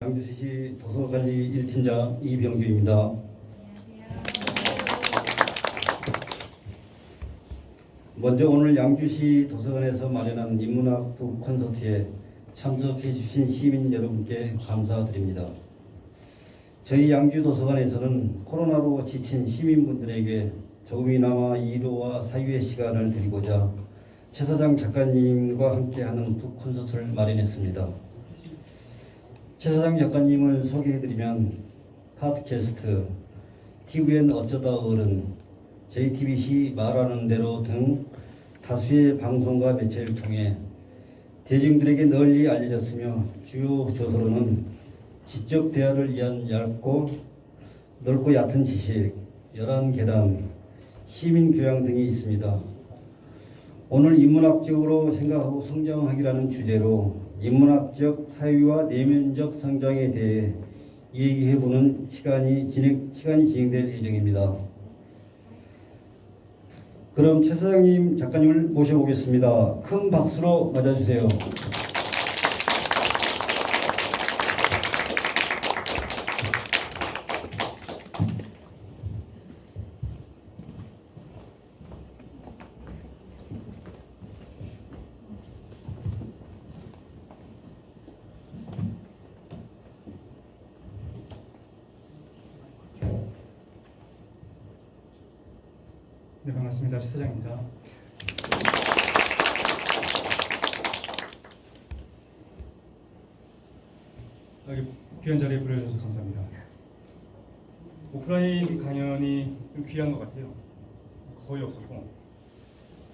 양주시 도서관리 1팀장 이병주입니다. 먼저 오늘 양주시 도서관에서 마련한 인문학 북 콘서트에 참석해 주신 시민 여러분께 감사드립니다. 저희 양주 도서관에서는 코로나로 지친 시민분들에게 조금이나마 위로와 사유의 시간을 드리고자 최사장 작가님과 함께하는 북 콘서트를 마련했습니다. 최사장 작가님을 소개해드리면 팟캐스트, TVN 어쩌다 어른, JTBC 말하는 대로 등 다수의 방송과 매체를 통해 대중들에게 널리 알려졌으며 주요 저서로는 지적 대화를 위한 넓고 얕은 지식, 11계단, 시민교양 등이 있습니다. 오늘 인문학적으로 생각하고 성장하기라는 주제로 인문학적 사유와 내면적 성장에 대해 얘기해보는 시간이 진행될 예정입니다. 그럼 최 사장님 작가님을 모셔보겠습니다. 큰 박수로 맞아주세요. 네, 반갑습니다. 최 사장입니다. 여기 귀한 자리에 불러주셔서 감사합니다. 오프라인 강연이 좀 귀한 것 같아요. 거의 없었고,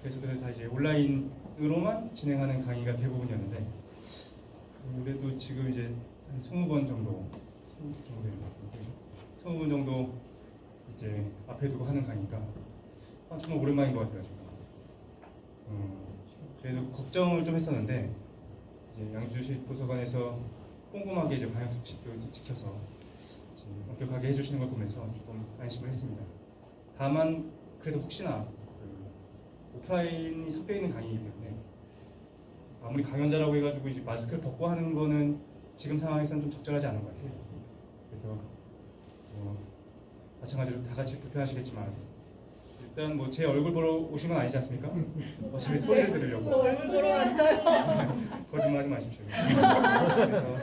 그래서 다 이제 온라인으로만 진행하는 강의가 대부분이었는데, 그래도 지금 이제 한 20번 정도 되는 것 같아요. 20번 정도 이제 앞에 두고 하는 강의가 정말 오랜만인 것 같아요. 그래도 걱정을 좀 했었는데 이제 양주시 도서관에서 꼼꼼하게 이제 방역 수칙도 지켜서 엄격하게 해주시는 걸 보면서 조금 안심을 했습니다. 다만 그래도 혹시나 오프라인이 섞여 있는 강의이기 때문에 아무리 강연자라고 해가지고 이제 마스크를 벗고 하는 거는 지금 상황에서는 좀 적절하지 않은 것 같아요. 그래서 마찬가지로 다 같이 불편하시겠지만. 일단 뭐 제 얼굴 보러 오신 건 아니지 않습니까? 어차피 소리를 들으려고. 얼굴 보러 왔어요. 거짓말하지 마십시오. 그래서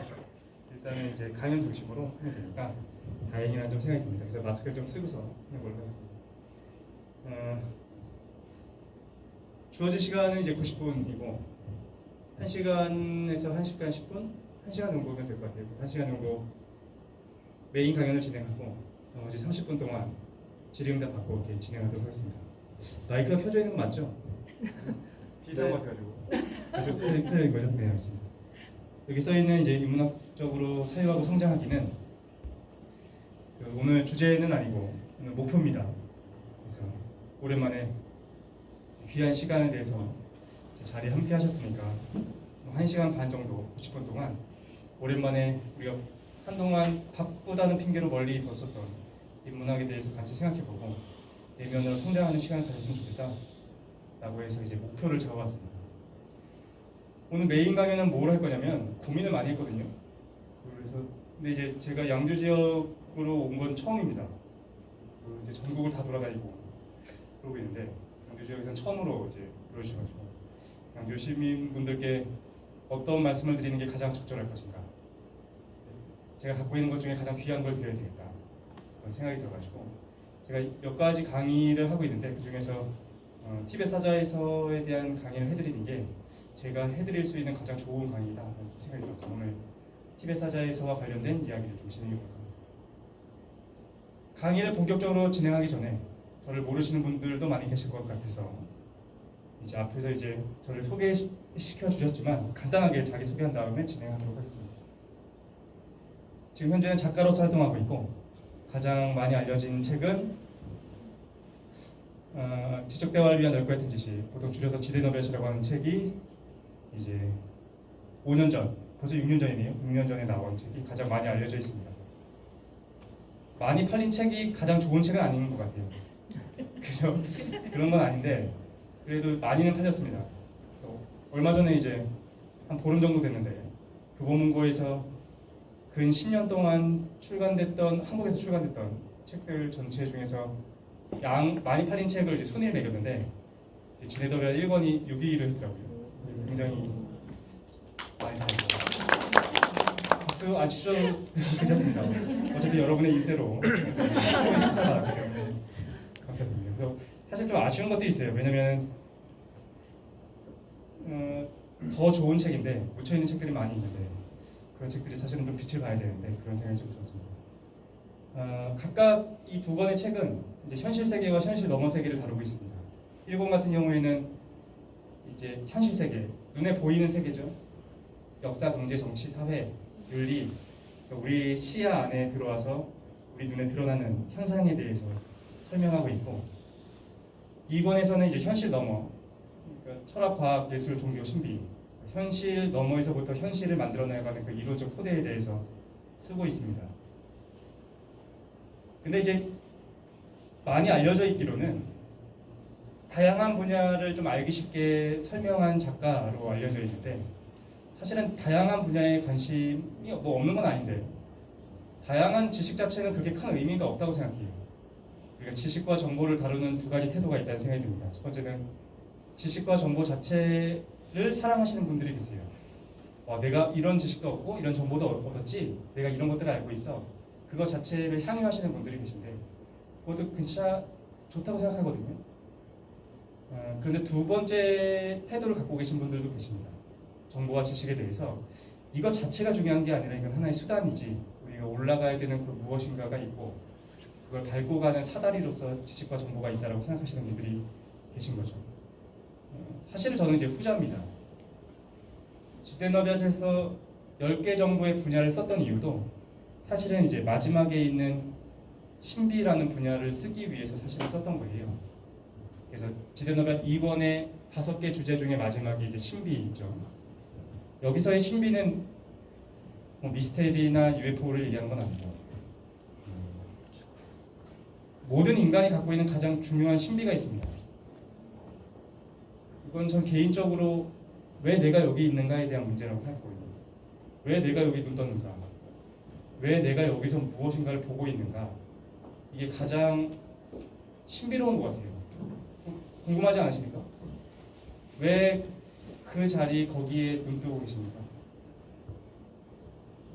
일단은 이제 강연 중심으로 하면 되니까 다행이라는 좀 생각이 듭니다. 그래서 마스크를 좀 쓰고서 하는 걸로 하겠습니다. 주어진 시간은 이제 90분이고 1시간에서 1시간 10분? 1시간 정도면 될 것 같아요. 1시간 정도 메인 강연을 진행하고 나머지 30분 동안 질의응답 받고 이렇게 진행하도록 하겠습니다. 마이크가 켜져 있는 거 맞죠? 비슷한 것 같아가지고 켜져 있는 거죠? 네, 알겠습니다. 여기 써 있는 이제 인문학적으로 사유하고 성장하기는 오늘 주제는 아니고 오늘 목표입니다. 그래서 오랜만에 귀한 시간을 내서 자리에 함께 하셨으니까 1시간 반 정도 90분 동안 오랜만에 우리가 한동안 바쁘다는 핑계로 멀리 뒀었던 인문학에 대해서 같이 생각해보고 내면으로 성장하는 시간을 가졌으면 좋겠다 라고 해서 이제 목표를 잡아왔습니다. 오늘 메인 강연은 뭘 할 거냐면 고민을 많이 했거든요. 그래서 근데 이제 제가 양주 지역으로 온 건 처음입니다. 이제 전국을 다 돌아다니고 그러고 있는데 양주 지역에서는 처음으로 이제 그러셔가지고 양주 시민분들께 어떤 말씀을 드리는 게 가장 적절할 것인가, 제가 갖고 있는 것 중에 가장 귀한 걸 드려야 되겠다 생각이 들어가지고 제가 몇 가지 강의를 하고 있는데 그 중에서 티벳 사자에서에 대한 강의를 해드리는 게 제가 해드릴 수 있는 가장 좋은 강의다 생각이 들었어요. 오늘 티벳 사자에서와 관련된 이야기를 좀 진행해 볼까 합니다. 강의를 본격적으로 진행하기 전에 저를 모르시는 분들도 많이 계실 것 같아서 이제 앞에서 이제 저를 소개시켜 주셨지만 간단하게 자기 소개한 다음에 진행하도록 하겠습니다. 지금 현재는 작가로서 활동하고 있고 가장 많이 알려진 책은 지적 대화를 위한 넓고 얕은 지식, 보통 줄여서 지대너벳이라고 하는 책이 이제 5년 전, 벌써 6년 전이네요. 6년 전에 나온 책이 가장 많이 알려져 있습니다. 많이 팔린 책이 가장 좋은 책은 아닌 것 같아요. 그죠? 그런 건 아닌데 그래도 많이는 팔렸습니다. 그래서 얼마 전에 이제 한 보름 정도 됐는데 교보문고에서 근 10년 동안 출간됐던 한국에서 출간됐던 책들 전체 중에서 많이 팔린 책을 이제 순위를 매겼는데 지네더벨 1권이 6위를 했더라고요. 굉장히 많이 팔렸고 박수 안 치셔도 괜찮습니다. 어차피 여러분의 인세로 충분히 축하받았기 때문에 감사드립니다. 그래서 사실 좀 아쉬운 것도 있어요. 왜냐면 더 좋은 책인데 묻혀있는 책들이 많이 있는데 그런 책들이 사실은 좀 빛을 봐야 되는데 그런 생각이 좀 들었습니다. 각각 이 두 권의 책은 이제 현실 세계와 현실 너머 세계를 다루고 있습니다. 1권 같은 경우에는 이제 현실 세계, 눈에 보이는 세계죠. 역사, 경제, 정치, 사회, 윤리, 우리 시야 안에 들어와서 우리 눈에 드러나는 현상에 대해서 설명하고 있고 2권에서는 이제 현실 너머, 그러니까 철학, 과학, 예술, 종교, 신비, 현실 너머에서부터 현실을 만들어내가는 그 이론적 토대에 대해서 쓰고 있습니다. 근데 이제 많이 알려져 있기로는 다양한 분야를 좀 알기 쉽게 설명한 작가로 알려져 있는데 사실은 다양한 분야에 관심이 뭐 없는 건 아닌데 다양한 지식 자체는 그렇게 큰 의미가 없다고 생각해요. 그러니까 지식과 정보를 다루는 두 가지 태도가 있다는 생각이 듭니다. 첫 번째는 지식과 정보 자체를 사랑하시는 분들이 계세요. 내가 이런 지식도 얻고 이런 정보도 얻었지, 내가 이런 것들을 알고 있어. 그거 자체를 향유하시는 분들이 계신데 그것도 괜찮 좋다고 생각하거든요. 그런데 두 번째 태도를 갖고 계신 분들도 계십니다. 정보와 지식에 대해서 이것 자체가 중요한 게 아니라 이건 하나의 수단이지 우리가 올라가야 되는 그 무엇인가가 있고 그걸 밟고 가는 사다리로서 지식과 정보가 있다고 생각하시는 분들이 계신 거죠. 사실 저는 이제 후자입니다. 지대너비아트에서 10개 정도의 분야를 썼던 이유도 사실은 이제 마지막에 있는 신비라는 분야를 쓰기 위해서 사실은 썼던 거예요. 그래서 지대너비아트 2권의 5개 주제 중에 마지막이 이제 신비죠. 여기서의 신비는 뭐 미스테리나 UFO를 얘기하는 건 아니고 모든 인간이 갖고 있는 가장 중요한 신비가 있습니다. 이건 전 개인적으로 왜 내가 여기 있는가에 대한 문제라고 생각하거든요. 왜 내가 여기 눈 떴는가? 왜 내가 여기서 무엇인가를 보고 있는가? 이게 가장 신비로운 것 같아요. 궁금하지 않으십니까? 왜 그 자리 거기에 눈 뜨고 계십니까?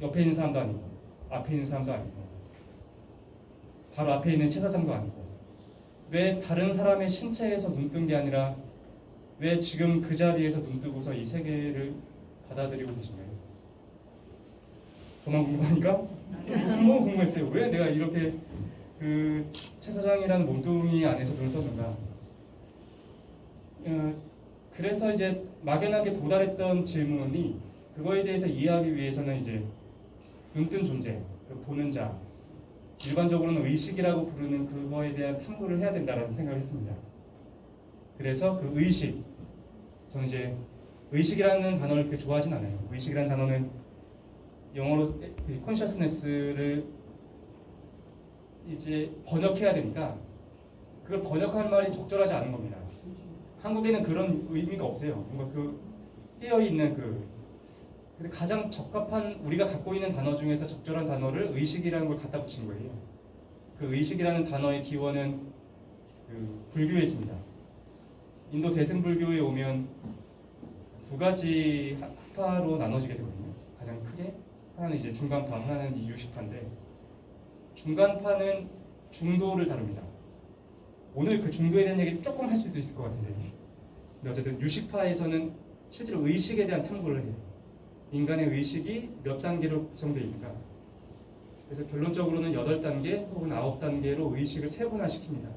옆에 있는 사람도 아니고 앞에 있는 사람도 아니고 바로 앞에 있는 채사장도 아니고 왜 다른 사람의 신체에서 눈 뜬 게 아니라 왜 지금 그 자리에서 눈 뜨고서 이 세계를 받아들이고 계신가요? 저만 궁금하니까? 너무 궁금했어요. 왜 내가 이렇게 그 채사장이라는 몸뚱이 안에서 눈을 떴는가? 그래서 이제 막연하게 도달했던 질문이 그거에 대해서 이해하기 위해서는 이제 눈뜬 존재, 보는 자, 일반적으로는 의식이라고 부르는 그거에 대한 탐구를 해야 된다는 생각을 했습니다. 그래서 그 의식, 저는 이제 의식이라는 단어를 그렇게 좋아하진 않아요. 의식이라는 단어는 영어로 consciousness를 이제 번역해야 되니까 그걸 번역할 말이 적절하지 않은 겁니다. 한국에는 그런 의미가 없어요. 뭔가 그 깨어 있는 그래서 가장 적합한 우리가 갖고 있는 단어 중에서 적절한 단어를 의식이라는 걸 갖다 붙인 거예요. 그 의식이라는 단어의 기원은 그 불교에 있습니다. 인도 대승불교에 오면 두 가지 학파로 나눠지게 되거든요. 가장 크게 하나는 이제 중간파, 하나는 이제 유식파인데 중간파는 중도를 다룹니다. 오늘 그 중도에 대한 얘기 조금 할 수도 있을 것 같은데 근데 어쨌든 유식파에서는 실제로 의식에 대한 탐구를 해요. 인간의 의식이 몇 단계로 구성되어 있는가. 그래서 결론적으로는 8단계 혹은 9단계로 의식을 세분화시킵니다.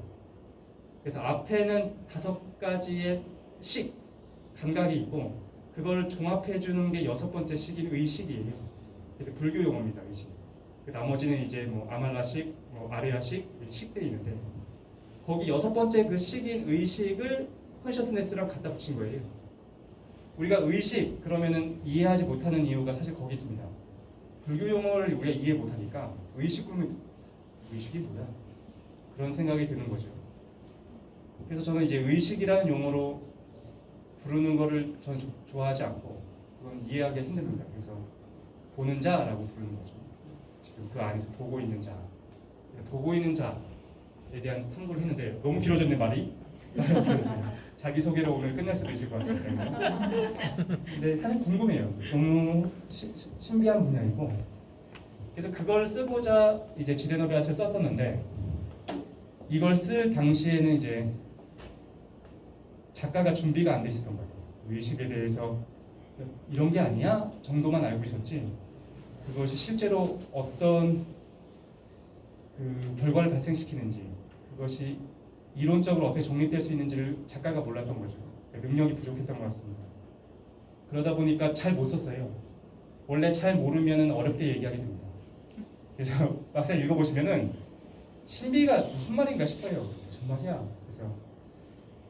그래서 앞에는 5가지의 식, 감각이 있고 그걸 종합해주는 게 6번째 식인 의식이에요. 그래서 불교 용어입니다. 의식. 나머지는 이제 뭐 아말라식, 뭐 아레아식, 식들이 있는데 거기 6번째 그 식인 의식을 컨셔스네스랑 갖다 붙인 거예요. 우리가 의식 그러면은 이해하지 못하는 이유가 사실 거기 있습니다. 불교 용어를 우리가 이해 못하니까 의식 그러면 의식이 뭐야? 그런 생각이 드는 거죠. 그래서 저는 이제 의식이라는 용어로 부르는 거를 저는 좀 좋아하지 않고 그건 이해하기 힘듭니다. 그래서 보는 자라고 부르는 거죠. 그 안에서 보고 있는 자, 보고 있는 자에 대한 탐구를 했는데 너무 길어졌네 말이. 자기 소개로 오늘 끝날 수도 있을 것 같습니다. 근데 사실 궁금해요. 너무 신비한 분야이고, 그래서 그걸 쓰고자 이제 지대노비앗을 썼었는데, 이걸 쓸 당시에는 이제 작가가 준비가 안 돼 있었던 거예요. 의식에 대해서 이런 게 아니야 정도만 알고 있었지, 그것이 실제로 어떤 그 결과를 발생시키는지, 그것이 이론적으로 어떻게 정립될 수 있는지를 작가가 몰랐던 거죠. 능력이 부족했던 것 같습니다. 그러다 보니까 잘 못 썼어요. 원래 잘 모르면 어렵게 얘기하게 됩니다. 그래서 막상 읽어보시면은 신비가 무슨 말인가 싶어요. 무슨 말이야? 그래서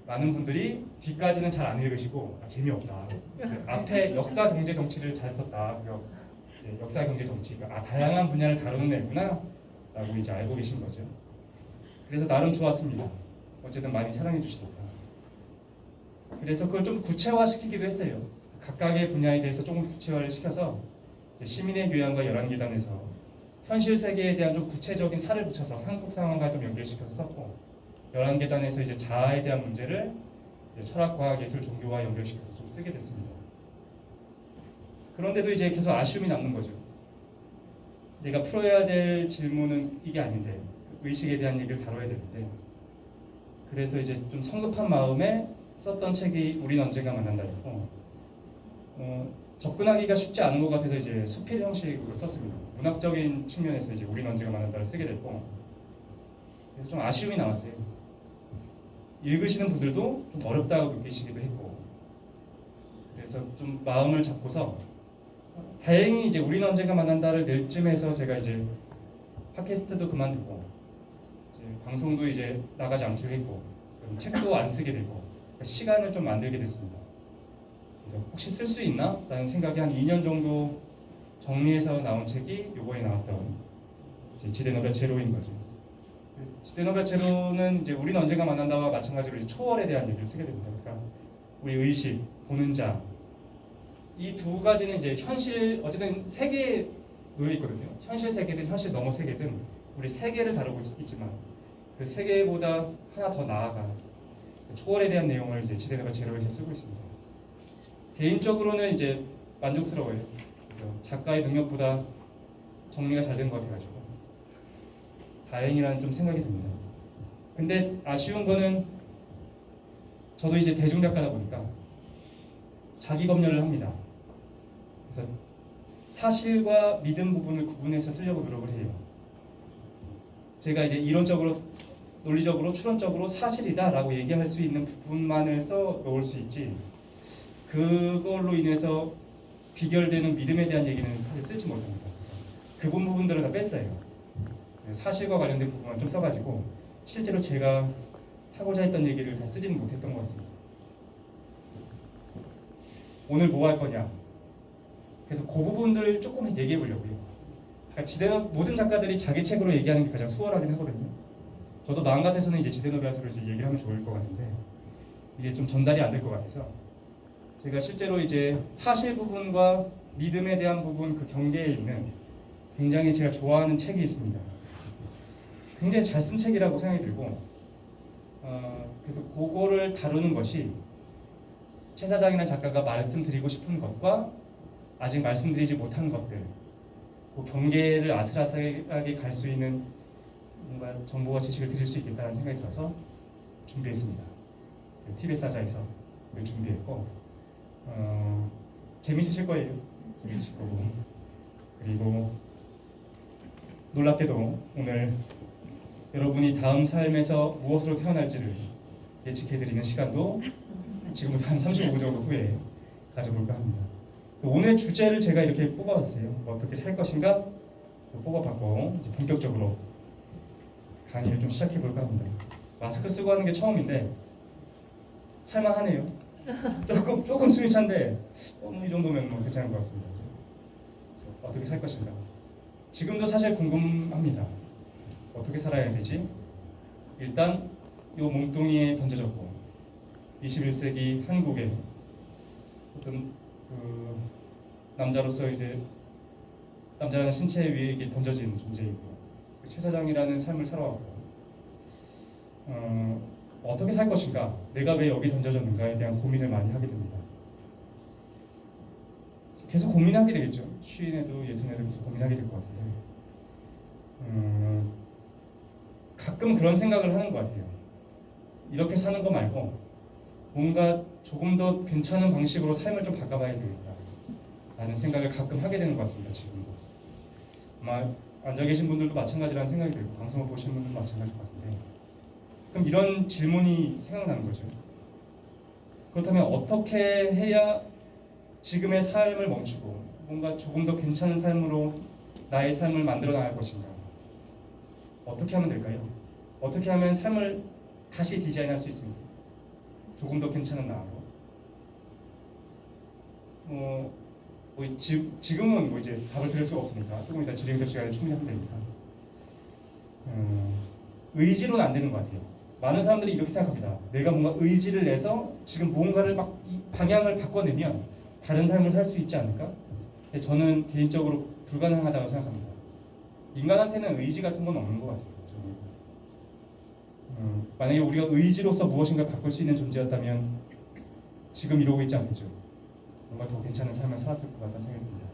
많은 분들이 뒤까지는 잘 안 읽으시고 재미없다. 앞에 역사, 경제, 정치를 잘 썼다. 그래서 이제 역사, 경제, 정치, 다양한 분야를 다루는 애구나 라고 이제 알고 계신 거죠. 그래서 나름 좋았습니다. 어쨌든 많이 사랑해 주시니까. 그래서 그걸 좀 구체화시키기도 했어요. 각각의 분야에 대해서 조금 구체화를 시켜서 시민의 교양과 열한계단에서 현실 세계에 대한 좀 구체적인 살을 붙여서 한국 상황과 좀 연결시켜서 썼고, 열한계단에서 이제 자아에 대한 문제를 철학, 과학, 예술, 종교와 연결시켜서 좀 쓰게 됐습니다. 그런데도 이제 계속 아쉬움이 남는 거죠. 내가 풀어야 될 질문은 이게 아닌데, 의식에 대한 얘기를 다뤄야 되는데, 그래서 이제 좀 성급한 마음에 썼던 책이 우린 언젠가 만난다였고, 접근하기가 쉽지 않은 것 같아서 이제 수필 형식으로 썼습니다. 문학적인 측면에서 이제 우린 언젠가 만난다를 쓰게 됐고, 그래서 좀 아쉬움이 남았어요. 읽으시는 분들도 좀 어렵다고 느끼시기도 했고, 그래서 좀 마음을 잡고서 다행히 이제 우린 언젠가 만난다를 낼 쯤에서 제가 이제 팟캐스트도 그만두고 이제 방송도 이제 나가지 않기로 했고, 책도 안 쓰게 되고 시간을 좀 만들게 됐습니다. 그래서 혹시 쓸 수 있나? 라는 생각이 한 2년 정도 정리해서 나온 책이 요번에 나왔던 지대노벨 제로인 거죠. 지대노벨 제로는 이제 우리는 언젠가 만난다와 마찬가지로 이제 초월에 대한 얘기를 쓰게 됩니다. 그러니까 우리 의식, 보는 자, 이 두 가지는 이제 현실, 어쨌든 세계에 놓여 있거든요. 현실 세계든 현실 너머 세계든 우리 세계를 다루고 있지만 그 세계보다 하나 더 나아가 초월에 대한 내용을 이제 지대노벨 제로에서 쓰고 있습니다. 개인적으로는 이제 만족스러워요. 그래서 작가의 능력보다 정리가 잘 된 것 같아가지고 다행이라는 좀 생각이 듭니다. 근데 아쉬운 거는 저도 이제 대중작가다 보니까 자기 검열을 합니다. 그래서 사실과 믿음 부분을 구분해서 쓰려고 노력을 해요. 제가 이제 이론적으로, 논리적으로, 추론적으로 사실이다라고 얘기할 수 있는 부분만을 써 놓을 수 있지, 그걸로 인해서 귀결되는 믿음에 대한 얘기는 사실 쓰지 못합니다. 그래서 그 부분들을 다 뺐어요. 사실과 관련된 부분만 좀 써가지고 실제로 제가 하고자 했던 얘기를 다 쓰지는 못했던 것 같습니다. 오늘 뭐 할 거냐? 그래서 그 부분들을 조금 얘기해 보려고요. 그러니까 모든 작가들이 자기 책으로 얘기하는 게 가장 수월하긴 하거든요. 저도 마음 같아서는 이제 지대노비앗으로 이제 얘기를 하면 좋을 것 같은데 이게 좀 전달이 안 될 것 같아서 제가 실제로 이제 사실 부분과 믿음에 대한 부분, 그 경계에 있는 굉장히 제가 좋아하는 책이 있습니다. 굉장히 잘 쓴 책이라고 생각이 들고, 그래서 그거를 다루는 것이 최 사장이라는 작가가 말씀드리고 싶은 것과 아직 말씀드리지 못한 것들, 그 경계를 아슬아슬하게 갈 수 있는 뭔가 정보와 지식을 드릴 수 있겠다는 생각이 들어서 준비했습니다. TBS 아자에서 준비했고, 재밌으실 거예요. 재밌으실 거고, 그리고 놀랍게도 오늘 여러분이 다음 삶에서 무엇으로 태어날지를 예측해드리는 시간도 지금부터 한 35분 정도 후에 가져볼까 합니다. 오늘의 주제를 제가 이렇게 뽑아봤어요. 어떻게 살 것인가 뽑아봤고, 이제 본격적으로 강의를 좀 시작해볼까 합니다. 마스크 쓰고 하는 게 처음인데 할만하네요. 조금 숨이 찬데 이 정도면 뭐 괜찮은 것 같습니다. 그래서 어떻게 살 것인가. 지금도 사실 궁금합니다. 어떻게 살아야 되지? 일단 요 몸뚱이에 던져졌고 21세기 한국에 어떤 그 남자로서 이제 남자라는 신체 위에 이게 던져진 존재이고 최 사장이라는 삶을 살아왔고 어떻게 살 것인가, 내가 왜 여기 던져졌는가에 대한 고민을 많이 하게 됩니다. 계속 고민하게 되겠죠. 쉰에도 예순에도 계속 고민하게 될 것 같은데 가끔 그런 생각을 하는 것 같아요. 이렇게 사는 거 말고 뭔가 조금 더 괜찮은 방식으로 삶을 좀 바꿔봐야 되겠다 라는 생각을 가끔 하게 되는 것 같습니다. 지금도 아마 앉아 계신 분들도 마찬가지라는 생각이 들고 방송을 보시는 분들도 마찬가지일 것 같은데, 그럼 이런 질문이 생각나는 거죠. 그렇다면 어떻게 해야 지금의 삶을 멈추고 뭔가 조금 더 괜찮은 삶으로 나의 삶을 만들어 나갈 것인가? 어떻게 하면 될까요? 어떻게 하면 삶을 다시 디자인할 수 있습니까? 조금 더 괜찮은 나로. 지금은 뭐 이제 답을 드릴 수가 없으니까 조금 이따 질의응답 시간에 충분히 하면 되니까. 의지로는 안 되는 것 같아요. 많은 사람들이 이렇게 생각합니다. 내가 뭔가 의지를 내서 지금 무언가를 막 이 방향을 바꿔내면 다른 삶을 살 수 있지 않을까? 근데 저는 개인적으로 불가능하다고 생각합니다. 인간한테는 의지 같은 건 없는 것 같아요. 만약에 우리가 의지로서 무엇인가 바꿀 수 있는 존재였다면 지금 이러고 있지 않겠죠. 뭔가 더 괜찮은 삶을 살았을 것 같다는 생각이 듭니다.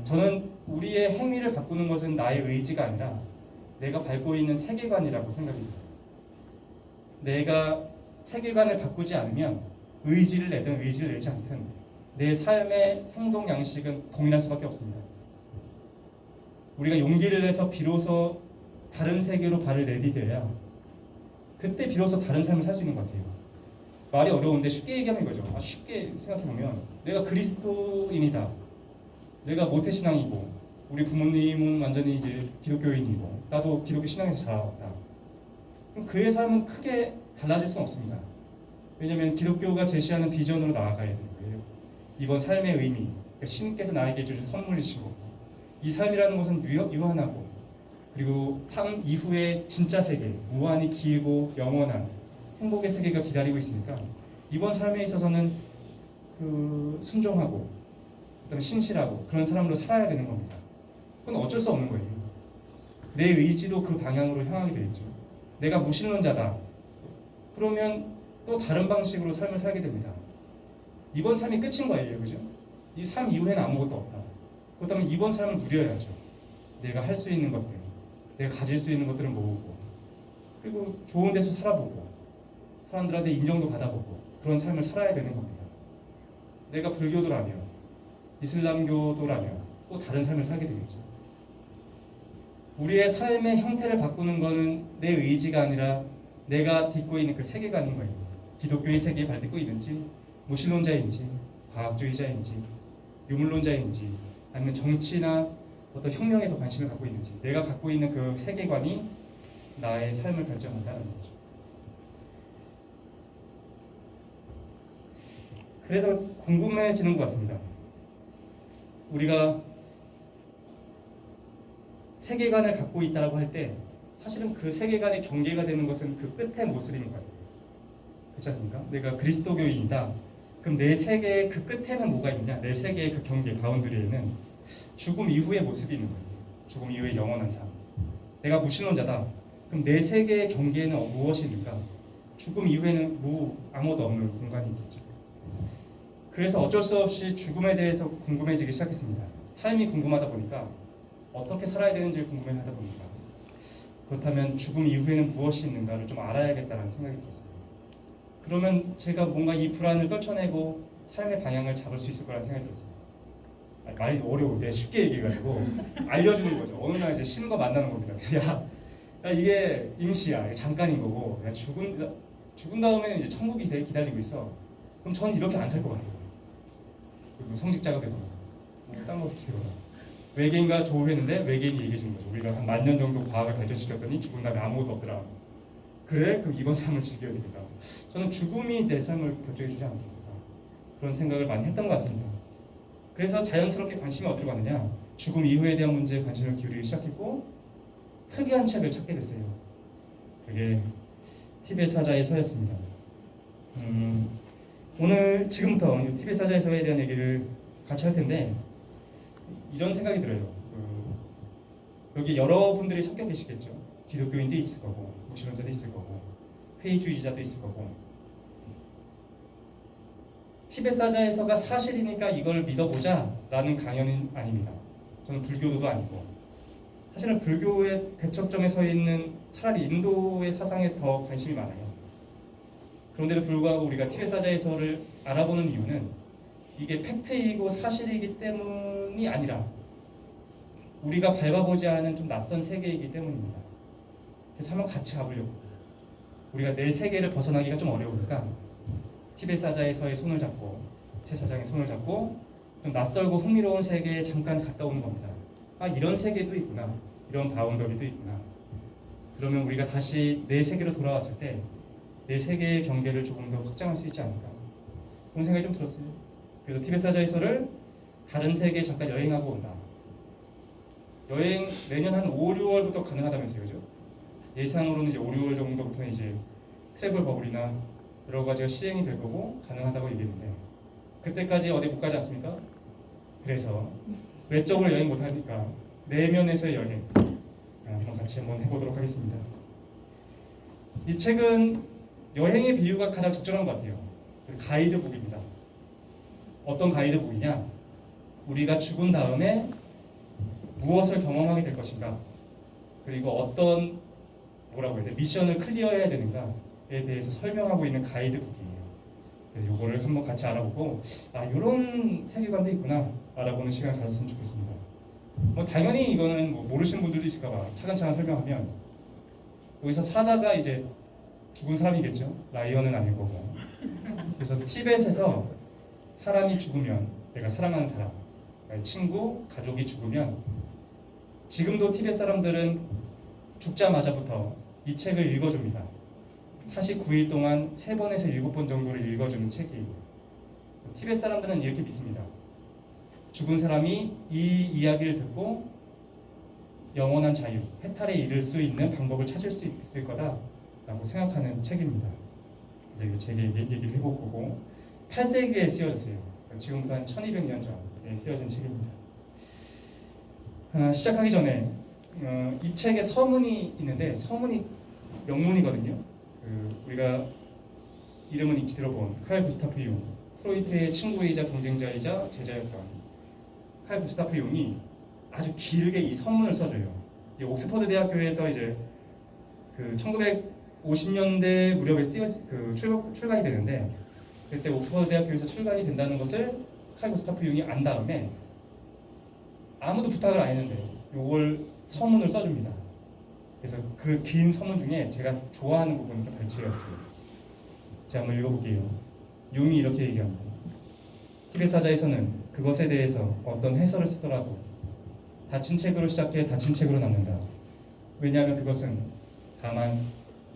저는 우리의 행위를 바꾸는 것은 나의 의지가 아니라 내가 밟고 있는 세계관이라고 생각합니다. 내가 세계관을 바꾸지 않으면 의지를 내든 의지를 내지 않든 내 삶의 행동 양식은 동일할 수밖에 없습니다. 우리가 용기를 내서 비로소 다른 세계로 발을 내디뎌야 그때 비로소 다른 삶을 살 수 있는 것 같아요. 말이 어려운데 쉽게 얘기하면 이거죠. 쉽게 생각해보면 내가 그리스도인이다. 내가 모태신앙이고 우리 부모님은 완전히 이제 기독교인이고 나도 기독교 신앙에서 자라왔다. 그럼 그의 삶은 크게 달라질 수는 없습니다. 왜냐하면 기독교가 제시하는 비전으로 나아가야 되는 거예요. 이번 삶의 의미, 그러니까 신께서 나에게 주신 선물이시고 이 삶이라는 것은 유한하고 그리고 삶 이후의 진짜 세계, 무한히 길고 영원한 행복의 세계가 기다리고 있으니까 이번 삶에 있어서는 순종하고 그다음에 신실하고 그런 사람으로 살아야 되는 겁니다. 그건 어쩔 수 없는 거예요. 내 의지도 그 방향으로 향하게 되겠죠. 내가 무신론자다. 그러면 또 다른 방식으로 삶을 살게 됩니다. 이번 삶이 끝인 거예요. 그죠? 이 삶 이후에는 아무것도 없다. 그렇다면 이번 삶을 누려야죠. 내가 할 수 있는 것들, 내가 가질 수 있는 것들을 모으고 그리고 좋은 데서 살아보고 사람들한테 인정도 받아보고 그런 삶을 살아야 되는 겁니다. 내가 불교도라면 이슬람교도라면 또 다른 삶을 살게 되겠죠. 우리의 삶의 형태를 바꾸는 것은 내 의지가 아니라 내가 딛고 있는 그 세계관인 거예요. 기독교의 세계에 발딛고 있는지 무신론자인지 과학주의자인지 유물론자인지 아니면 정치나 어떤 혁명에 더 관심을 갖고 있는지 내가 갖고 있는 그 세계관이 나의 삶을 결정한다는 거죠. 그래서 궁금해지는 것 같습니다. 우리가 세계관을 갖고 있다고 할 때 사실은 그 세계관의 경계가 되는 것은 그 끝의 모습인 거예요. 그렇지 않습니까? 내가 그리스도교인이다. 그럼 내 세계의 그 끝에는 뭐가 있냐? 내 세계의 그 경계, 바운드리에는 죽음 이후의 모습이 있는 거예요. 죽음 이후의 영원한 삶. 내가 무신론자다. 그럼 내 세계의 경계에는 무엇이 있는가? 죽음 이후에는 아무것도 없는 공간이 있겠죠. 그래서 어쩔 수 없이 죽음에 대해서 궁금해지기 시작했습니다. 삶이 궁금하다 보니까 어떻게 살아야 되는지를 궁금해하다 보니까 그렇다면 죽음 이후에는 무엇이 있는가를 좀 알아야겠다는 생각이 들었어요. 그러면 제가 뭔가 이 불안을 떨쳐내고 삶의 방향을 잡을 수 있을 거라는 생각이 들었습니다. 말이 어려운데 쉽게 얘기해가지고 알려주는 거죠. 어느 날 이제 신과 만나는 겁니다. 그래서 야 이게 임시야, 이게 잠깐인 거고, 야, 죽은 다음에는 이제 천국이 기다리고 있어. 그럼 저는 이렇게 안 살 것 같아요. 그리고 성직자가 되거나, 딴 것도 되거나. 외계인과 조우했는데 외계인이 얘기해 주는 거죠. 우리가 한 10,000년 정도 과학을 발전시켰더니 죽은 다음에 아무것도 없더라. 그래? 그럼 이번 삶을 즐겨야 되겠다. 저는 죽음이 내 삶을 결정해 주지 않겠다. 그런 생각을 많이 했던 것 같습니다. 그래서 자연스럽게 관심이 어디로 가느냐? 죽음 이후에 대한 문제에 관심을 기울이기 시작했고 특이한 책을 찾게 됐어요. 그게 티벳 사자의 서였습니다. 오늘 지금부터 티벳 사자의 서에 대한 얘기를 같이 할 텐데 이런 생각이 들어요. 여기 여러분들이 섞여 계시겠죠. 기독교인도 있을 거고, 무신론자도 있을 거고, 회의주의자도 있을 거고. 티벳 사자에서가 사실이니까 이걸 믿어보자라는 강연은 아닙니다. 저는 불교도도 아니고, 사실은 불교의 대척점에 서 있는 차라리 인도의 사상에 더 관심이 많아요. 그런데도 불구하고 우리가 티벳 사자에서를 알아보는 이유는 이게 팩트이고 사실이기 때문이 아니라 우리가 밟아보지 않은 좀 낯선 세계이기 때문입니다. 그래서 한번 같이 가보려고. 우리가 내 세계를 벗어나기가 좀 어려우니까 티벳 사자에서의 손을 잡고 제 사장의 손을 잡고 좀 낯설고 흥미로운 세계에 잠깐 갔다 오는 겁니다. 아, 이런 세계도 있구나. 이런 바운더리도 있구나. 그러면 우리가 다시 내 세계로 돌아왔을 때 내 세계의 경계를 조금 더 확장할 수 있지 않을까. 그런 생각이 좀 들었어요. 그래서 티벳 사자에서를 다른 세계에 잠깐 여행하고 온다. 여행 내년 한 5, 6월부터 가능하다면서요, 그죠? 예상으로는 이제 5, 6월 정도부터는 이제 트래블 버블이나 여러 가지가 시행이 될 거고 가능하다고 얘기했는데 그때까지 어디 못 가지 않습니까? 그래서 외적으로 여행 못 하니까 내면에서의 여행 한번 같이 한번 해보도록 하겠습니다. 이 책은 여행의 비유가 가장 적절한 것 같아요. 가이드북입니다. 어떤 가이드북이냐? 우리가 죽은 다음에 무엇을 경험하게 될 것인가? 그리고 어떤 뭐라고 해야 돼? 미션을 클리어해야 되는가에 대해서 설명하고 있는 가이드북이에요. 그래서 이거를 한번 같이 알아보고 아, 이런 세계관도 있구나 알아보는 시간 가졌으면 좋겠습니다. 뭐 당연히 이거는 뭐 모르시는 분들도 있을까봐 차근차근 설명하면 여기서 사자가 이제 죽은 사람이겠죠. 라이언은 아닐 거고. 그래서 티벳에서 사람이 죽으면 내가 사랑하는 사람, 나의 친구, 가족이 죽으면 지금도 티벳 사람들은 죽자마자부터 이 책을 읽어줍니다. 49일 동안 3번에서 7번 정도를 읽어주는 책이에요. 티벳 사람들은 이렇게 믿습니다. 죽은 사람이 이 이야기를 듣고 영원한 자유, 해탈에 이를 수 있는 방법을 찾을 수 있을 거다라고 생각하는 책입니다. 그래서 이 책의 얘기를 해볼 거고 8세기에 쓰여졌어요. 지금부터 한 1200년 전에 쓰여진 책입니다. 시작하기 전에 이 책에 서문이 있는데 서문이 영문이거든요. 우리가 이름은 익히 들어본 칼 구스타프 융, 프로이트의 친구이자 경쟁자이자 제자였던 칼 구스타프 융이 아주 길게 이 서문을 써줘요. 이 옥스퍼드 대학교에서 이제 그 1950년대 무렵에 출간이 되는데 그때 옥스퍼드 대학교에서 출간이 된다는 것을 칼 구스타프 융이 안 다음에 아무도 부탁을 안 했는데 이걸 서문을 써줍니다. 그래서 그 긴 서문 중에 제가 좋아하는 부분이 좀 발췌였어요. 제가 한번 읽어볼게요. 융이 이렇게 얘기합니다. 티벳 사자에서는 그것에 대해서 어떤 해설을 쓰더라도 닫힌 책으로 시작해 닫힌 책으로 남는다. 왜냐하면 그것은 다만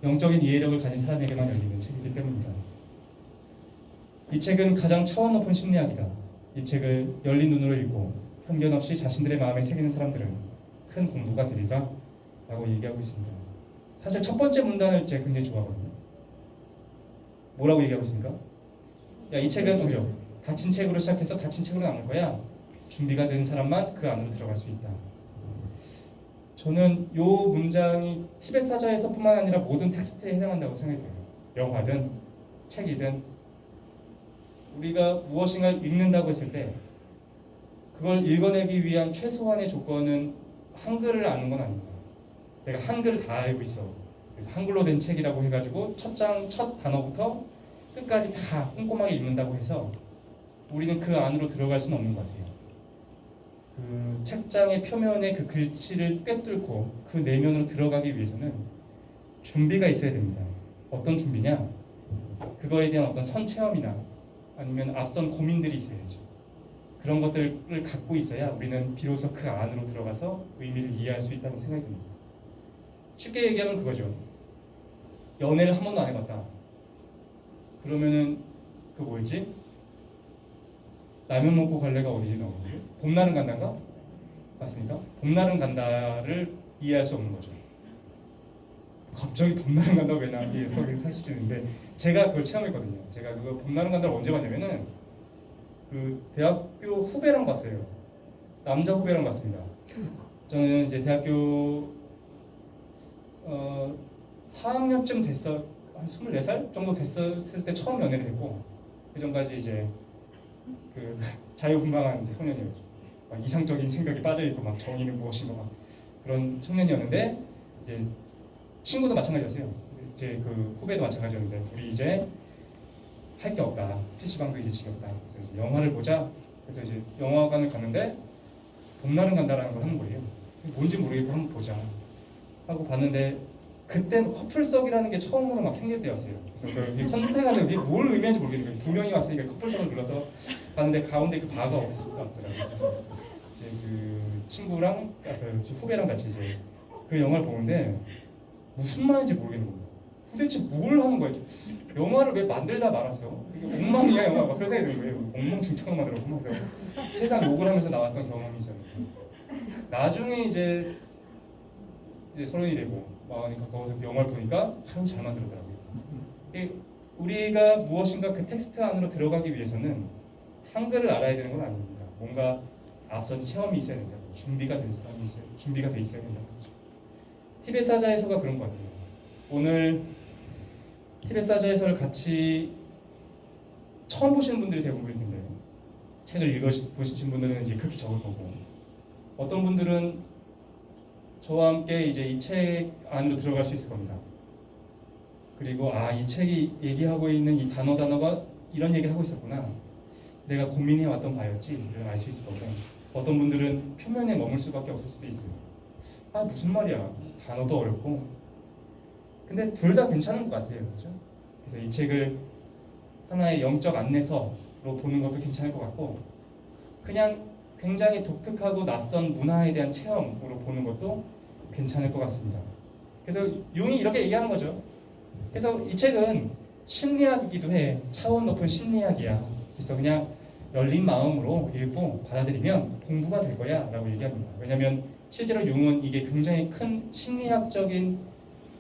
영적인 이해력을 가진 사람에게만 열리는 책이기 때문이다. 이 책은 가장 차원 높은 심리학이다. 이 책을 열린 눈으로 읽고 편견 없이 자신들의 마음에 새기는 사람들은 큰 공부가 되리라 라고 얘기하고 있습니다. 사실 첫 번째 문단을 제가 굉장히 좋아하거든요. 뭐라고 얘기하고 있습니까? 야, 이 책은 그죠? 닫힌 책으로 시작해서 닫힌 책으로 남을 거야. 준비가 된 사람만 그 안으로 들어갈 수 있다. 저는 이 문장이 티벳 사자에서뿐만 아니라 모든 텍스트에 해당한다고 생각이 들어요. 영화든 책이든 우리가 무엇인가를 읽는다고 했을 때 그걸 읽어내기 위한 최소한의 조건은 한글을 아는 건 아닙니다. 내가 한글을 다 알고 있어. 그래서 한글로 된 책이라고 해가지고 첫 단어부터 끝까지 다 꼼꼼하게 읽는다고 해서 우리는 그 안으로 들어갈 수는 없는 것 같아요. 그 책장의 표면에 그 글씨를 꿰뚫고 그 내면으로 들어가기 위해서는 준비가 있어야 됩니다. 어떤 준비냐? 그거에 대한 어떤 선체험이나 아니면 앞선 고민들이 있어야죠. 그런 것들을 갖고 있어야 우리는 비로소 그 안으로 들어가서 의미를 이해할 수 있다는 생각이 듭니다. 쉽게 얘기하면 그거죠. 연애를 한 번도 안 해봤다. 그러면은 그 뭐였지? 라면 먹고 갈래가 어디지 나오는 거예요? 봄날은 간다인가? 맞습니까? 봄날은 간다를 이해할 수 없는 거죠. 갑자기 봄날은 간다고 왜 나한테 해석을 할 수도 있는데 제가 그걸 체험했거든요. 제가 그거 봄날은 간다를 언제 봤냐면은 그 대학교 후배랑 봤어요. 남자 후배랑 봤습니다. 저는 이제 대학교 4학년쯤 됐어, 한 24살 정도 됐었을 때 처음 연애를 했고, 그 전까지 이제 그 자유분방한 이제 소년이었죠. 막 이상적인 생각에 빠져 있고 막 정의는 무엇인가 막 그런 청년이었는데, 이제 친구도 마찬가지였어요. 이제 그 후배도 마찬가지였는데, 둘이 이제 할 게 없다. PC방도 이제 지겹다. 그래서 이제 영화를 보자. 그래서 이제 영화관을 갔는데 봄날은 간다라는 걸 하는 거예요. 뭔지 모르겠고 한번 보자 하고 봤는데, 그때 커플석이라는 게 처음으로 막 생길 때였어요. 그래서 그 선택하는 게 뭘 의미하는지 모르겠는 거예요. 두 명이 왔으니까 커플석을 눌러서 봤는데 가운데 그 바가 없더라고요. 그래서 이제 그 친구랑 그 후배랑 같이 이제 그 영화를 보는데 무슨 말인지 모르겠는 거예요. 도대체 뭘 하는 거예요? 영화를 왜 만들다 말았어? 이게 엉망이야 영화. 막 그런 생각이 드는 거예요. 엉망진창 만들었고 그래서 세상 욕을 하면서 나왔던 경험이 있어요. 나중에 이제 서른이 되고 마흔이 가까워서 그 영화를 보니까 참 잘 만들었더라고요. 우리가 무엇인가 그 텍스트 안으로 들어가기 위해서는 한글을 알아야 되는 건 아닙니다. 뭔가 앞선 체험이 있어야 된다. 준비가 된 사람이 준비가 돼 있어야 된다는 거죠. 티벳 사자에서가 그런 것 같아요. 오늘 티벳 사자에서를 같이 처음 보시는 분들이 대부분일 텐데, 책을 읽어보신 분들은 이제 크게 적을 거고, 어떤 분들은 저와 함께 이제 이 책 안으로 들어갈 수 있을 겁니다. 그리고 이 책이 얘기하고 있는 이 단어가 이런 얘기를 하고 있었구나. 내가 고민해왔던 바였지. 이걸 알 수 있을 거고, 어떤 분들은 표면에 머물 수밖에 없을 수도 있어요. 무슨 말이야. 단어도 어렵고. 근데 둘 다 괜찮은 것 같아요. 그렇죠? 그래서 이 책을 하나의 영적 안내서로 보는 것도 괜찮을 것 같고, 그냥 굉장히 독특하고 낯선 문화에 대한 체험으로 보는 것도 괜찮을 것 같습니다. 그래서 융이 이렇게 얘기하는 거죠. 그래서 이 책은 심리학이기도 해. 차원 높은 심리학이야. 그래서 그냥 열린 마음으로 읽고 받아들이면 공부가 될 거야 라고 얘기합니다. 왜냐하면 실제로 융은 이게 굉장히 큰 심리학적인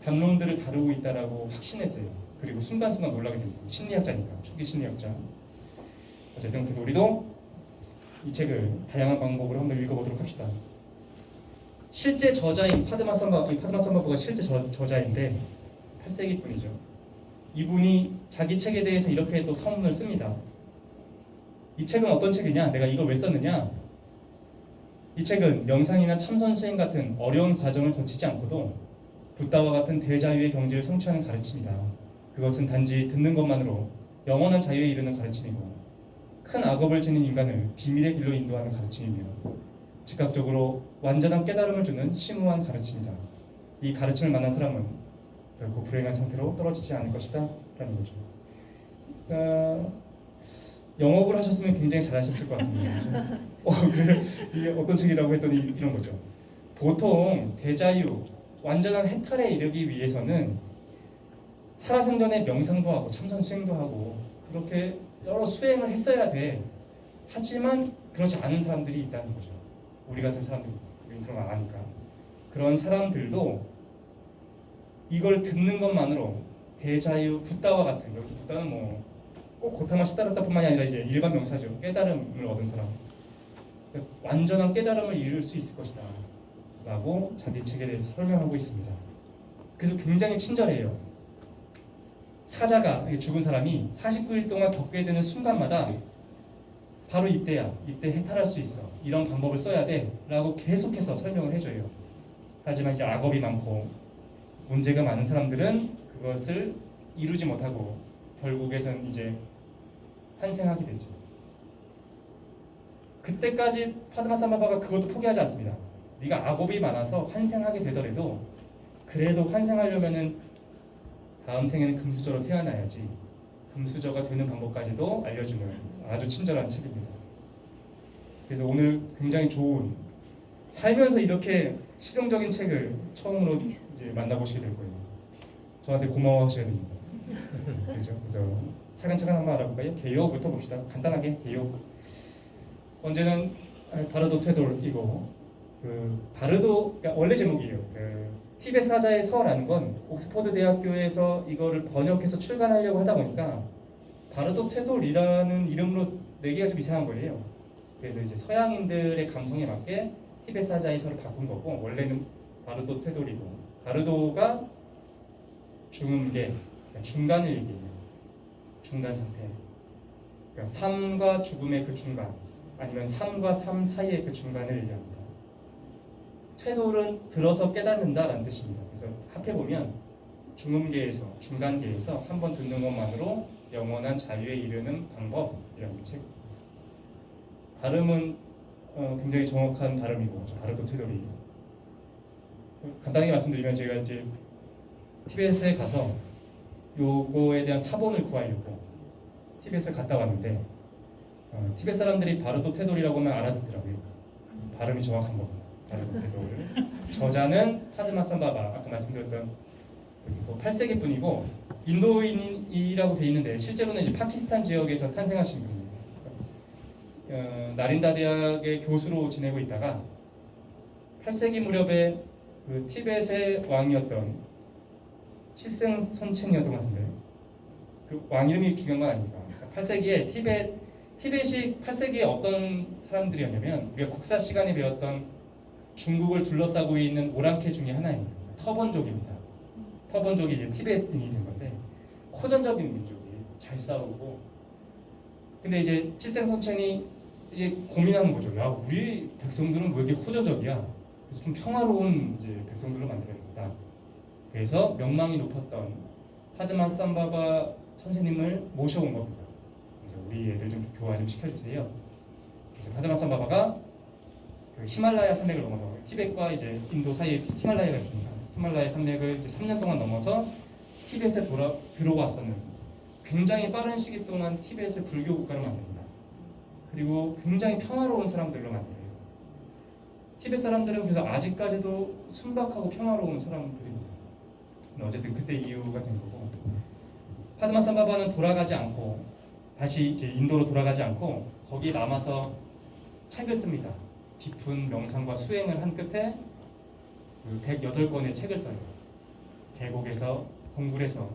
담론들을 다루고 있다라고 확신했어요. 그리고 순간순간 놀라게 됩니다. 심리학자니까, 초기 심리학자. 어쨌든 그래서 우리도 이 책을 다양한 방법으로 한번 읽어보도록 합시다. 실제 저자인 파드마 삼바부가 실제 저자인데 8세기 분이죠. 이분이 자기 책에 대해서 이렇게 또 서문을 씁니다. 이 책은 어떤 책이냐? 내가 이걸 왜 썼느냐? 이 책은 명상이나 참선 수행 같은 어려운 과정을 거치지 않고도 붓다와 같은 대자유의 경지를 성취하는 가르침이다. 그것은 단지 듣는 것만으로 영원한 자유에 이르는 가르침이고, 큰 악업을 지닌 인간을 비밀의 길로 인도하는 가르침이며, 즉각적으로 완전한 깨달음을 주는 심오한 가르침이다. 이 가르침을 만난 사람은 결코 불행한 상태로 떨어지지 않을 것이다 라는 거죠. 영업을 하셨으면 굉장히 잘하셨을 것 같습니다. 그래, 이게 어떤 책이라고 했더니 이런 거죠. 보통 대자유, 완전한 해탈에 이르기 위해서는 살아생전에 명상도 하고 참선 수행도 하고 그렇게 여러 수행을 했어야 돼. 하지만 그렇지 않은 사람들이 있다는 거죠. 우리 같은 사람들, 우리는 그런 거 안 하니까. 그런 사람들도 이걸 듣는 것만으로 대자유, 붓다와 같은, 여기서 붓다는 뭐 꼭 고타마 시다르타뿐만이 아니라 이제 일반 명사죠. 깨달음을 얻은 사람, 완전한 깨달음을 이룰 수 있을 것이다 라고 자기 책에 대해서 설명하고 있습니다. 그래서 굉장히 친절해요. 사자가, 죽은 사람이 49일 동안 겪게 되는 순간마다 바로 이때야, 이때 해탈할 수 있어, 이런 방법을 써야 돼 라고 계속해서 설명을 해줘요. 하지만 이제 악업이 많고 문제가 많은 사람들은 그것을 이루지 못하고 결국에선 이제 환생하게 되죠. 그때까지 파드마사마바가 그것도 포기하지 않습니다. 네가 악업이 많아서 환생하게 되더라도 그래도 환생하려면은 다음 생에는 금수저로 태어나야지, 금수저가 되는 방법까지도 알려주는 아주 친절한 책입니다. 그래서 오늘 굉장히 좋은, 살면서 이렇게 실용적인 책을 처음으로 이제 만나보시게 될 거예요. 저한테 고마워하셔야 됩니다. 그렇죠? 그래서 차근차근 한번 알아볼까요? 개요부터 봅시다. 간단하게 개요. 언제는 바르도 테돌이고, 바르도, 그러니까 원래 제목이에요. 티벳 사자의 서라는 건 옥스퍼드 대학교에서 이거를 번역해서 출간하려고 하다 보니까 바르도 테돌이라는 이름으로 내기가 좀 이상한 거예요. 그래서 이제 서양인들의 감성에 맞게 티베트 사자이서를 바꾼 거고 원래는 바르도 테돌이고 바르도가 중음계 그러니까 중간을 얘기해요. 중간 상태. 그러니까 삶과 죽음의 그 중간 아니면 삶과 삶 사이의 그 중간을 얘기합니다. 퇴돌은 들어서 깨닫는다라는 뜻입니다. 그래서 합해 보면 중음계에서 중간계에서 한 번 듣는 것만으로 영원한 자유에 이르는 방법이라는 책. 발음은 굉장히 정확한 발음이고 바르도 테돌이. 간단하게 말씀드리면 제가 이제 티베트에 가서 요거에 대한 사본을 구하려고 티베트에 갔다 왔는데 티베트 사람들이 바르도 테돌이라고 하면 알아듣더라고요. 발음이 정확한 겁니다. 바르도 테돌. 저자는 파드마산바바 아까 말씀드렸던 8세기 분이고 인도인이라고 돼 있는데 실제로는 이제 파키스탄 지역에서 탄생하신 분입니다. 나린다 대학의 교수로 지내고 있다가 8세기 무렵에 그 티벳의 왕이었던 칠생손첸이었던 것 같은데 그 왕 이름이 중요한 건 아닙니다. 8세기에 티벳이 8세기에 어떤 사람들이었냐면 우리가 국사 시간에 배웠던 중국을 둘러싸고 있는 오랑캐 중에 하나입니다. 터번족입니다. 터번족이 이제 티벳인이 된 건데 호전적인 민족이 잘 싸우고 근데 이제 칠생손첸이 이제 고민하는 거죠. 야 우리 백성들은 왜 이렇게 호전적이야? 그래서 좀 평화로운 이제 백성들로 만들어야겠다. 그래서 명망이 높았던 파드마산바바 선생님을 모셔온 겁니다. 그래서 우리 애들 좀 교화 좀 시켜주세요. 그래서 파드마산바바가 그 히말라야 산맥을 넘어서 티벳과 이제 인도 사이에 히말라야가 있습니다. 히말라야 산맥을 이제 3년 동안 넘어서 티벳에 들어왔었는 굉장히 빠른 시기 동안 티벳을 불교 국가로 만듭니다. 그리고 굉장히 평화로운 사람들로 만들어요. 티벳 사람들은 그래서 아직까지도 순박하고 평화로운 사람들입니다. 어쨌든 그때 이유가 된 거고 파드마산바바는 돌아가지 않고 다시 이제 인도로 돌아가지 않고 거기에 남아서 책을 씁니다. 깊은 명상과 수행을 한 끝에 그 108권의 책을 써요. 계곡에서 동굴에서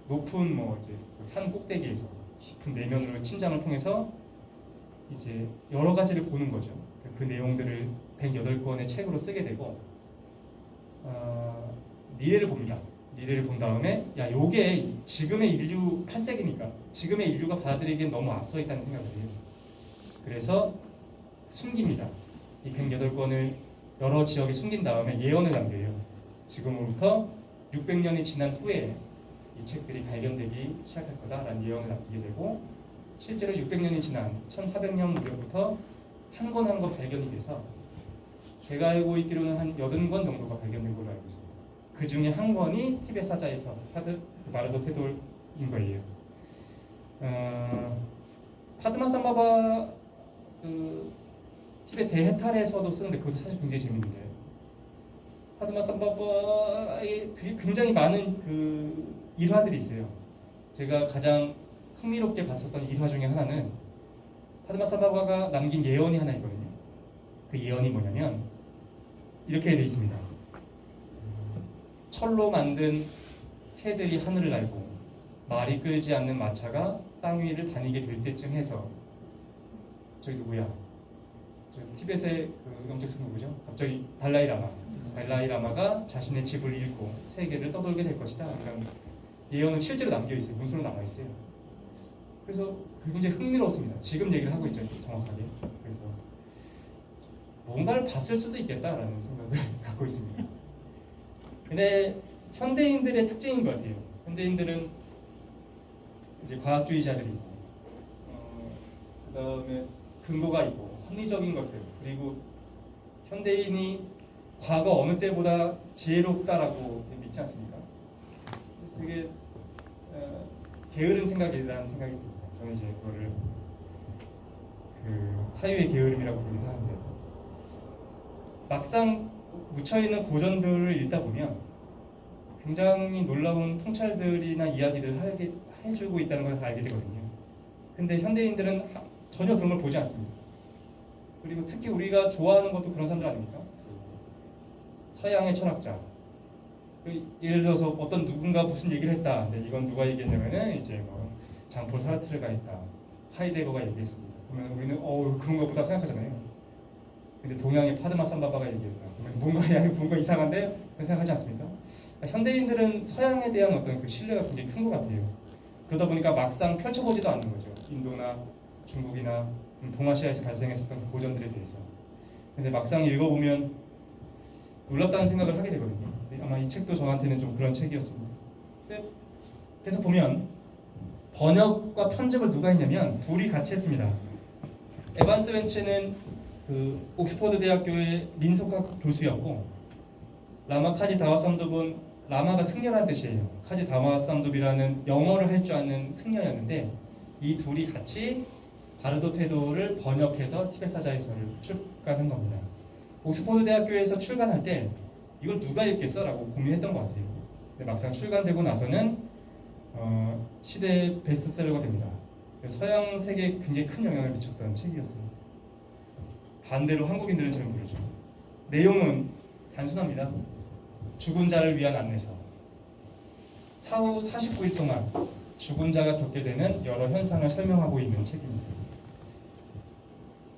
높은 뭐 이제 산 꼭대기에서 깊은 내면으로 침잠을 통해서 이제 여러 가지를 보는 거죠. 그 내용들을 108권의 책으로 쓰게 되고 미래를 봅니다. 미래를 본 다음에 야 요게 지금의 인류 8세기니까 지금의 인류가 받아들이기엔 너무 앞서 있다는 생각을 해요. 그래서 숨깁니다. 이 108권을 여러 지역에 숨긴 다음에 예언을 남겨요. 지금으로부터 600년이 지난 후에 이 책들이 발견되기 시작할 거다라는 예언을 남기게 되고 실제로 600년이 지난 1400년 무렵부터 한 권 한 권 발견이 돼서 제가 알고 있기로는 한 80권 정도가 발견된 걸로 알고 있습니다. 그 중에 한 권이 티베트 사자에서 바르도 테돌인 거예요. 파드마산바바 티베트 대해탈에서도 쓰는데 그것도 사실 굉장히 재밌는데 파드마산바바의 되게 굉장히 많은 그 일화들이 있어요. 제가 가장 흥미롭게 봤었던 일화 중에 하나는 파드마산바바가 남긴 예언이 하나 있거든요. 그 예언이 뭐냐면 이렇게 되어 있습니다. 철로 만든 새들이 하늘을 날고 말이 끌지 않는 마차가 땅 위를 다니게 될 때쯤 해서 저기 누구야? 저 티벳의 그 영적 스승 누구죠? 갑자기 달라이라마가 자신의 집을 잃고 세계를 떠돌게 될 것이다. 이런 예언은 실제로 남겨 있어요. 문서로 남아 있어요. 그래서 그게 굉장히 흥미로웠습니다. 지금 얘기를 하고 있죠, 정확하게. 그래서 뭔가를 봤을 수도 있겠다라는 생각을 갖고 있습니다. 근데 현대인들의 특징인 것 같아요. 현대인들은 이제 과학주의자들이고, 그다음에 근거가 있고 합리적인 것들, 그리고 현대인이 과거 어느 때보다 지혜롭다라고 믿지 않습니까? 되게 게으른 생각이라는 생각이 듭니다. 저는 이제 그거를 그 사유의 게으름이라고 부르기도 하는데 막상 묻혀있는 고전들을 읽다 보면 굉장히 놀라운 통찰들이나 이야기들을 해주고 있다는 걸 다 알게 되거든요. 근데 현대인들은 전혀 그런 걸 보지 않습니다. 그리고 특히 우리가 좋아하는 것도 그런 사람들 아닙니까? 서양의 철학자. 예를 들어서 어떤 누군가 무슨 얘기를 했다. 근데 이건 누가 얘기했냐면은 이제 뭐 장폴 사르트르가 했다. 하이데거가 얘기했습니다. 그러면 우리는 그런가 보다 생각하잖아요. 근데 동양의 파드마 삼바바가 얘기했다. 그러면 뭔가 이상한데 그렇게 생각하지 않습니까? 그러니까 현대인들은 서양에 대한 어떤 그 신뢰가 굉장히 큰 것 같아요. 그러다 보니까 막상 펼쳐보지도 않는 거죠. 인도나 중국이나 동아시아에서 발생했었던 그 고전들에 대해서. 근데 막상 읽어보면 놀랍다는 생각을 하게 되거든요. 아마 이 책도 저한테는 좀 그런 책이었습니다. 그래서 보면 번역과 편집을 누가 했냐면 둘이 같이 했습니다. 에반스 웬츠는 그 옥스퍼드 대학교의 민속학 교수였고, 라마 카지 다와삼둡은 라마가 승려란 뜻이에요. 카지 다와삼둡이라는 영어를 할 줄 아는 승려였는데 이 둘이 같이 바르도 테도를 번역해서 티벳 사자해설을 출간한 겁니다. 옥스퍼드 대학교에서 출간할 때 이걸 누가 읽겠어라고 고민했던 것 같아요. 근데 막상 출간되고 나서는 시대 베스트셀러가 됩니다. 서양 세계에 굉장히 큰 영향을 미쳤던 책이었습니다. 반대로 한국인들은 잘 모르죠. 내용은 단순합니다. 죽은 자를 위한 안내서. 사후 49일 동안 죽은 자가 겪게 되는 여러 현상을 설명하고 있는 책입니다.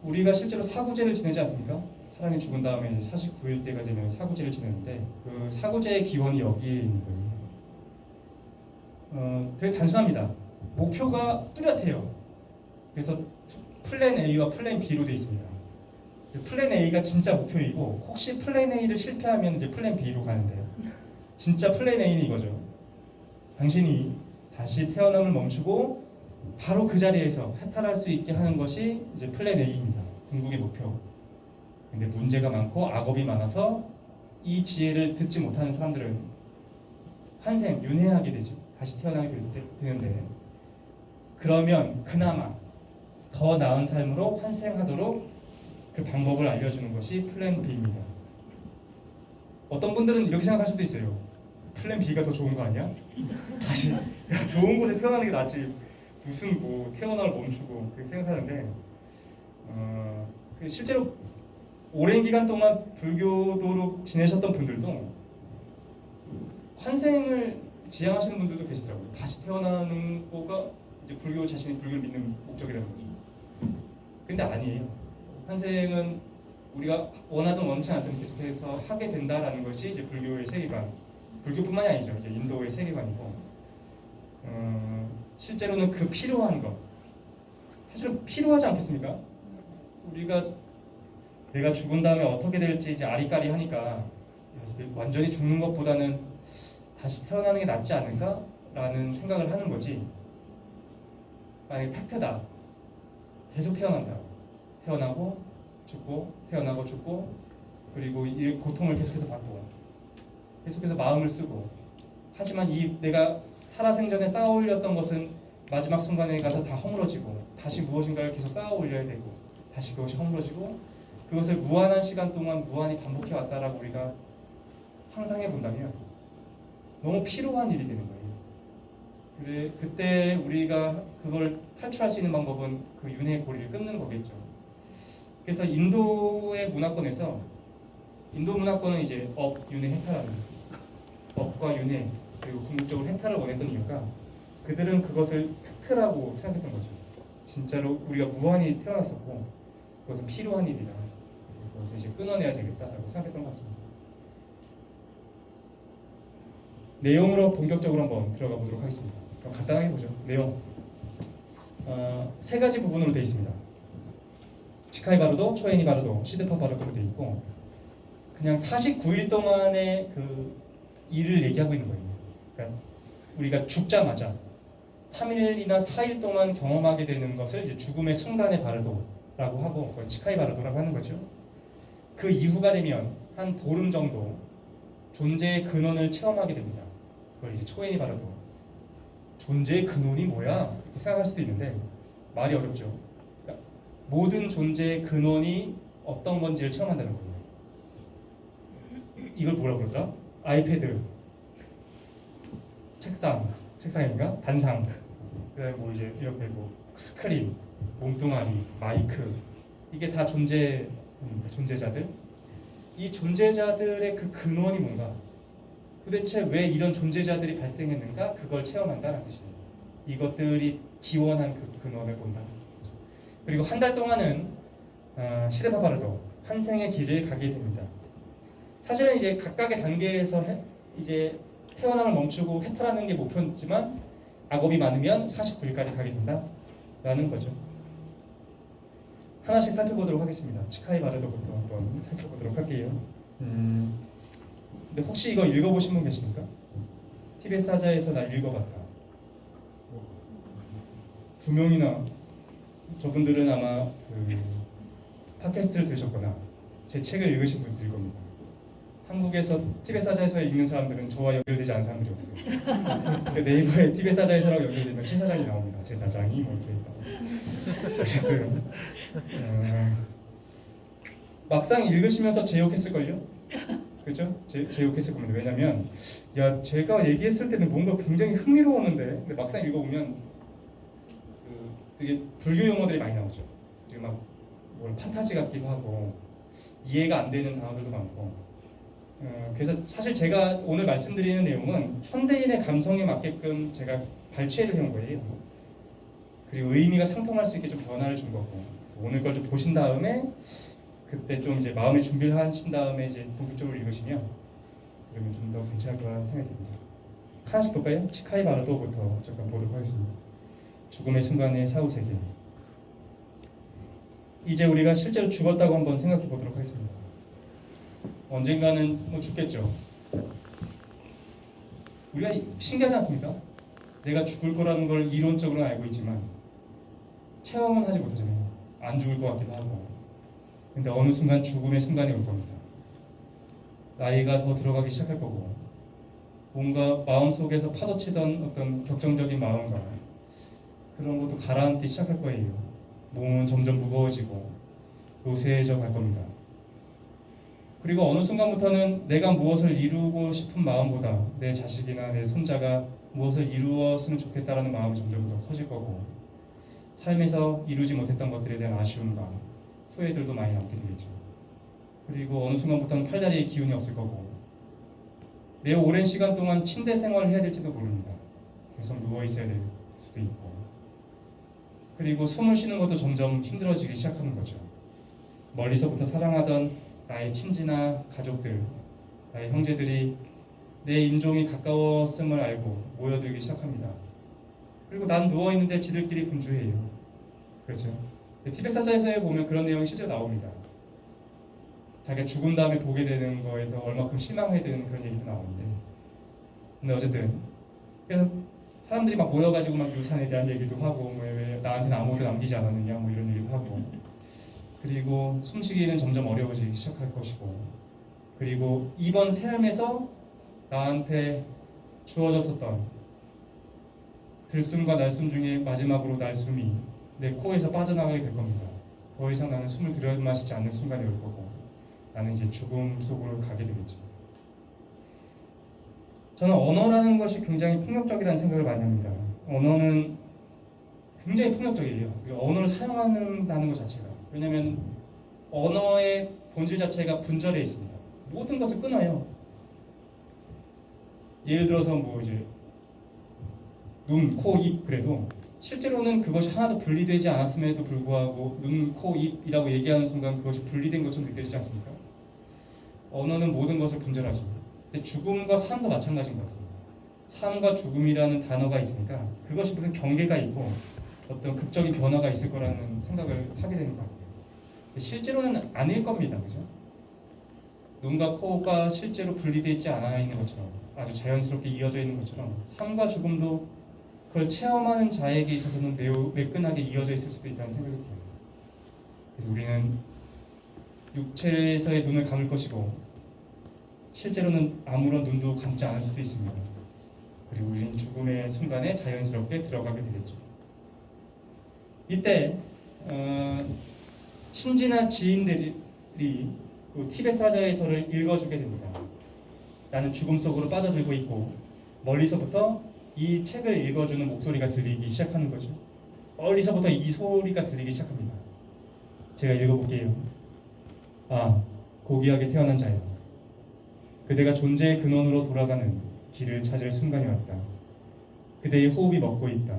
우리가 실제로 사구제를 지내지 않습니까? 사람이 죽은 다음에 49일 때가 되면 사구제를 지내는데 그 사구제의 기원이 여기에 있는 거예요. 되게 단순합니다. 목표가 뚜렷해요. 그래서 플랜 A와 플랜 B로 되어 있습니다. 플랜 A가 진짜 목표이고 혹시 플랜 A를 실패하면 이제 플랜 B로 가는데요. 진짜 플랜 A는 이거죠. 당신이 다시 태어남을 멈추고 바로 그 자리에서 해탈할 수 있게 하는 것이 이제 플랜 A입니다. 궁극의 목표. 근데 문제가 많고 악업이 많아서 이 지혜를 듣지 못하는 사람들은 환생, 윤회하게 되죠. 다시 태어나게 되는데 그러면 그나마 더 나은 삶으로 환생하도록 그 방법을 알려주는 것이 플랜 B입니다. 어떤 분들은 이렇게 생각할 수도 있어요. 플랜 B가 더 좋은 거 아니야? 다시 좋은 곳에 태어나는 게 낫지. 무슨 뭐 태어남을 멈추고 그렇게 생각하는데 실제로 오랜 기간 동안 불교도로 지내셨던 분들도 환생을 지향하시는 분들도 계시더라고요. 다시 태어나는 거가 이제 불교 자신이 불교를 믿는 목적이라는 거죠. 근데 아니에요. 환생은 우리가 원하든 원치 않든 계속해서 하게 된다라는 것이 이제 불교의 세계관, 불교뿐만이 아니죠. 이제 인도의 세계관이고, 실제로는 그 필요한 것, 사실은 필요하지 않겠습니까? 우리가 내가 죽은 다음에 어떻게 될지 이제 아리까리 하니까 완전히 죽는 것보다는 다시 태어나는 게 낫지 않을까라는 생각을 하는 거지. 만약에 팩트다. 계속 태어난다. 태어나고 죽고 태어나고 죽고 그리고 이 고통을 계속해서 받고 계속해서 마음을 쓰고 하지만 이 내가 살아생전에 쌓아 올렸던 것은 마지막 순간에 가서 다 허물어지고 다시 무엇인가를 계속 쌓아 올려야 되고 다시 그것이 허물어지고 그것을 무한한 시간 동안 무한히 반복해 왔다라고 우리가 상상해 본다면 너무 필요한 일이 되는 거예요. 그래, 그때 우리가 그걸 탈출할 수 있는 방법은 그 윤회의 고리를 끊는 거겠죠. 그래서 인도의 문화권에서 인도 문화권은 이제 업, 윤회, 해탈하는 업과 윤회 그리고 궁극적으로 해탈을 원했던 이유가 그들은 그것을 팩트라고 생각했던 거죠. 진짜로 우리가 무한히 태어났었고 그것은 필요한 일이다. 그것을 이제 끊어내야 되겠다라고 생각했던 것 같습니다. 내용으로 본격적으로 한번 들어가 보도록 하겠습니다. 그럼 간단하게 보죠. 내용 세 가지 부분으로 되어 있습니다. 치카이 바르도, 초에니 바르도, 시드파 바르도로 되어 있고 그냥 49일 동안의 그 일을 얘기하고 있는 거예요. 그러니까 우리가 죽자마자 3일이나 4일 동안 경험하게 되는 것을 이제 죽음의 순간의 바르도라고 하고 그걸 치카이 바르도라고 하는 거죠. 그 이후가 되면 한 보름 정도 존재의 근원을 체험하게 됩니다. 그걸 이제 초에니 바르도. 존재의 근원이 뭐야? 이렇게 생각할 수도 있는데 말이 어렵죠. 그러니까 모든 존재의 근원이 어떤 건지를 체험한다는 거예요. 이걸 뭐라고 그러더라? 아이패드, 책상인가? 단상, 그다음에 뭐 이제 이렇게 뭐 스크린, 몸뚱아리, 마이크 이게 다 존재자들. 이 존재자들의 그 근원이 뭔가? 도대체 왜 이런 존재자들이 발생했는가? 그걸 체험한다는 뜻이에요. 이것들이 기원한 그 근원을 본다는 거죠. 그리고 한 달 동안은 시대파파르도 환생의 길을 가게 됩니다. 사실은 이제 각각의 단계에서 이제 태어남을 멈추고 해탈하는 게 목표지만 악업이 많으면 49일까지 가게 된다라는 거죠. 하나씩 살펴보도록 하겠습니다. 치카이 바르도부터 한번 살펴보도록 할게요. 근데 혹시 이거 읽어보신 분 계십니까? 티베트 사자에서 나 읽어봤다. 2명이나 저분들은 아마 그 팟캐스트를 들으셨거나 제 책을 읽으신 분들일 겁니다. 한국에서 티베트 사자에서 읽는 사람들은 저와 연결되지 않은 사람들이 없어요. 근데 네이버에 티베트 사자에서라고 연결되면 최 사장이 나옵니다. 제 사장이 뭐 이렇게 있다. 어쨌든 막상 읽으시면서 제욕했을걸요? 그죠? 제욕했을 겁니다. 왜냐면 야 제가 얘기했을 때는 뭔가 굉장히 흥미로웠는데 근데 막상 읽어보면 되게 불교 용어들이 많이 나오죠. 그리고 막 뭘 판타지 같기도 하고 이해가 안 되는 단어들도 많고 그래서 사실 제가 오늘 말씀드리는 내용은 현대인의 감성에 맞게끔 제가 발췌를 해온 거예요. 그리고 의미가 상통할 수 있게 좀 변화를 준 거고 그래서 오늘 걸 좀 보신 다음에 그때 좀 이제 마음의 준비를 하신 다음에 이제 본격적으로 읽으시면 그러면 좀 더 괜찮을 거라는 생각이 듭니다. 하나씩 볼까요? 치카이 바르도부터 잠깐 보도록 하겠습니다. 죽음의 순간의 사후세계. 이제 우리가 실제로 죽었다고 한번 생각해 보도록 하겠습니다. 언젠가는 뭐 죽겠죠. 우리가 신기하지 않습니까? 내가 죽을 거라는 걸 이론적으로는 알고 있지만 체험은 하지 못하잖아요. 안 죽을 것 같기도 하고. 근데 어느 순간 죽음의 순간이 올 겁니다. 나이가 더 들어가기 시작할 거고 뭔가 마음속에서 파도치던 어떤 격정적인 마음과 그런 것도 가라앉기 시작할 거예요. 몸은 점점 무거워지고 노쇠해져 갈 겁니다. 그리고 어느 순간부터는 내가 무엇을 이루고 싶은 마음보다 내 자식이나 내 손자가 무엇을 이루었으면 좋겠다라는 마음이 점점 더 커질 거고 삶에서 이루지 못했던 것들에 대한 아쉬움과 후회들도 많이 남게 되겠죠. 그리고 어느 순간부터는 팔다리에 기운이 없을 거고 매우 오랜 시간 동안 침대 생활을 해야 될지도 모릅니다. 계속 누워 있어야 될 수도 있고 그리고 숨을 쉬는 것도 점점 힘들어지기 시작하는 거죠. 멀리서부터 사랑하던 나의 친지나 가족들, 나의 형제들이 내 임종이 가까웠음을 알고 모여들기 시작합니다. 그리고 난 누워있는데 지들끼리 분주해요. 그렇죠? 티베트 사자에서 보면 그런 내용이 실제로 나옵니다. 자기가 죽은 다음에 보게 되는 거에서 얼마큼 실망하게 되는 그런 얘기도 나오는데 근데 어쨌든 그래서 사람들이 막 모여가지고 막 유산에 대한 얘기도 하고 뭐 왜 나한테는 아무것도 남기지 않았느냐 뭐 이런 얘기도 하고 그리고 숨쉬기는 점점 어려워지기 시작할 것이고 그리고 이번 삶에서 나한테 주어졌었던 들숨과 날숨 중에 마지막으로 날숨이 내 코에서 빠져나가게 될 겁니다. 더 이상 나는 숨을 들여마시지 않는 순간이 올 거고 나는 이제 죽음 속으로 가게 되겠죠. 저는 언어라는 것이 굉장히 폭력적이라는 생각을 많이 합니다. 언어는 굉장히 폭력적이에요. 언어를 사용한다는 것 자체가. 왜냐하면 언어의 본질 자체가 분절해 있습니다. 모든 것을 끊어요. 예를 들어서 뭐 이제 눈, 코, 입 그래도 실제로는 그것이 하나도 분리되지 않았음에도 불구하고 눈, 코, 입이라고 얘기하는 순간 그것이 분리된 것처럼 느껴지지 않습니까? 언어는 모든 것을 분절하죠. 근데 죽음과 삶도 마찬가지인 것 같아요. 삶과 죽음이라는 단어가 있으니까 그것이 무슨 경계가 있고 어떤 극적인 변화가 있을 거라는 생각을 하게 되는 것 같아요. 실제로는 아닐 겁니다. 그죠? 눈과 코가 실제로 분리되어 있지 않아 있는 것처럼 아주 자연스럽게 이어져 있는 것처럼 삶과 죽음도 그걸 체험하는 자에게 있어서는 매우 매끈하게 이어져 있을 수도 있다는 생각이 들어요. 그래서 우리는 육체에서의 눈을 감을 것이고 실제로는 아무런 눈도 감지 않을 수도 있습니다. 그리고 우리는 죽음의 순간에 자연스럽게 들어가게 되겠죠. 이때 친지나 지인들이 그 티베트 사자에서를 읽어주게 됩니다. 나는 죽음 속으로 빠져들고 있고 멀리서부터 이 책을 읽어주는 목소리가 들리기 시작하는 거죠. 멀리서부터 이 소리가 들리기 시작합니다. 제가 읽어볼게요. 아, 고귀하게 태어난 자여, 그대가 존재의 근원으로 돌아가는 길을 찾을 순간이 왔다. 그대의 호흡이 멎고 있다.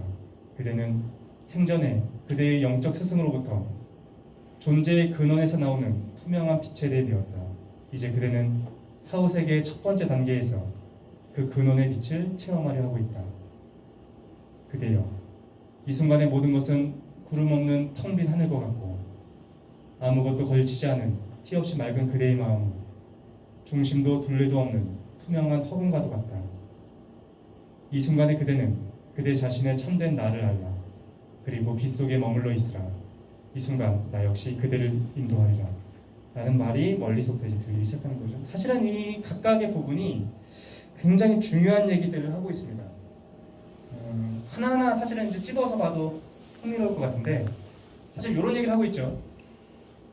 그대는 생전에 그대의 영적 스승으로부터 존재의 근원에서 나오는 투명한 빛에 대해 배웠다. 이제 그대는 사후세계의 첫 번째 단계에서 그 근원의 빛을 체험하려 하고 있다. 그대여, 이 순간의 모든 것은 구름 없는 텅 빈 하늘과 같고 아무것도 걸치지 않은 티 없이 맑은 그대의 마음, 중심도 둘레도 없는 투명한 허공과도 같다. 이 순간에 그대는 그대 자신의 참된 나를 알라. 그리고 빛 속에 머물러 있으라. 이 순간 나 역시 그대를 인도하리라. 라는 말이 멀리서부터 이제 들리기 시작하는 거죠. 사실은 이 각각의 부분이 굉장히 중요한 얘기들을 하고 있습니다. 하나하나 사실은 이제 찝어서 봐도 흥미로울 것 같은데 사실 이런 얘기를 하고 있죠.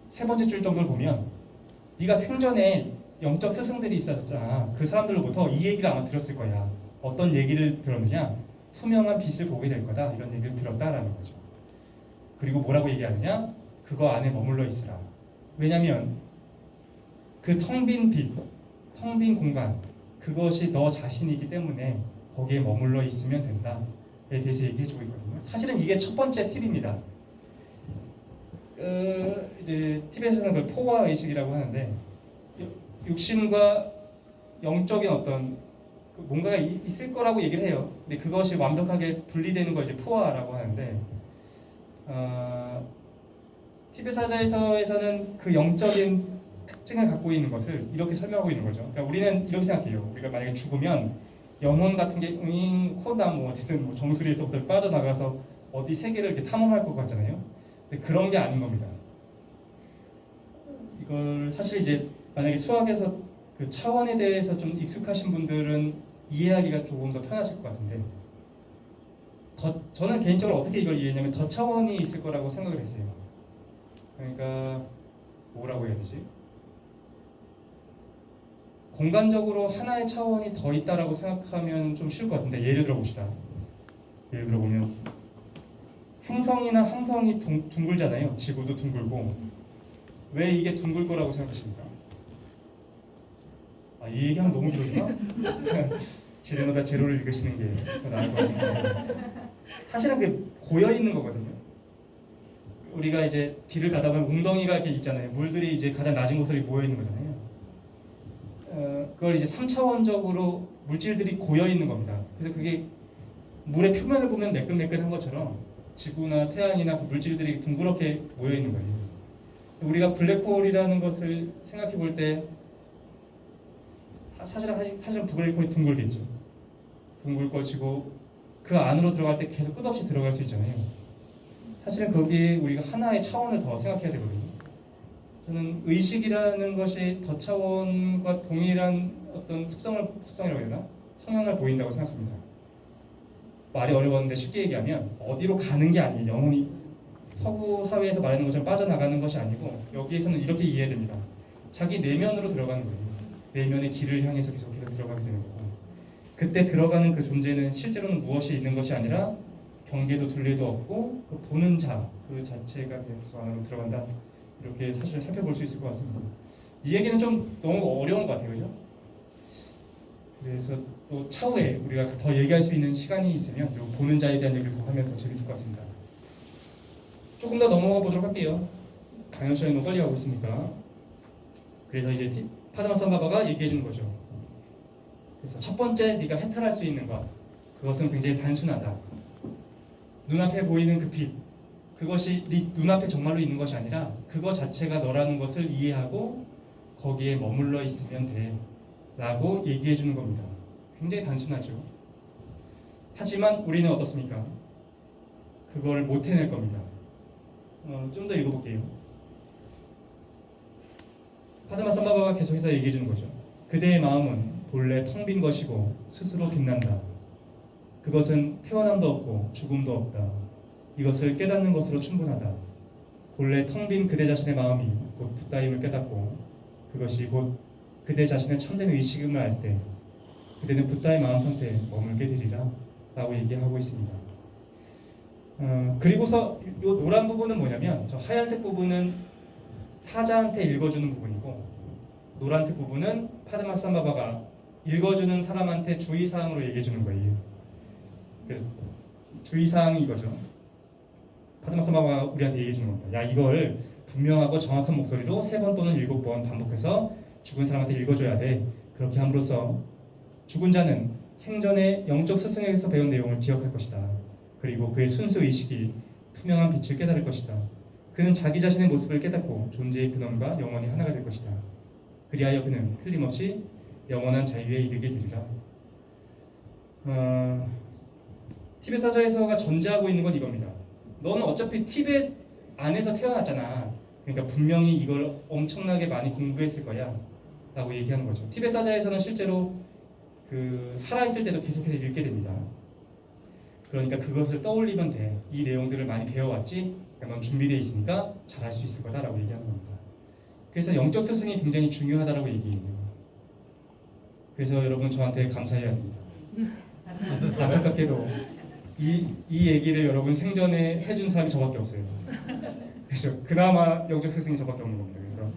세 번째 줄 정도를 보면 네가 생전에 영적 스승들이 있었잖아. 그 사람들로부터 이 얘기를 아마 들었을 거야. 어떤 얘기를 들었느냐? 투명한 빛을 보게 될 거다. 이런 얘기를 들었다라는 거죠. 그리고 뭐라고 얘기하느냐? 그거 안에 머물러 있으라. 왜냐하면 그 텅 빈 빛, 텅 빈 공간, 그것이 너 자신이기 때문에 거기에 머물러 있으면 된다에 대해서 얘기해주고 있거든요. 사실은 이게 첫 번째 팁입니다. 이제 티베트에서는 그걸 포화 의식이라고 하는데 육신과 영적인 어떤 뭔가가 있을 거라고 얘기를 해요. 근데 그것이 완벽하게 분리되는 걸 이제 포화라고 하는데 티베트 사자에서는 그 영적인 특징을 갖고 있는 것을 이렇게 설명하고 있는 거죠. 그러니까 우리는 이렇게 생각해요. 우리가 만약에 죽으면 영혼 같은 게 코나 뭐 어쨌든 뭐 정수리에서부터 빠져나가서 어디 세계를 이렇게 탐험할 것 같잖아요. 근데 그런 게 아닌 겁니다. 이걸 사실 이제 만약에 수학에서 그 차원에 대해서 좀 익숙하신 분들은 이해하기가 조금 더 편하실 것 같은데 저는 개인적으로 어떻게 이걸 이해했냐면 더 차원이 있을 거라고 생각을 했어요. 그러니까 뭐라고 해야 되지? 공간적으로 하나의 차원이 더 있다라고 생각하면 좀 쉬울 것 같은데 예를 들어 봅시다. 예를 들어 보면 행성이나 항성이 둥글잖아요. 지구도 둥글고 왜 이게 둥글 거라고 생각하십니까? 이 얘기하면 너무 길어지나? 제대로다 제로를 읽으시는 게 더 나을 것 같은데 사실은 그게 고여 있는 거거든요. 우리가 이제 길을 가다 보면 웅덩이가 이렇게 있잖아요. 물들이 이제 가장 낮은 곳으로 모여 있는 거잖아요. 그걸 이제 3차원적으로 물질들이 고여 있는 겁니다. 그래서 그게 물의 표면을 보면 매끈매끈한 것처럼 지구나 태양이나 그 물질들이 둥그렇게 모여 있는 거예요. 우리가 블랙홀이라는 것을 생각해 볼 때 사실은 블랙홀이 둥글겠죠. 둥글 것이고 그 안으로 들어갈 때 계속 끝없이 들어갈 수 있잖아요. 사실은 거기에 우리가 하나의 차원을 더 생각해야 되거든요. 저는 의식이라는 것이 더 차원과 동일한 어떤 습성이라고 해야 되나? 성향을 보인다고 생각합니다. 말이 어려웠는데 쉽게 얘기하면 어디로 가는 게 아니에요. 영혼이 서구 사회에서 말하는 것처럼 빠져나가는 것이 아니고 여기에서는 이렇게 이해해야 됩니다. 자기 내면으로 들어가는 거예요. 내면의 길을 향해서 계속해서 들어가게 되는 거고 그때 들어가는 그 존재는 실제로는 무엇이 있는 것이 아니라 경계도 둘레도 없고 그 보는 자 그 자체가 계속 안으로 들어간다. 이렇게 사실을 살펴볼 수 있을 것 같습니다. 이 얘기는 좀 너무 어려운 것 같아요. 그죠? 그래서 또 차후에 우리가 더 얘기할 수 있는 시간이 있으면 요 보는 자에 대한 얘기를 더 하면 더 재밌을 것 같습니다. 조금 더 넘어가 보도록 할게요. 강연 시간이 너무 빨리 가고 있으니까. 그래서 이제 파드마삼바바가 얘기해 주는 거죠. 그래서 첫 번째 네가 해탈할 수 있는 것 그것은 굉장히 단순하다. 눈앞에 보이는 그 빛 그것이 네 눈앞에 정말로 있는 것이 아니라 그거 자체가 너라는 것을 이해하고 거기에 머물러 있으면 돼 라고 얘기해 주는 겁니다. 굉장히 단순하죠. 하지만 우리는 어떻습니까? 그걸 못 해낼 겁니다. 좀 더 읽어볼게요. 파드마삼바바가 계속해서 얘기해 주는 거죠. 그대의 마음은 본래 텅 빈 것이고 스스로 빛난다. 그것은 태어남도 없고 죽음도 없다. 이것을 깨닫는 것으로 충분하다. 본래 텅 빈 그대 자신의 마음이 곧 붓다임을 깨닫고 그것이 곧 그대 자신의 참된 의식임을 알 때 그대는 붓다의 마음 상태에 머물게 되리라 라고 얘기하고 있습니다. 그리고서 이 노란 부분은 뭐냐면 저 하얀색 부분은 사자한테 읽어주는 부분이고 노란색 부분은 파드마삼바바가 읽어주는 사람한테 주의사항으로 얘기해주는 거예요. 그래서 주의사항이 이거죠. 파드마사마가 우리한테 얘기해 주는 겁니다. 야, 이걸 분명하고 정확한 목소리로 3번 또는 7번 반복해서 죽은 사람한테 읽어줘야 돼. 그렇게 함으로써 죽은 자는 생전에 영적 스승에게서 배운 내용을 기억할 것이다. 그리고 그의 순수 의식이 투명한 빛을 깨달을 것이다. 그는 자기 자신의 모습을 깨닫고 존재의 근원과 영원히 하나가 될 것이다. 그리하여 그는 틀림없이 영원한 자유에 이르게 되리라. 티벳 사자에서가 전제하고 있는 건 이겁니다. 너는 어차피 티벳 안에서 태어났잖아. 그러니까 분명히 이걸 엄청나게 많이 공부했을 거야 라고 얘기하는 거죠. 티벳 사자에서는 실제로 그 살아있을 때도 계속해서 읽게 됩니다. 그러니까 그것을 떠올리면 돼. 이 내용들을 많이 배워왔지? 그러니까 넌 준비되어 있으니까 잘할 수 있을 거다라고 얘기하는 겁니다. 그래서 영적 스승이 굉장히 중요하다라고 얘기해요. 그래서 여러분 저한테 감사해야 됩니다. 안타깝게도 이 얘기를 여러분 생전에 해준 사람이 저밖에 없어요. 그래서 그나마 영적 스승이 저밖에 없는 겁니다. 그래서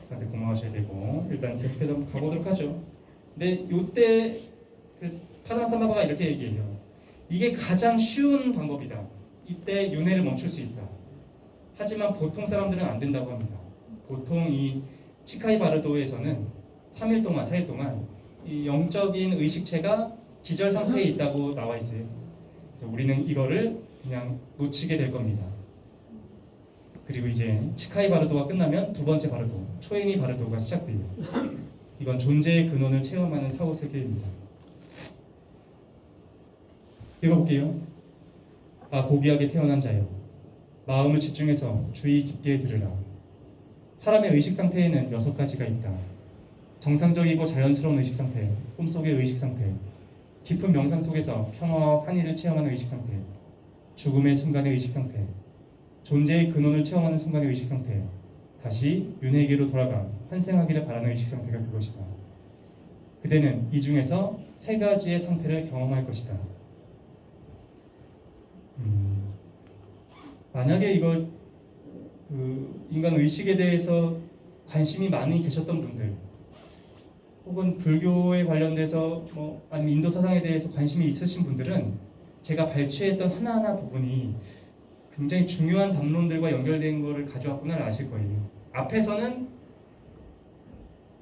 저한테 고마워하셔야 되고 일단 계속해서 가보도록 하죠. 근데 이때 그 파드마사마바가 이렇게 얘기해요. 이게 가장 쉬운 방법이다. 이때 윤회를 멈출 수 있다. 하지만 보통 사람들은 안 된다고 합니다. 보통 이 치카이 바르도에서는 3일 동안, 4일 동안 이 영적인 의식체가 기절 상태에 있다고 나와 있어요. 그래서 우리는 이거를 그냥 놓치게 될 겁니다. 그리고 이제 치카이 바르도가 끝나면 두 번째 바르도, 초인이 바르도가 시작돼요. 이건 존재의 근원을 체험하는 사후 세계입니다. 읽어볼게요. 아, 고귀하게 태어난 자여, 마음을 집중해서 주의 깊게 들으라. 사람의 의식 상태에는 6가지가 있다. 정상적이고 자연스러운 의식 상태, 꿈속의 의식 상태, 깊은 명상 속에서 평화와 환희를 체험하는 의식 상태, 죽음의 순간의 의식 상태, 존재의 근원을 체험하는 순간의 의식 상태, 다시 윤회계로 돌아가 환생하기를 바라는 의식 상태가 그것이다. 그대는 이 중에서 3가지의 상태를 경험할 것이다. 만약에 이걸 인간 의식에 대해서 관심이 많이 계셨던 분들, 혹은 불교에 관련돼서 아니면 인도 사상에 대해서 관심이 있으신 분들은 제가 발췌했던 하나하나 부분이 굉장히 중요한 담론들과 연결된 것을 가져왔구나를 아실 거예요. 앞에서는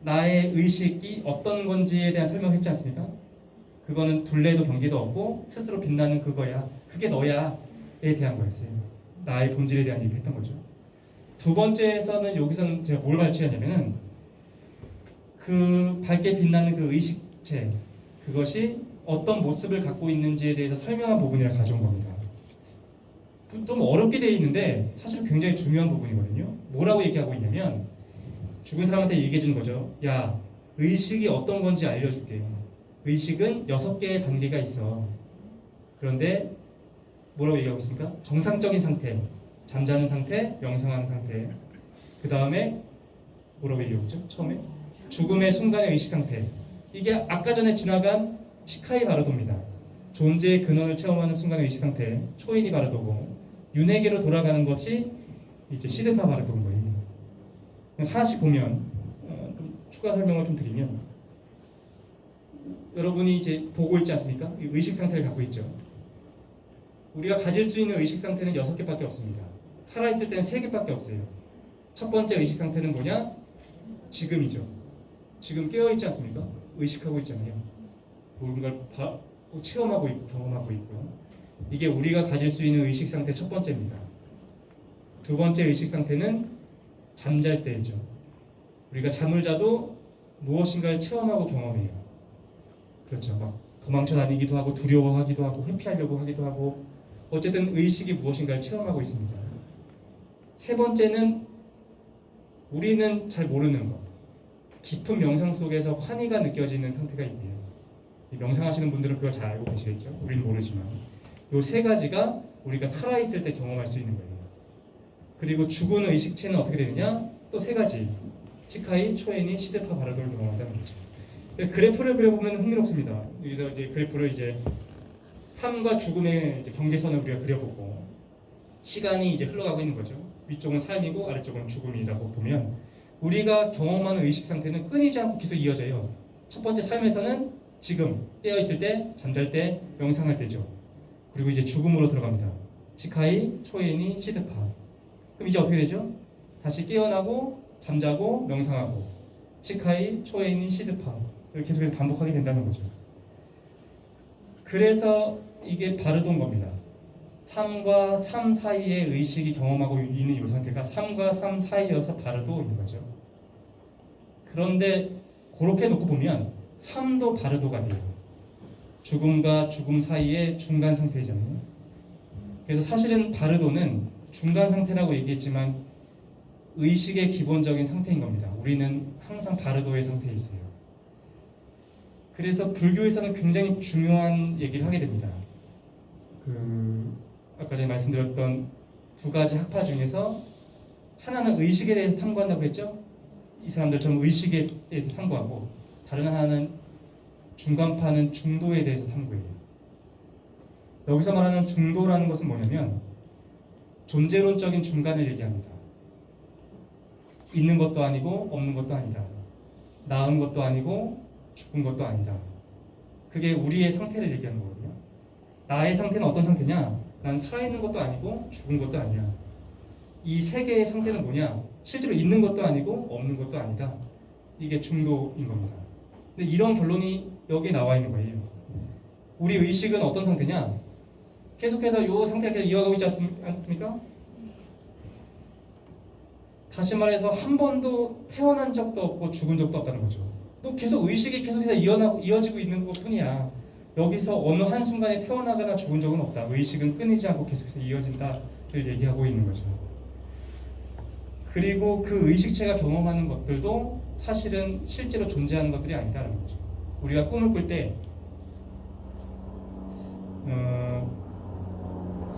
나의 의식이 어떤 건지에 대한 설명을 했지 않습니까? 그거는 둘레도 경계도 없고 스스로 빛나는 그거야. 그게 너야에 대한 거였어요. 나의 본질에 대한 얘기를 했던 거죠. 두 번째에서는 여기서는 제가 뭘 발췌하냐면은 그 밝게 빛나는 그 의식체, 그것이 어떤 모습을 갖고 있는지에 대해서 설명한 부분이라 가져온 겁니다. 좀 어렵게 되어 있는데 사실 굉장히 중요한 부분이거든요. 뭐라고 얘기하고 있냐면 죽은 사람한테 얘기해 주는 거죠. 야, 의식이 어떤 건지 알려줄게. 의식은 6개의 단계가 있어. 그런데 뭐라고 얘기하고 있습니까? 정상적인 상태, 잠자는 상태, 명상하는 상태. 그 다음에 뭐라고 얘기하고 있죠? 처음에 죽음의 순간의 의식 상태. 이게 아까 전에 지나간 치카이 바르도입니다. 존재의 근원을 체험하는 순간의 의식 상태, 초인이 바르도고, 윤회계로 돌아가는 것이 이제 시드파 바르도인 거예요. 하나씩 보면 좀 추가 설명을 좀 드리면, 여러분이 이제 보고 있지 않습니까? 의식 상태를 갖고 있죠. 우리가 가질 수 있는 의식 상태는 6개밖에 없습니다. 살아있을 때는 3개밖에 없어요. 첫 번째 의식 상태는 뭐냐? 지금이죠. 지금 깨어있지 않습니까? 의식하고 있잖아요. 뭔가를 체험하고 있고 경험하고 있고요. 이게 우리가 가질 수 있는 의식 상태 첫 번째입니다. 두 번째 의식 상태는 잠잘 때이죠. 우리가 잠을 자도 무엇인가를 체험하고 경험해요. 그렇죠. 막 도망쳐 다니기도 하고 두려워하기도 하고 회피하려고 하기도 하고 어쨌든 의식이 무엇인가를 체험하고 있습니다. 세 번째는 우리는 잘 모르는 것. 깊은 명상 속에서 환희가 느껴지는 상태가 있네요. 명상하시는 분들은 그걸 잘 알고 계시겠죠? 우리는 모르지만 이 3가지가 우리가 살아있을 때 경험할 수 있는 거예요. 그리고 죽은 의식체는 어떻게 되느냐? 또 3가지. 치카이, 초엔이, 시드파 바르도를 경험한다는 거죠. 그래프를 그려보면 흥미롭습니다. 여기서 이제 그래프를 이제 삶과 죽음의 이제 경계선을 우리가 그려보고 시간이 이제 흘러가고 있는 거죠. 위쪽은 삶이고 아래쪽은 죽음이라고 보면 우리가 경험하는 의식 상태는 끊이지 않고 계속 이어져요. 첫 번째 삶에서는 지금 깨어있을 때, 잠잘 때, 명상할 때죠. 그리고 이제 죽음으로 들어갑니다. 치카이, 초인이, 시드파. 그럼 이제 어떻게 되죠? 다시 깨어나고 잠자고 명상하고 치카이, 초인이, 시드파. 이렇게 계속해서 반복하게 된다는 거죠. 그래서 이게 바르도인 겁니다. 3과 3 사이에 의식이 경험하고 있는 이 상태가 3과 3 사이여서 바르도인 거죠. 그런데 그렇게 놓고 보면 3도 바르도가 돼요. 죽음과 죽음 사이의 중간 상태잖아요. 그래서 사실은 바르도는 중간 상태라고 얘기했지만 의식의 기본적인 상태인 겁니다. 우리는 항상 바르도의 상태에 있어요. 그래서 불교에서는 굉장히 중요한 얘기를 하게 됩니다. 아까 전에 말씀드렸던 두 가지 학파 중에서 하나는 의식에 대해서 탐구한다고 했죠. 이 사람들처럼 의식에 대해서 탐구하고 다른 하나는 중간파는 중도에 대해서 탐구해요. 여기서 말하는 중도라는 것은 뭐냐면 존재론적인 중간을 얘기합니다. 있는 것도 아니고 없는 것도 아니다. 나은 것도 아니고 죽은 것도 아니다. 그게 우리의 상태를 얘기하는 거거든요. 나의 상태는 어떤 상태냐? 난 살아있는 것도 아니고 죽은 것도 아니야. 이 세 개의 상태는 뭐냐? 실제로 있는 것도 아니고 없는 것도 아니다. 이게 중도인 겁니다. 근데 이런 결론이 여기 나와 있는 거예요. 우리 의식은 어떤 상태냐? 계속해서 이 상태를 계속 이어가고 있지 않습니까? 다시 말해서 한 번도 태어난 적도 없고 죽은 적도 없다는 거죠. 또 계속 의식이 계속해서 이어지고 있는 것 뿐이야. 여기서 어느 한순간에 태어나거나 죽은 적은 없다. 의식은 끊이지 않고 계속해서 이어진다를 얘기하고 있는 거죠. 그리고 그 의식체가 경험하는 것들도 사실은 실제로 존재하는 것들이 아니다라는 거죠. 우리가 꿈을 꿀 때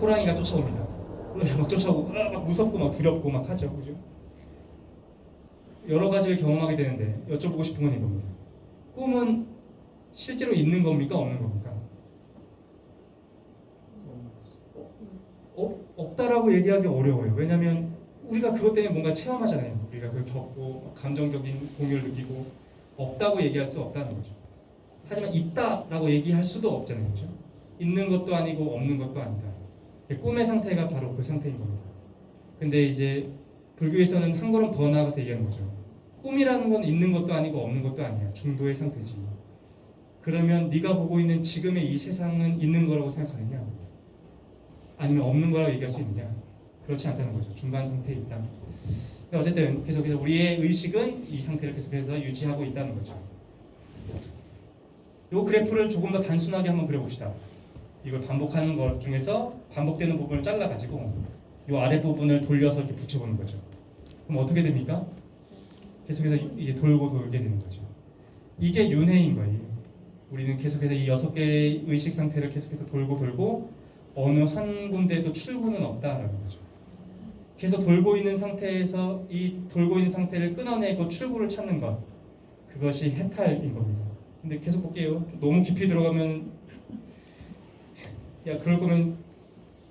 호랑이가 쫓아옵니다. 호랑이가 막 쫓아오고 막 무섭고 막 두렵고 막 하죠. 그죠? 여러 가지를 경험하게 되는데 여쭤보고 싶은 건 이겁니다. 꿈은 실제로 있는 겁니까? 없는 겁니까? 없다라고 얘기하기 어려워요. 왜냐하면 우리가 그것 때문에 뭔가 체험하잖아요. 우리가 그걸 겪고 감정적인 공유를 느끼고 없다고 얘기할 수 없다는 거죠. 하지만 있다라고 얘기할 수도 없잖아요. 그죠? 있는 것도 아니고 없는 것도 아니다. 꿈의 상태가 바로 그 상태인 겁니다. 근데 이제 불교에서는 한 걸음 더 나아가서 얘기하는 거죠. 꿈이라는 건 있는 것도 아니고 없는 것도 아니야. 중도의 상태지. 그러면 네가 보고 있는 지금의 이 세상은 있는 거라고 생각하느냐? 아니면 없는 거라고 얘기할 수 있느냐? 그렇지 않다는 거죠. 중간 상태에 있다. 근데 어쨌든 계속해서 우리의 의식은 이 상태를 계속해서 유지하고 있다는 거죠. 이 그래프를 조금 더 단순하게 한번 그려봅시다. 이걸 반복하는 것 중에서 반복되는 부분을 잘라가지고 이 아랫 부분을 돌려서 이렇게 붙여보는 거죠. 그럼 어떻게 됩니까? 계속해서 이제 돌고 돌게 되는 거죠. 이게 윤회인 거예요. 우리는 계속해서 이 6개의 의식 상태를 계속해서 돌고 돌고 어느 한 군데에도 출구는 없다라는 거죠. 계속 돌고 있는 상태에서 이 돌고 있는 상태를 끊어내고 출구를 찾는 것, 그것이 해탈인 겁니다. 근데 계속 볼게요. 너무 깊이 들어가면 야 그럴 거면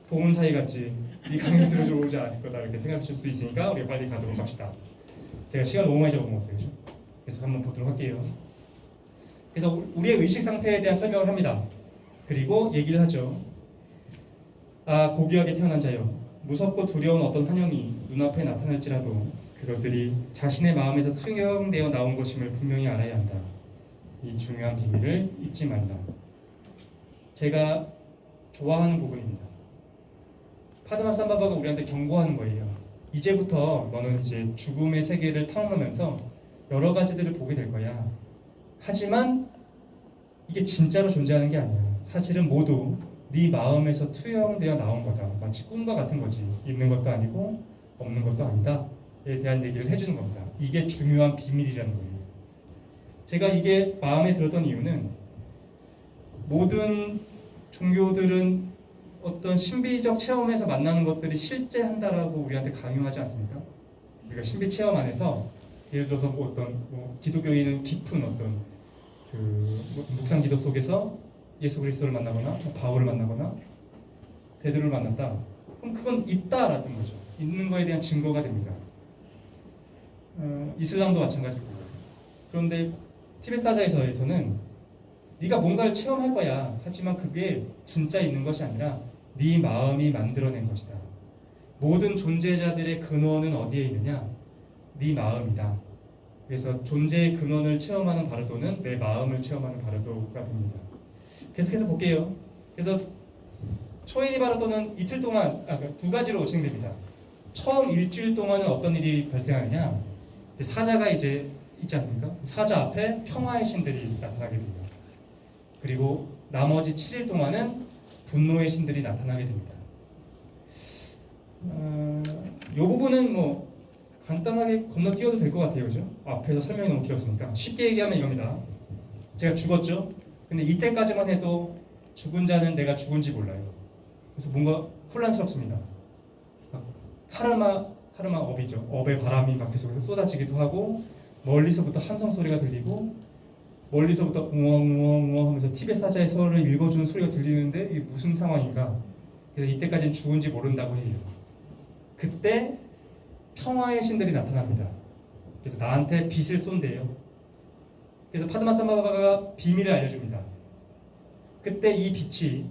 보문 사이 같지. 이 강의 들어줘 오지 않았을 거다 이렇게 생각하실 수도 있으니까 우리가 빨리 가도록 합시다. 제가 시간 너무 많이 잡아먹었어요. 그죠? 그래서 한번 보도록 할게요. 그래서 우리의 의식 상태에 대한 설명을 합니다. 그리고 얘기를 하죠. 아 고귀하게 태어난 자여, 무섭고 두려운 어떤 환영이 눈앞에 나타날지라도 그것들이 자신의 마음에서 투영되어 나온 것임을 분명히 알아야 한다. 이 중요한 비밀을 잊지 말라. 제가 좋아하는 부분입니다. 파드마삼바바가 우리한테 경고하는 거예요. 이제부터 너는 이제 죽음의 세계를 탐험하면서 여러 가지들을 보게 될 거야. 하지만 이게 진짜로 존재하는 게 아니야. 사실은 모두 네 마음에서 투영되어 나온 거다. 마치 꿈과 같은 거지. 있는 것도 아니고 없는 것도 아니다에 대한 얘기를 해주는 겁니다. 이게 중요한 비밀이라는 거예요. 제가 이게 마음에 들었던 이유는 모든 종교들은 어떤 신비적 체험에서 만나는 것들이 실제한다라고 우리한테 강요하지 않습니까? 우리가 신비 체험 안에서 예를 들어서 기독교인은 깊은 어떤 묵상 기도 속에서 예수 그리스도를 만나거나 바울을 만나거나 베드로를 만났다. 그럼 그건 있다라는 거죠. 있는 거에 대한 증거가 됩니다. 이슬람도 마찬가지고. 그런데 티베트 사자에서는 네가 뭔가를 체험할 거야. 하지만 그게 진짜 있는 것이 아니라 네 마음이 만들어낸 것이다. 모든 존재자들의 근원은 어디에 있느냐? 네 마음이다. 그래서 존재의 근원을 체험하는 바르도는 내 마음을 체험하는 바르도가 됩니다. 계속해서 볼게요. 그래서 초인이 바르도는 이틀 동안 두 가지로 진행됩니다. 처음 일주일 동안은 어떤 일이 발생하느냐? 사자가 이제 있지 않습니까? 사자 앞에 평화의 신들이 나타나게 됩니다. 그리고 나머지 7일 동안은 분노의 신들이 나타나게 됩니다. 이 부분은 뭐 간단하게 건너뛰어도 될 것 같아요, 그죠? 앞에서 설명이 너무 길었으니까 쉽게 얘기하면 이겁니다. 제가 죽었죠? 근데 이때까지만 해도 죽은 자는 내가 죽은지 몰라요. 그래서 뭔가 혼란스럽습니다. 카르마 업이죠. 업의 바람이 막 계속해서 쏟아지기도 하고 멀리서부터 함성 소리가 들리고 멀리서부터 우엉우엉우엉 하면서 티벳 사자의 서를 읽어주는 소리가 들리는데 이게 무슨 상황인가? 그래서 이때까지는 죽은지 모른다고 해요. 그때 평화의 신들이 나타납니다. 그래서 나한테 빛을 쏜대요. 그래서 파드마사마바가 비밀을 알려줍니다. 그때 이 빛이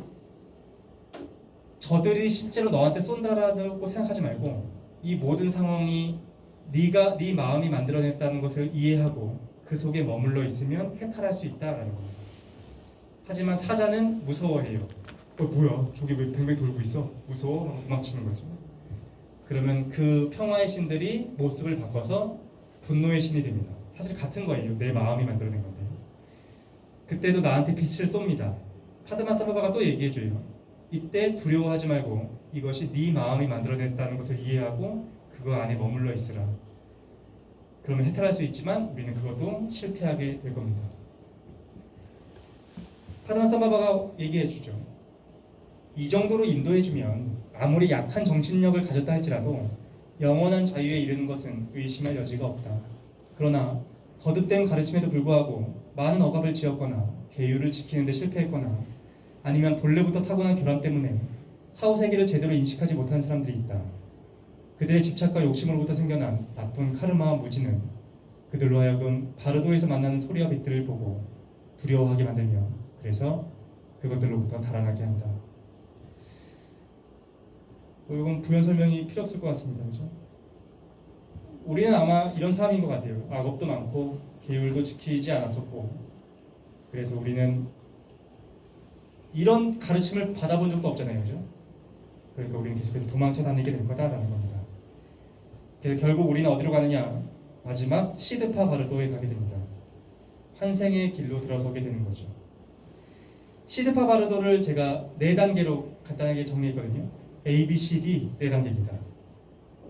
저들이 실제로 너한테 쏜다라고 생각하지 말고 이 모든 상황이 네 마음이 만들어냈다는 것을 이해하고 그 속에 머물러 있으면 해탈할 수 있다라는 겁니다. 하지만 사자는 무서워해요. 뭐야? 저기 왜 뱅뱅 돌고 있어? 무서워? 하고 도망치는 거죠. 그러면 그 평화의 신들이 모습을 바꿔서 분노의 신이 됩니다. 사실 같은 거예요. 내 마음이 만들어낸 건데. 그때도 나한테 빛을 쏩니다. 파드마사바바가 또 얘기해줘요. 이때 두려워하지 말고 이것이 네 마음이 만들어냈다는 것을 이해하고 그거 안에 머물러 있으라. 그러면 해탈할 수 있지만 우리는 그것도 실패하게 될 겁니다. 파드마사바바가 얘기해주죠. 이 정도로 인도해주면 아무리 약한 정신력을 가졌다 할지라도 영원한 자유에 이르는 것은 의심할 여지가 없다. 그러나 거듭된 가르침에도 불구하고 많은 억압을 지었거나 계율을 지키는 데 실패했거나 아니면 본래부터 타고난 결함 때문에 사후세계를 제대로 인식하지 못한 사람들이 있다. 그들의 집착과 욕심으로부터 생겨난 나쁜 카르마와 무지는 그들로 하여금 바르도에서 만나는 소리와 빛들을 보고 두려워하게 만들며 그래서 그것들로부터 달아나게 한다. 이건 부연 설명이 필요 없을 것 같습니다. 그렇죠? 우리는 아마 이런 사람인 것 같아요. 악업도 많고 계율도 지키지 않았었고 그래서 우리는 이런 가르침을 받아본 적도 없잖아요. 그죠? 그러니까 우리는 계속해서 도망쳐 다니게 될 거다라는 겁니다. 그래서 결국 우리는 어디로 가느냐? 마지막 시드파 바르도에 가게 됩니다. 환생의 길로 들어서게 되는 거죠. 시드파 바르도를 제가 4단계로 간단하게 정리했거든요. A, B, C, D 4단계입니다.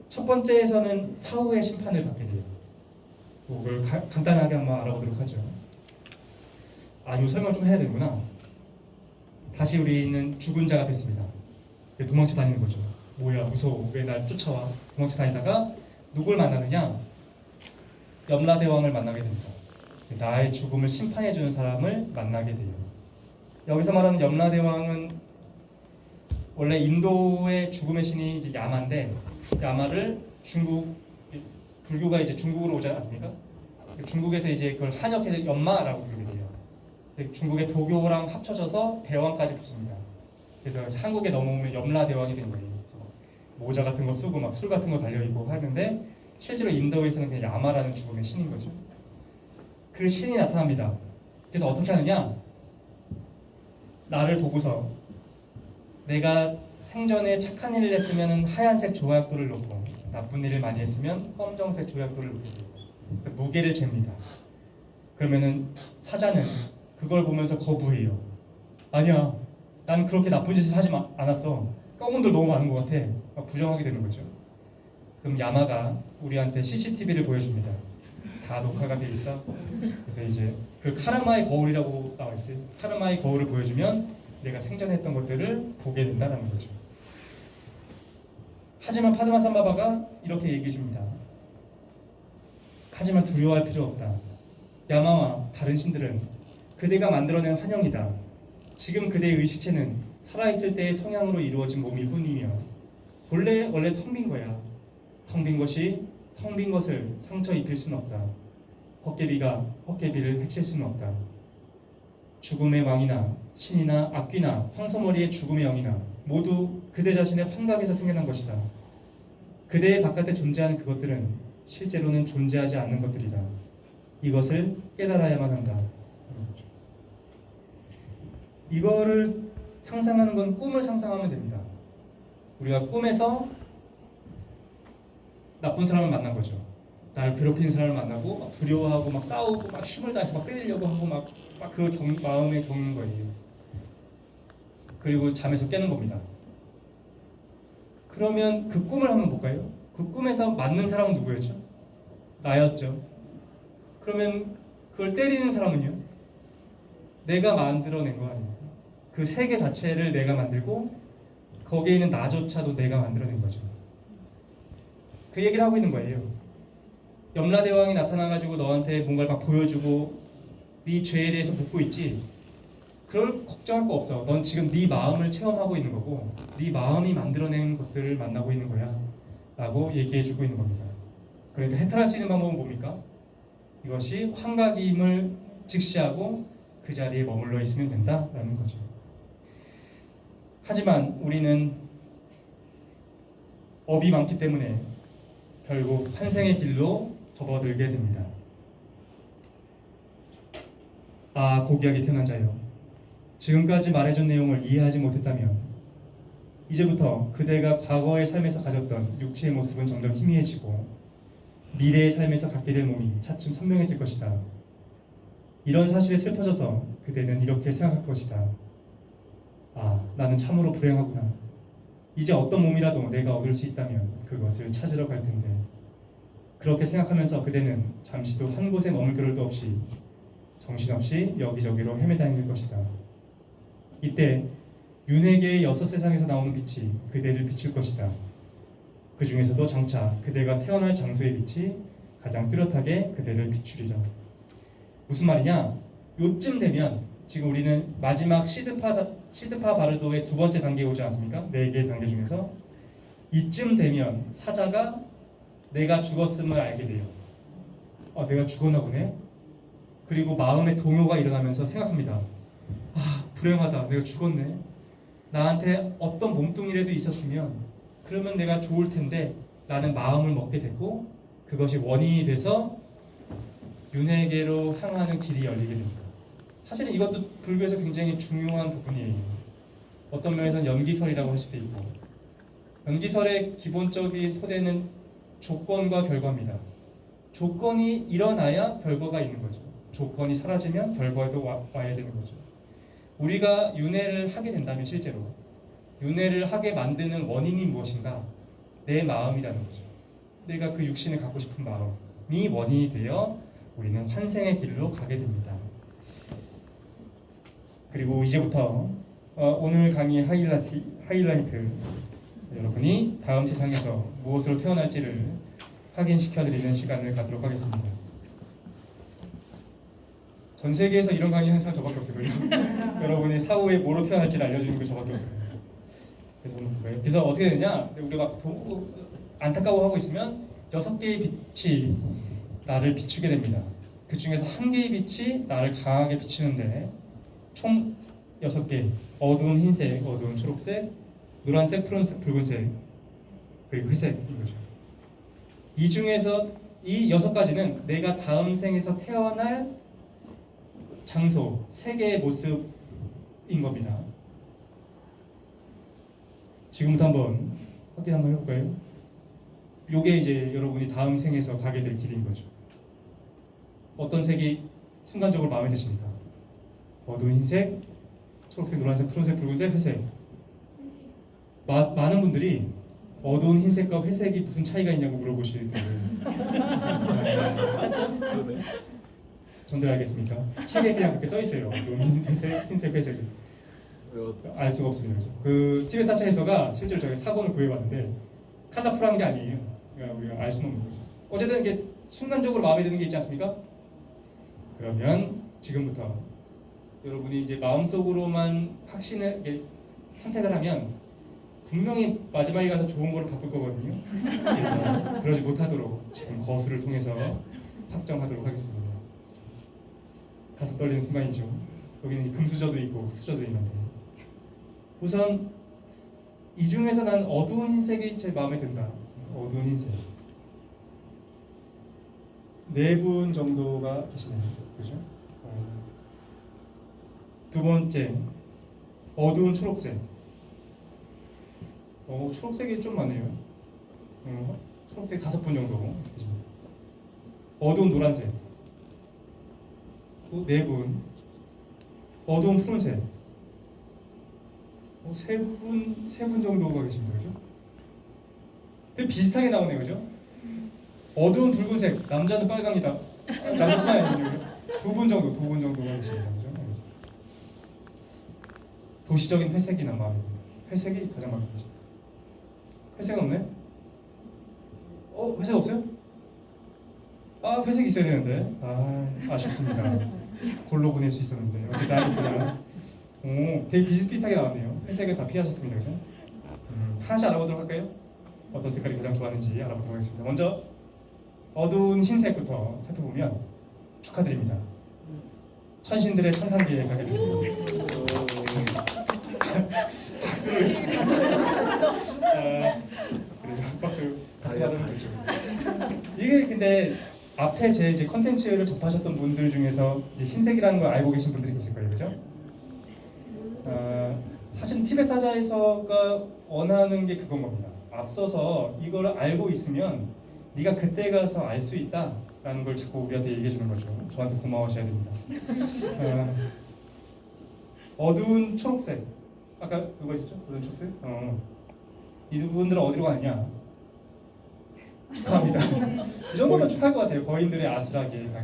첫 번째에서는 사후의 심판을 받게 돼요. 그걸 간단하게 한번 알아보도록 하죠. 이거 설명 좀 해야 되는구나. 다시 우리는 죽은 자가 됐습니다. 도망쳐 다니는 거죠. 뭐야 무서워 왜 날 쫓아와. 도망쳐 다니다가 누굴 만나느냐? 염라대왕을 만나게 됩니다. 나의 죽음을 심판해주는 사람을 만나게 돼요. 여기서 말하는 염라대왕은 원래 인도의 죽음의 신이 이제 야마인데 야마를 불교가 이제 중국으로 오지 않습니까? 중국에서 이제 그걸 한역해서 염마라고 부르게 돼요. 중국의 도교랑 합쳐져서 대왕까지 붙습니다. 그래서 한국에 넘어오면 염라대왕이 된 거예요. 그래서 모자 같은 거 쓰고 막 술 같은 거 달려 있고 하는데 실제로 인도에서는 그냥 야마라는 죽음의 신인 거죠. 그 신이 나타납니다. 그래서 어떻게 하느냐? 나를 보고서 내가 생전에 착한 일을 했으면 하얀색 조약돌을 놓고 나쁜 일을 많이 했으면 검정색 조약돌을 놓게 돼요. 무게를 잽니다. 그러면은 사자는 그걸 보면서 거부해요. 아니야, 난 그렇게 나쁜 짓을 하지 않았어. 검은 돌 너무 많은 것 같아. 막 부정하게 되는 거죠. 그럼 야마가 우리한테 CCTV를 보여줍니다. 다 녹화가 돼 있어. 그래서 이제 그 카르마의 거울이라고 나와 있어요. 카르마의 거울을 보여주면 내가 생전에 했던 것들을 보게 된다는 거죠. 하지만 파드마사마바가 이렇게 얘기해 줍니다. 하지만 두려워할 필요 없다. 야마와 다른 신들은 그대가 만들어낸 환영이다. 지금 그대의 의식체는 살아있을 때의 성향으로 이루어진 몸일 뿐이며 원래 텅 빈 거야. 텅 빈 것을 상처 입힐 수는 없다. 헛개비가 헛개비를 해칠 수는 없다. 죽음의 왕이나 신이나 악귀나 황소머리의 죽음의 영이나 모두 그대 자신의 환각에서 생겨난 것이다. 그대의 바깥에 존재하는 그것들은 실제로는 존재하지 않는 것들이다. 이것을 깨달아야만 한다. 이거를 상상하는 건 꿈을 상상하면 됩니다. 우리가 꿈에서 나쁜 사람을 만난 거죠. 나를 괴롭히는 사람을 만나고 막 두려워하고 막 싸우고 막 힘을 다해서 막 때리려고 하고 막 그 마음에 겪는 거예요. 그리고 잠에서 깨는 겁니다. 그러면 그 꿈을 한번 볼까요? 그 꿈에서 맞는 사람은 누구였죠? 나였죠. 그러면 그걸 때리는 사람은요? 내가 만들어낸 거 아니에요? 그 세계 자체를 내가 만들고 거기에 있는 나조차도 내가 만들어낸 거죠. 그 얘기를 하고 있는 거예요. 염라대왕이 나타나가지고 너한테 뭔가를 막 보여주고 네 죄에 대해서 묻고 있지. 그럴 걱정할 거 없어. 넌 지금 네 마음을 체험하고 있는 거고 네 마음이 만들어낸 것들을 만나고 있는 거야 라고 얘기해주고 있는 겁니다. 그러니까 해탈할 수 있는 방법은 뭡니까? 이것이 환각임을 직시하고 그 자리에 머물러 있으면 된다라는 거죠. 하지만 우리는 업이 많기 때문에 결국 환생의 길로 접어들게 됩니다. 아, 고귀하게 태어난 자여, 지금까지 말해준 내용을 이해하지 못했다면 이제부터 그대가 과거의 삶에서 가졌던 육체의 모습은 점점 희미해지고 미래의 삶에서 갖게 될 몸이 차츰 선명해질 것이다. 이런 사실에 슬퍼져서 그대는 이렇게 생각할 것이다. 아, 나는 참으로 불행하구나. 이제 어떤 몸이라도 내가 얻을 수 있다면 그것을 찾으러 갈 텐데. 그렇게 생각하면서 그대는 잠시도 한 곳에 머물 겨를도 없이 정신없이 여기저기로 헤매다닐 것이다. 이때 윤회계의 여섯 세상에서 나오는 빛이 그대를 비출 것이다. 그 중에서도 장차 그대가 태어날 장소의 빛이 가장 뚜렷하게 그대를 비추리라. 무슨 말이냐? 요쯤 되면 지금 우리는 마지막 시드파 바르도의 두 번째 단계에 오지 않습니까? 네 개의 단계 중에서 이쯤 되면 사자가 내가 죽었음을 알게 돼요. 내가 죽었나 보네. 그리고 마음의 동요가 일어나면서 생각합니다. 아, 불행하다. 내가 죽었네. 나한테 어떤 몸뚱이라도 있었으면 그러면 내가 좋을 텐데 라는 마음을 먹게 됐고 그것이 원인이 돼서 윤회계로 향하는 길이 열리게 됩니다. 사실은 이것도 불교에서 굉장히 중요한 부분이에요. 어떤 면에서는 연기설이라고 할 수도 있고, 연기설의 기본적인 토대는 조건과 결과입니다. 조건이 일어나야 결과가 있는 거죠. 조건이 사라지면 결과도 와야 되는 거죠. 우리가 윤회를 하게 된다면 실제로 윤회를 하게 만드는 원인이 무엇인가? 내 마음이라는 거죠. 내가 그 육신을 갖고 싶은 마음이 원인이 되어 우리는 환생의 길로 가게 됩니다. 그리고 이제부터 오늘 강의 하이라이트 여러분이 다음 세상에서 무엇으로 태어날지를 확인시켜드리는 시간을 갖도록 하겠습니다. 전 세계에서 이런 강의 항상 저밖에 없어요. 여러분이 사후에 뭐로 태어날지를 알려주는 게 저밖에 없어요. 그래서 오늘 거예요. 그래서 어떻게 되냐? 우리가 막 안타까워하고 있으면 6개의 빛이 나를 비추게 됩니다. 그 중에서 1개의 빛이 나를 강하게 비추는데 총 6개, 어두운 흰색, 어두운 초록색, 노란색, 푸른색, 붉은색, 그리고 회색인 거죠. 이 중에서 이 6가지는 내가 다음 생에서 태어날 장소, 세계의 모습인 겁니다. 지금부터 한번 확인 한번 해볼까요? 요게 이제 여러분이 다음 생에서 가게 될 길인 거죠. 어떤 색이 순간적으로 마음에 드십니까? 어두운 흰색, 초록색, 노란색, 푸른색, 붉은색, 회색. 많은 분들이 어두운 흰색과 회색이 무슨 차이가 있냐고 물어보실 거예요. 전달하겠습니까? 책에 그냥 그렇게 써 있어요. 어두운 흰색, 흰색, 회색. 알 수가 없습니다. 그렇죠? 그 티베트 사차에서가 실제로 저희가 사본을 구해봤는데 컬러풀한 게 아니에요. 그러니까 우리가 알 수는 없는 거죠. 어쨌든 이게 순간적으로 마음에 드는 게 있지 않습니까? 그러면 지금부터 여러분이 이제 마음속으로만 확신을 선택을 하면 분명히 마지막에 가서 좋은 거를 바꿀 거거든요. 그래서 그러지 못하도록 지금 거수를 통해서 확정하도록 하겠습니다. 가슴 떨리는 순간이죠. 여기는 금수저도 있고 흑수저도 있는데 우선 이 중에서 난 어두운 흰색이 제일 마음에 든다. 어두운 흰색. 4분 정도가 계시네요. 그죠? 두 번째, 어두운 초록색. 초록색이 좀 많네요. 초록색 5분 정도 계십니다. 어두운 노란색. 또 4분. 어두운 푸른색. 3분 정도가 계십니다. 그죠? 되게 비슷하게 나오네요. 그죠? 어두운 붉은색. 남자는 빨강이다. 남자뿐만 아니죠. 2분 정도가 계십니다. 그죠? 알겠습니다. 도시적인 회색이나 마음입니다. 회색이 가장 마음에 들죠. 회색 없네? 회색 없어요? 회색 있어야 되는데. 아쉽습니다. 골로 보낼 수 있었는데. 어쨌든 알겠습니다. 되게 비슷비슷하게 나왔네요. 회색은 다 피하셨습니다. 그죠? 하나씩 알아보도록 할까요? 어떤 색깔이 가장 좋아하는지 알아보도록 하겠습니다. 먼저 어두운 흰색부터 살펴보면 축하드립니다. 천신들의 천상계에 가게 됩니다. 박수를 치고 그래요. 박수 받으면 되죠. 이게 근데 앞에 제 이제 컨텐츠를 접하셨던 분들 중에서 이제 흰색이라는 걸 알고 계신 분들이 계실 거예요, 그죠? 사실 티벳 사자에서가 원하는 게 그건 겁니다. 앞서서 이걸 알고 있으면 네가 그때 가서 알 수 있다라는 걸 자꾸 우리한테 얘기해 주는 거죠. 저한테 고마워하셔야 됩니다. 어두운 초록색. 아까 그거 있었죠? 어두운 초록색? 이분들은 어디로 가느냐? 축하합니다. 이 정도면 축하할 것 같아요. 거인들의 아수라에 가게 됩니다.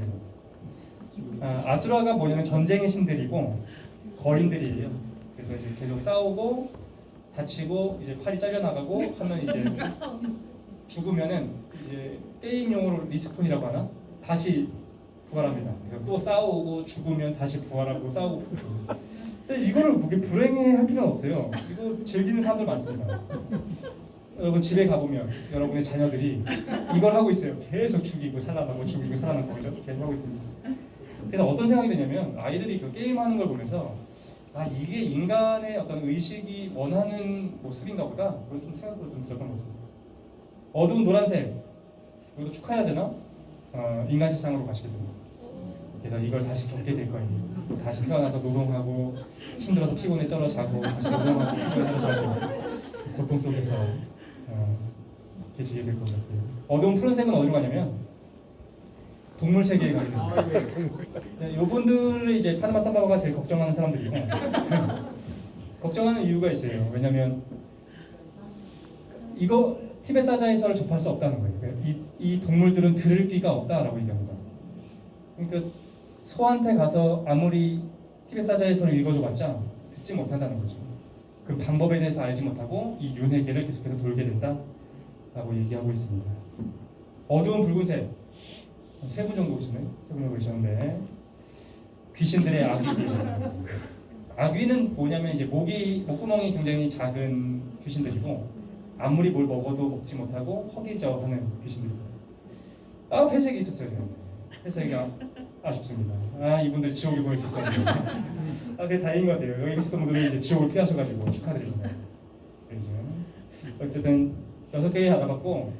아수라가 뭐냐면 전쟁의 신들이고 거인들이에요. 그래서 이제 계속 싸우고 다치고 이제 팔이 잘려나가고 하면 이제 죽으면은 이제 게임 용어로 리스폰이라고 하나? 다시 부활합니다. 그래서 또 싸우고 죽으면 다시 부활하고 싸우고 부활합니다. 근데 이거를 그렇게 불행해할 필요는 없어요. 이거 즐기는 사람들 많습니다. 여러분 집에 가보면 여러분의 자녀들이 이걸 하고 있어요. 계속 죽이고 살아나고 죽이고 살아나고 그죠? 계속 하고 있습니다. 그래서 어떤 생각이 드냐면 아이들이 그 게임하는 걸 보면서 이게 인간의 어떤 의식이 원하는 모습인가 보다 그런 좀 생각을 좀 들었던 것 같습니다. 어두운 노란색 이것도 축하해야 되나? 인간 세상으로 가시게 됩니다. 그래서 이걸 다시 겪게 될 거예요. 다시 태어나서 노동하고 힘들어서 피곤해 쩔어 자고 다시 노동하고 피곤해 쩔어 자고 고통 속에서 계시게 될 것 같아요. 어두운 푸른색은 어디로 가냐면 동물 세계에 가게 됩니다. 네, 이분들을 이제 파드마 삼바바가 제일 걱정하는 사람들이고 걱정하는 이유가 있어요. 왜냐하면 이거 티벳 사자에서를 접할 수 없다는 거예요. 이 동물들은 들을 귀가 없다라고 얘기합니다. 그러니까 소한테 가서 아무리 티벳 사자에서를 읽어줘봤자 듣지 못한다는 거죠. 그 방법에 대해서 알지 못하고 이 윤회계를 계속해서 돌게 된다라고 얘기하고 있습니다. 어두운 붉은색 3분 정도 계시네. 3분 정도 계셨는데 귀신들의 악귀입니다. 악귀는 뭐냐면 이제 목구멍이 굉장히 작은 귀신들이고 아무리 뭘 먹어도 먹지 못하고 허기져하는 귀신들입니다. 회색이 있었어요. 회색이 아쉽습니다. 이분들 지옥에 보낼 수 있었는데 되게 다행인 것 같아요. 여기 계셨던 분들은 이제 지옥을 피하셔가지고 축하드립니다. 그렇죠. 어쨌든 6개 알아봤고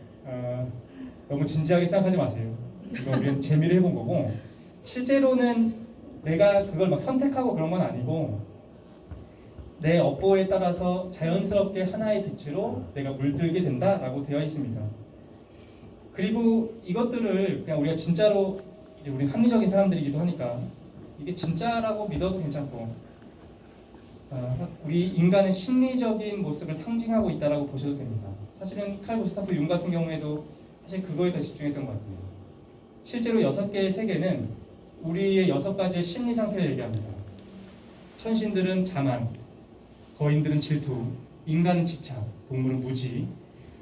너무 진지하게 생각하지 마세요. 이거 우리는 재미를 해본 거고 실제로는 내가 그걸 막 선택하고 그런 건 아니고 내 업보에 따라서 자연스럽게 하나의 빛으로 내가 물들게 된다라고 되어 있습니다. 그리고 이것들을 그냥 우리가 진짜로 이제 우리 합리적인 사람들이기도 하니까 이게 진짜라고 믿어도 괜찮고 우리 인간의 심리적인 모습을 상징하고 있다라고 보셔도 됩니다. 사실은 칼 구스타프 융 같은 경우에도 사실 그거에 더 집중했던 것 같아요. 실제로 6개의 세계는 우리의 6가지의 심리 상태를 얘기합니다. 천신들은 자만, 거인들은 질투, 인간은 집착, 동물은 무지,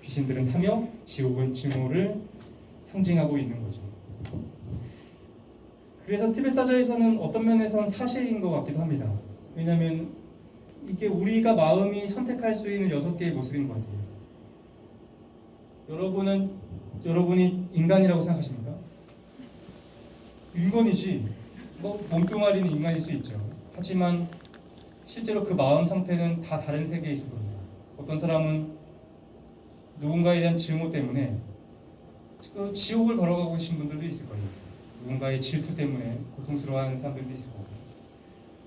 귀신들은 탐욕, 지옥은 증오를 상징하고 있는 거죠. 그래서 티벳 사자에서는 어떤 면에서는 사실인 것 같기도 합니다. 왜냐하면 이게 우리가 마음이 선택할 수 있는 6개의 모습인 것 같아요. 여러분이 인간이라고 생각하십니까? 인간이지. 몸뚱아리는 인간일 수 있죠. 하지만 실제로 그 마음 상태는 다 다른 세계에 있을 겁니다. 어떤 사람은 누군가에 대한 증오 때문에 그 지옥을 걸어가고 계신 분들도 있을 거예요. 누군가의 질투 때문에 고통스러워하는 사람들도 있을 거고.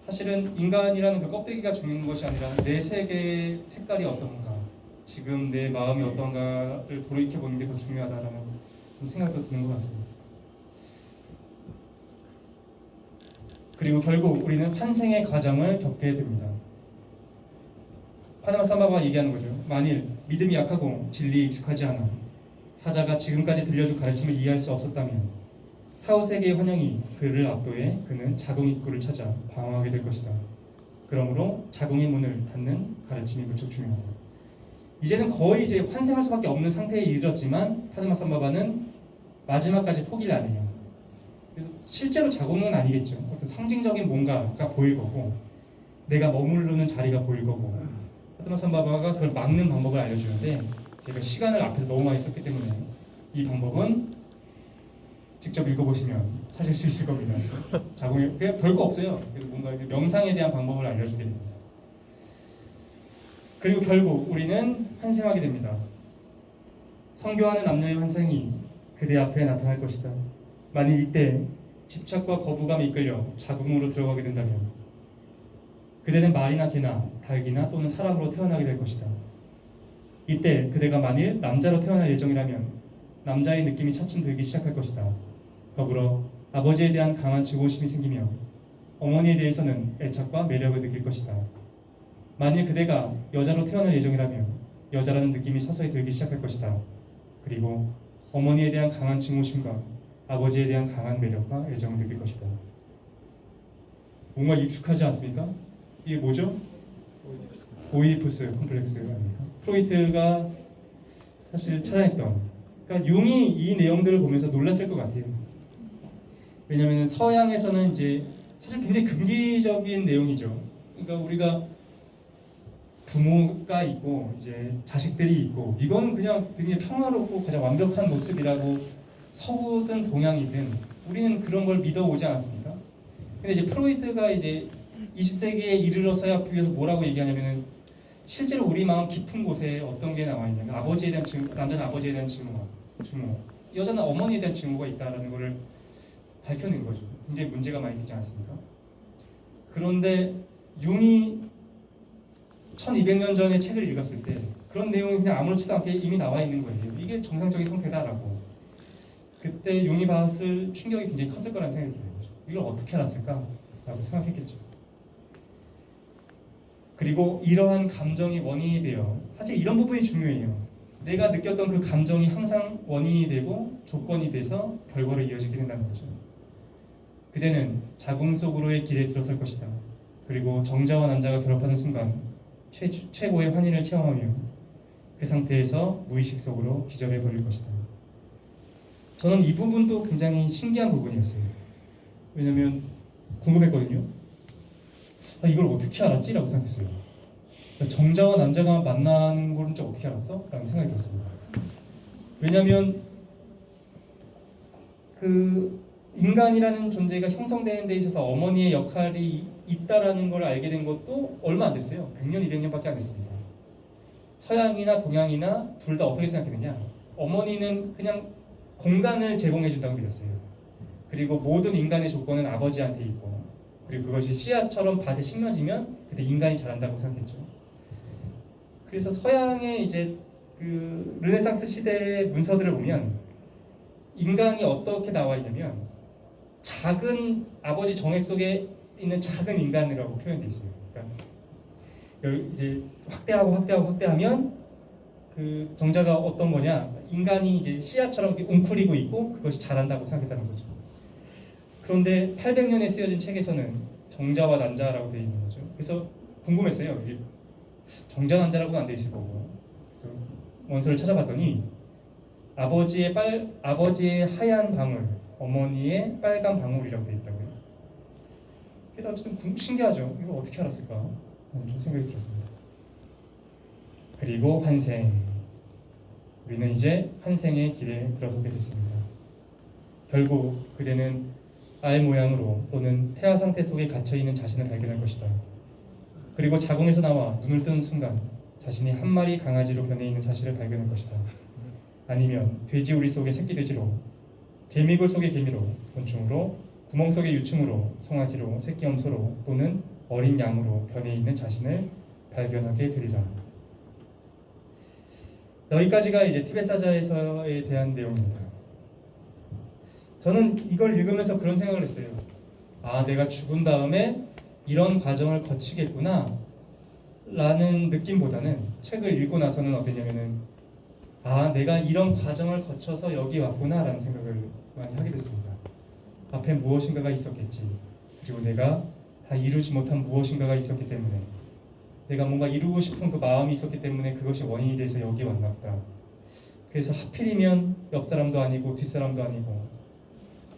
사실은 인간이라는 그 껍데기가 중요한 것이 아니라 내 세계의 색깔이 어떤가, 지금 내 마음이 어떤가를 돌이켜보는 게 더 중요하다라는 생각도 드는 것 같습니다. 그리고 결국 우리는 환생의 과정을 겪게 됩니다. 파데마 삼바바가 얘기하는 거죠. 만일 믿음이 약하고 진리에 익숙하지 않아 사자가 지금까지 들려준 가르침을 이해할 수 없었다면 사후세계의 환영이 그를 압도해 그는 자궁 입구를 찾아 방황하게 될 것이다. 그러므로 자궁의 문을 닫는 가르침이 무척 중요하다. 이제는 거의 이제 환생할 수밖에 없는 상태에 이르렀지만 파데마 삼바바는 마지막까지 포기를 안 해요. 그래서 실제로 자궁은 아니겠죠. 어떤 상징적인 뭔가가 보일 거고 내가 머무르는 자리가 보일 거고 파데마 삼바바가 그걸 막는 방법을 알려주는데 제가 시간을 앞에서 너무 많이 썼기 때문에 이 방법은 직접 읽어보시면 찾을 수 있을 겁니다. 자궁에 별거 없어요. 그래서 뭔가 명상에 대한 방법을 알려주게 됩니다. 그리고 결국 우리는 환생하게 됩니다. 성교하는 남녀의 환생이 그대 앞에 나타날 것이다. 만일 이때 집착과 거부감에 이끌려 자궁으로 들어가게 된다면 그대는 말이나 개나 닭이나 또는 사람으로 태어나게 될 것이다. 이때 그대가 만일 남자로 태어날 예정이라면 남자의 느낌이 차츰 들기 시작할 것이다. 더불어 아버지에 대한 강한 증오심이 생기며 어머니에 대해서는 애착과 매력을 느낄 것이다. 만일 그대가 여자로 태어날 예정이라면 여자라는 느낌이 서서히 들기 시작할 것이다. 그리고 어머니에 대한 강한 증오심과 아버지에 대한 강한 매력과 애정을 느낄 것이다. 뭔가 익숙하지 않습니까? 이게 뭐죠? 오이디푸스 콤플렉스 아닙니까? 프로이트가 사실 찾아냈던, 그러니까 융이 이 내용들을 보면서 놀랐을 것 같아요. 왜냐하면 서양에서는 이제 사실 굉장히 금기적인 내용이죠. 그러니까 우리가 부모가 있고 이제 자식들이 있고 이건 그냥 굉장히 평화롭고 가장 완벽한 모습이라고 서구든 동양이든 우리는 그런 걸 믿어오지 않았습니까? 근데 이제 프로이트가 이제 20세기에 이르러서야 비해서 뭐라고 얘기하냐면은 실제로 우리 마음 깊은 곳에 어떤 게 나와 있냐면 아버지에 대한 증오, 남자는 아버지에 대한 증오, 여자는 어머니에 대한 증오가 있다라는 것을 밝혀낸 거죠. 굉장히 문제가 많이 되지 않습니까? 그런데 융이 1200년 전에 책을 읽었을 때 그런 내용이 그냥 아무렇지도 않게 이미 나와 있는 거예요. 이게 정상적인 상태다라고. 그때 융이 봤을 충격이 굉장히 컸을 거라는 생각이 드는 거죠. 이걸 어떻게 알았을까? 라고 생각했겠죠. 그리고 이러한 감정이 원인이 되어, 사실 이런 부분이 중요해요. 내가 느꼈던 그 감정이 항상 원인이 되고 조건이 돼서 결과로 이어지게 된다는 거죠. 그대는 자궁 속으로의 길에 들어설 것이다. 그리고 정자와 난자가 결합하는 순간 최고의 환희를 체험하며 그 상태에서 무의식 속으로 기절해 버릴 것이다. 저는 이 부분도 굉장히 신기한 부분이었어요. 왜냐면 궁금했거든요. 이걸 어떻게 알았지? 라고 생각했어요. 정자와 난자가 만나는 걸 진짜 어떻게 알았어? 라는 생각이 들었습니다. 왜냐면 그 인간이라는 존재가 형성되는 데 있어서 어머니의 역할이 있다라는 걸 알게 된 것도 얼마 안 됐어요. 100년, 200년밖에 안 됐습니다. 서양이나 동양이나 둘 다 어떻게 생각했느냐? 어머니는 그냥 공간을 제공해 준다고 믿었어요. 그리고 모든 인간의 조건은 아버지한테 있고, 그리고 그것이 씨앗처럼 밭에 심어지면 그때 인간이 자란다고 생각했죠. 그래서 서양의 이제 그 르네상스 시대의 문서들을 보면 인간이 어떻게 나와 있냐면 작은 아버지 정액 속에 있는 작은 인간이라고 표현되어 있어요. 그러니까 이제 확대하면 그 정자가 어떤 거냐? 인간이 이제 씨앗처럼 웅크리고 있고 그것이 자란다고 생각했다는 거죠. 그런데 800년에 쓰여진 책에서는 정자와 난자라고 되어 있는 거죠. 그래서 궁금했어요. 이게 정자 난자라고는 안 되어 있을 거고. 그래서 원서를 찾아봤더니 아버지의 하얀 방울, 어머니의 빨간 방울이라고 되어 있다고요. 그래서 어쨌든 신기하죠. 이거 어떻게 알았을까? 좀 생각이 들었습니다. 그리고 환생. 우리는 이제 환생의 길에 들어서게 됐습니다. 결국 그대는 알 모양으로 또는 태아 상태 속에 갇혀 있는 자신을 발견할 것이다. 그리고 자궁에서 나와 눈을 뜨는 순간 자신이 한 마리 강아지로 변해 있는 사실을 발견할 것이다. 아니면 돼지우리 속의 새끼돼지로, 개미굴 속의 개미로, 곤충으로, 구멍 속의 유충으로, 송아지로, 새끼염소로 또는 어린 양으로 변해 있는 자신을 발견하게 되리라. 여기까지가 이제 티벳 사자에서에 대한 내용입니다. 저는 이걸 읽으면서 그런 생각을 했어요. 아, 내가 죽은 다음에 이런 과정을 거치겠구나 라는 느낌보다는 책을 읽고 나서는 어땠냐면은 아, 내가 이런 과정을 거쳐서 여기 왔구나 라는 생각을 많이 하게 됐습니다. 앞에 무엇인가가 있었겠지. 그리고 내가 다 이루지 못한 무엇인가가 있었기 때문에 내가 뭔가 이루고 싶은 그 마음이 있었기 때문에 그것이 원인이 돼서 여기 왔나 보다. 그래서 하필이면 옆 사람도 아니고 뒷 사람도 아니고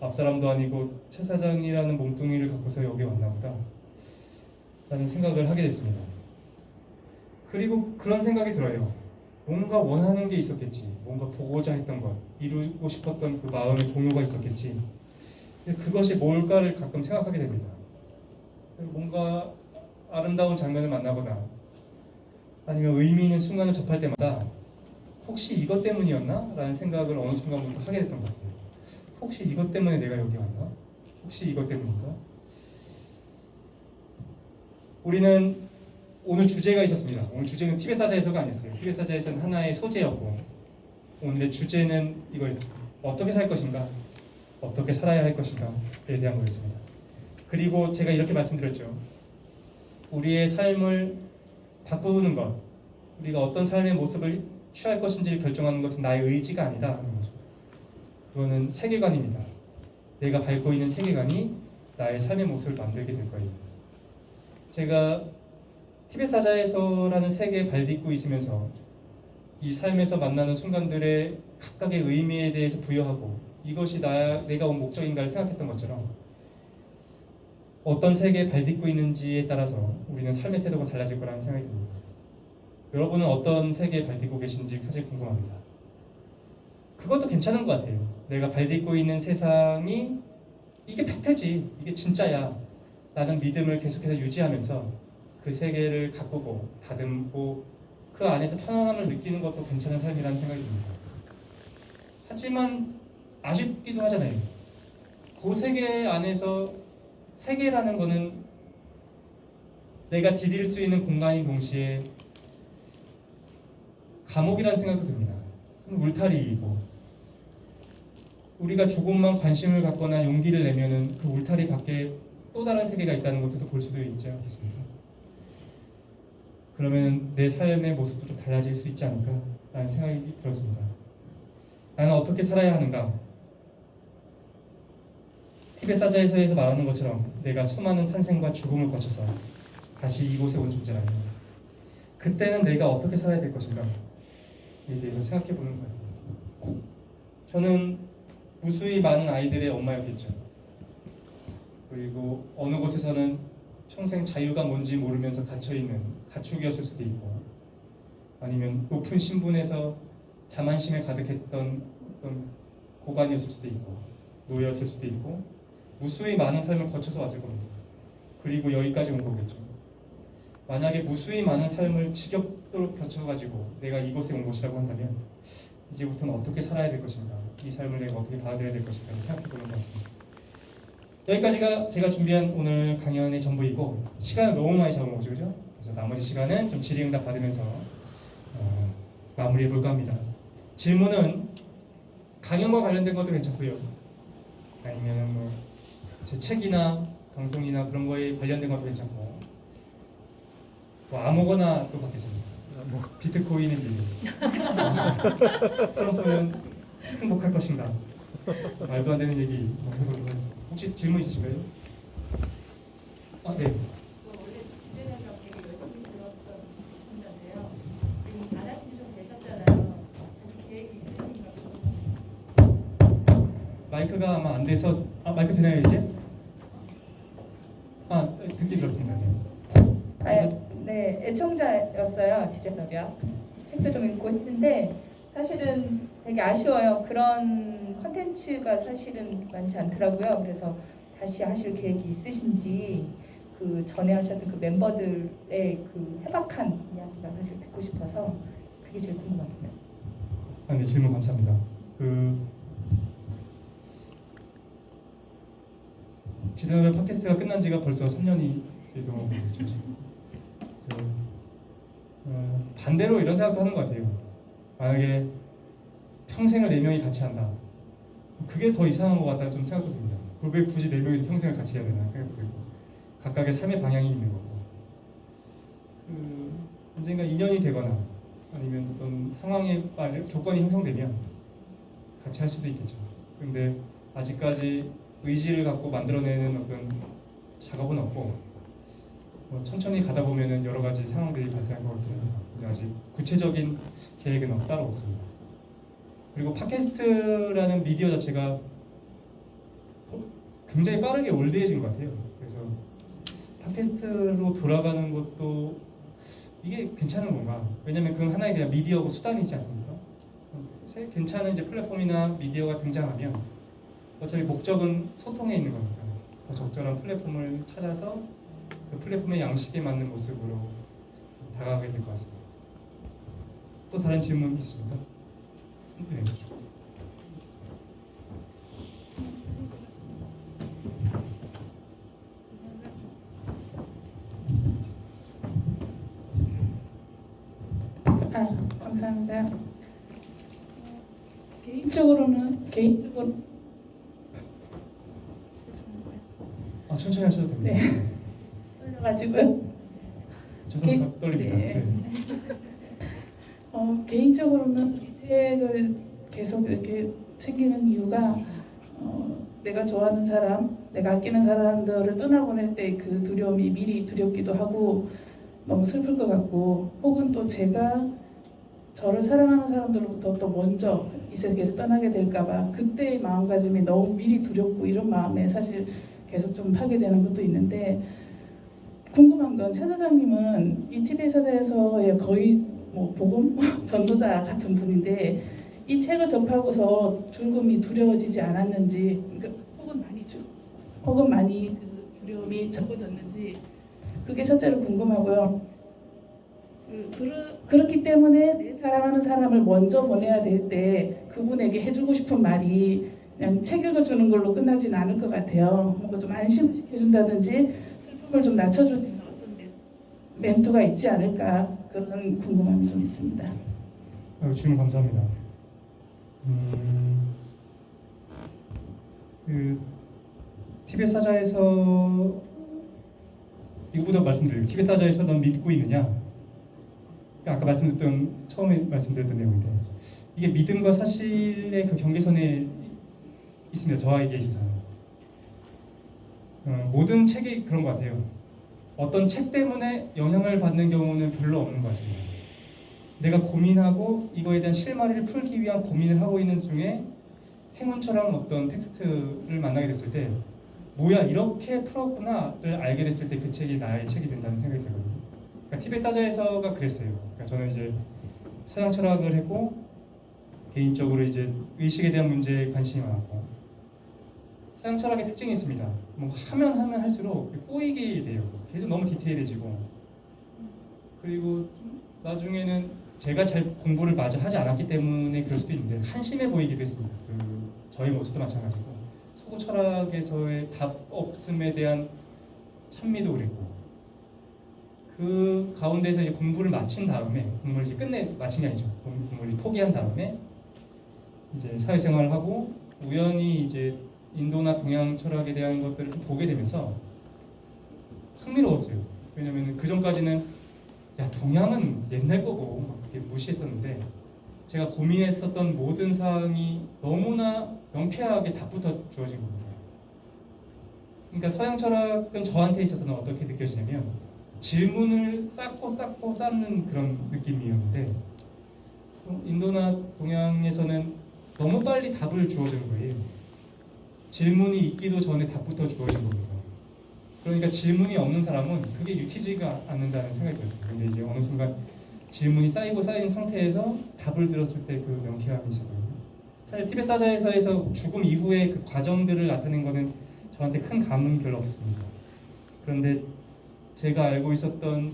앞 사람도 아니고 최 사장이라는 몸뚱이를 갖고서 여기 왔나 보다 라는 생각을 하게 됐습니다. 그리고 그런 생각이 들어요. 뭔가 원하는 게 있었겠지. 뭔가 보고자 했던 것, 이루고 싶었던 그 마음의 동요가 있었겠지. 근데 그것이 뭘까를 가끔 생각하게 됩니다. 뭔가 아름다운 장면을 만나거나 아니면 의미 있는 순간을 접할 때마다 혹시 이것 때문이었나? 라는 생각을 어느 순간부터 하게 됐던 것 같아요. 혹시 이것 때문에 내가 여기 왔나? 혹시 이것 때문인가? 우리는 오늘 주제가 있었습니다. 오늘 주제는 티벳 사자에서가 아니었어요. 티벳 사자에서는 하나의 소재였고 오늘의 주제는 이걸 어떻게 살 것인가? 어떻게 살아야 할 것인가에 대한 거였습니다. 그리고 제가 이렇게 말씀드렸죠. 우리의 삶을 바꾸는 것, 우리가 어떤 삶의 모습을 취할 것인지를 결정하는 것은 나의 의지가 아니다 하는 거죠. 그거는 세계관입니다. 내가 밟고 있는 세계관이 나의 삶의 모습을 만들게 될 거예요. 제가 티벳 사자에서라는 세계에 발딛고 있으면서 이 삶에서 만나는 순간들의 각각의 의미에 대해서 부여하고 이것이 내가 온 목적인가를 생각했던 것처럼 어떤 세계에 발딛고 있는지에 따라서 우리는 삶의 태도가 달라질 거라는 생각이 듭니다. 여러분은 어떤 세계에 발딛고 계신지 사실 궁금합니다. 그것도 괜찮은 것 같아요. 내가 발딛고 있는 세상이 이게 팩트지, 이게 진짜야 라는 믿음을 계속해서 유지하면서 그 세계를 가꾸고 다듬고 그 안에서 편안함을 느끼는 것도 괜찮은 삶이라는 생각이 듭니다. 하지만 아쉽기도 하잖아요. 그 세계 안에서 세계라는 거는 내가 디딜 수 있는 공간인 동시에 감옥이라는 생각도 듭니다. 울타리이고 우리가 조금만 관심을 갖거나 용기를 내면은 그 울타리 밖에 또 다른 세계가 있다는 것을 볼 수도 있지 않겠습니까? 그러면 내 삶의 모습도 좀 달라질 수 있지 않을까 라는 생각이 들었습니다. 나는 어떻게 살아야 하는가? 티벳 사자에서 말하는 것처럼 내가 수많은 탄생과 죽음을 거쳐서 다시 이곳에 온 존재라면 그때는 내가 어떻게 살아야 될 것인가에 대해서 생각해 보는 거예요. 저는 무수히 많은 아이들의 엄마였겠죠. 그리고 어느 곳에서는 평생 자유가 뭔지 모르면서 갇혀있는 가축이었을 수도 있고 아니면 높은 신분에서 자만심에 가득했던 어떤 고관이었을 수도 있고 노예였을 수도 있고 무수히 많은 삶을 거쳐서 왔을 겁니다. 그리고 여기까지 온 거겠죠. 만약에 무수히 많은 삶을 지겹도록 거쳐가지고 내가 이곳에 온 것이라고 한다면 이제부터는 어떻게 살아야 될 것인가, 이 삶을 내가 어떻게 받아들여야 될 것인가 생각해보는 것 같습니다. 여기까지가 제가 준비한 오늘 강연의 전부이고 시간을 너무 많이 잡은 거죠, 그죠? 그래서 나머지 시간은 좀 질의응답 받으면서 마무리해볼까 합니다. 질문은 강연과 관련된 것도 괜찮고요. 아니면 뭐 제 책이나 방송이나 그런 거에 관련된 것도 괜찮고 뭐 아무거나 또 받겠습니다. 비트코인의 미래 트럼프는 승복할 것인가 말도 안 되는 얘기 해보도록 하겠습니다. 혹시 질문 있으신가요? 아, 네. 원래 주제에서 되게 열심히 들었던 분인데요. 지금 안 하신 좀 되셨잖아요. 다시 계획이 있으신가요? 마이크가 아마 안 돼서 마이크 되나요 이제? 듣기 들었습니다. 네. 네, 애청자였어요. 지대협약 책도 좀 읽고 했는데 사실은 되게 아쉬워요. 그런 컨텐츠가 사실은 많지 않더라고요. 그래서 다시 하실 계획이 있으신지 그 전에 하셨던 그 멤버들의 그 해박한 이야기가 사실 듣고 싶어서 그게 제일 궁금합니다. 네, 질문 감사합니다. 지난해 팟캐스트가 끝난 지가 벌써 3년이 넘어가고 있죠. 지금. 그래서 반대로 이런 생각도 하는 것 같아요. 만약에 평생을 4명이 같이 한다. 그게 더 이상한 것 같다는 좀 생각도 듭니다. 그걸 왜 굳이 4명이서 평생을 같이 해야 되나 생각도 들고 각각의 삶의 방향이 있는 거고 언젠가 인연이 되거나 아니면 어떤 상황에 빨리 조건이 형성되면 같이 할 수도 있겠죠. 근데 아직까지 의지를 갖고 만들어내는 어떤 작업은 없고 천천히 가다 보면은 여러 가지 상황들이 발생할 것 같긴 합니다. 근데 아직 구체적인 계획은 따로 없습니다. 그리고 팟캐스트라는 미디어 자체가 굉장히 빠르게 올드해진 것 같아요. 그래서 팟캐스트로 돌아가는 것도 이게 괜찮은 건가? 왜냐면 그건 하나의 그냥 미디어고 수단이지 않습니까? 괜찮은 이제 플랫폼이나 미디어가 등장하면 어차피 목적은 소통에 있는 거니까 더 적절한 플랫폼을 찾아서 그 플랫폼의 양식에 맞는 모습으로 다가가게 될 것 같습니다. 또 다른 질문 있으십니까? 네. 감사합니다. 개인적으로 천천히 하셔도 됩니다. 네. 떨려가지고요. 저도 떨립니다. 네. 네. 개인적으로는 이 책을 계속 이렇게 챙기는 이유가 내가 좋아하는 사람, 내가 아끼는 사람들을 떠나보낼 때 그 두려움이 미리 두렵기도 하고 너무 슬플 것 같고 혹은 또 제가 저를 사랑하는 사람들로부터 또 먼저 이 세계를 떠나게 될까봐 그때의 마음가짐이 너무 미리 두렵고 이런 마음에 사실 계속 좀 하게 되는 것도 있는데 궁금한 건 최 사장님은 이 TV의 사자에서의 거의 뭐 복음 전도자 같은 분인데 이 책을 접하고서 죽음이 두려워지지 않았는지 혹은 많이 그 두려움이 적어졌는지 그게 첫째로 궁금하고요. 그렇기 때문에 내 사랑하는 사람을 먼저 보내야 될 때 그분에게 해주고 싶은 말이 그냥 책 읽어주는 걸로 끝나지는 않을 것 같아요. 뭔가 좀 안심해준다든지 슬픔을 좀 낮춰주는 어떤 멘트가 있지 않을까 그런 궁금함이 좀 있습니다. 질문 감사합니다. TBS 사자에서 이거보다 말씀드려요. TBS 사자에서 넌 믿고 있느냐? 아까 말씀드렸던 처음에 말씀드렸던 내용인데 이게 믿음과 사실의 그 경계선에 있습니다. 저에게 있어서는 모든 책이 그런 것 같아요. 어떤 책 때문에 영향을 받는 경우는 별로 없는 것 같습니다. 내가 고민하고 이거에 대한 실마리를 풀기 위한 고민을 하고 있는 중에 행운처럼 어떤 텍스트를 만나게 됐을 때 뭐야 이렇게 풀었구나를 알게 됐을 때 그 책이 나의 책이 된다는 생각이 들거든요. 그러니까 TBS 사자에서가 그랬어요. 그러니까 저는 이제 서양 철학을 했고 개인적으로 이제 의식에 대한 문제에 관심이 많았고 서양 철학의 특징이 있습니다. 뭐 하면 할수록 꼬이게 돼요. 계속 너무 디테일해지고 그리고 나중에는 제가 잘 공부를 마저 하지 않았기 때문에 그럴 수도 있는데 한심해 보이기도 했습니다. 저희 모습도 마찬가지고 서구 철학에서의 답 없음에 대한 찬미도 그랬고 그 가운데서 이제 공부를 마친 다음에 공부를 이제 마친 게 아니죠. 공부를 포기한 다음에 이제 사회생활을 하고 우연히 이제 인도나 동양 철학에 대한 것들을 좀 보게 되면서 흥미로웠어요. 왜냐면 그 전까지는 야 동양은 옛날 거고 막 이렇게 무시했었는데 제가 고민했었던 모든 사항이 너무나 명쾌하게 답부터 주어진 겁니다. 그러니까 서양 철학은 저한테 있어서는 어떻게 느껴지냐면 질문을 쌓고 쌓는 그런 느낌이었는데 인도나 동양에서는 너무 빨리 답을 주어주는 거예요. 질문이 있기도 전에 답부터 주어진 겁니다. 그러니까 질문이 없는 사람은 그게 유티지가 않는다는 생각이 들었어요. 근데 이제 어느 순간 질문이 쌓인 상태에서 답을 들었을 때 그 명쾌함이 있었거든요. 사실 티벳 사자에서 죽음 이후의 그 과정들을 나타낸 거는 저한테 큰 감흥이 별로 없었습니다. 그런데 제가 알고 있었던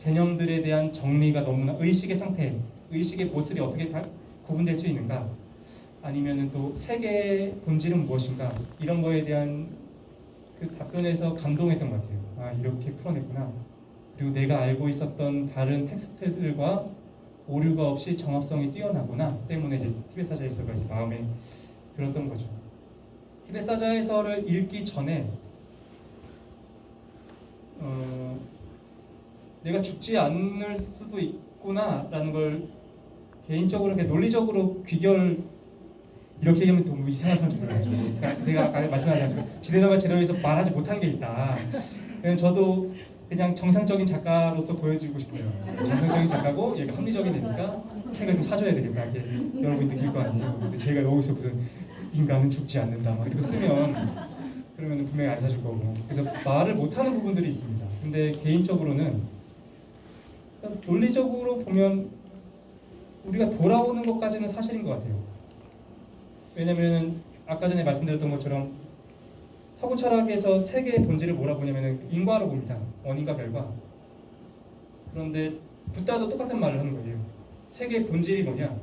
개념들에 대한 정리가 너무나 의식의 상태, 의식의 모습이 어떻게 구분될 수 있는가, 아니면은 또 세계의 본질은 무엇인가, 이런 거에 대한 그 답변에서 감동했던 것 같아요. 아, 이렇게 풀어냈구나. 그리고 내가 알고 있었던 다른 텍스트들과 오류가 없이 정합성이 뛰어나구나 때문에 이제 티벳 사자해서가 이제 마음에 들었던 거죠. 티벳 사자해서를 읽기 전에 내가 죽지 않을 수도 있구나라는 걸 개인적으로 논리적으로 이렇게 얘기하면 너무 이상한 사람 좀 들어가죠. 그러니까 제가 아까 말씀하신 것처럼 지대담화 지도에서 말하지 못한 게 있다. 왜냐면 저도 그냥 정상적인 작가로서 보여주고 싶어요. 정상적인 작가고 얘가 합리적인 애니까 책을 좀 사줘야 되겠다 이렇게 여러분이 느낄 거 아니에요. 근데 제가 여기서 무슨 인간은 죽지 않는다 막 이렇게 쓰면 그러면 분명히 안 사줄 거고, 그래서 말을 못하는 부분들이 있습니다. 근데 개인적으로는 논리적으로 보면 우리가 돌아오는 것까지는 사실인 것 같아요. 왜냐면 아까 전에 말씀드렸던 것처럼 서구 철학에서 세계의 본질을 뭐라 보냐면 인과로 봅니다. 원인과 결과. 그런데 붓다도 똑같은 말을 하는 거예요. 세계의 본질이 뭐냐?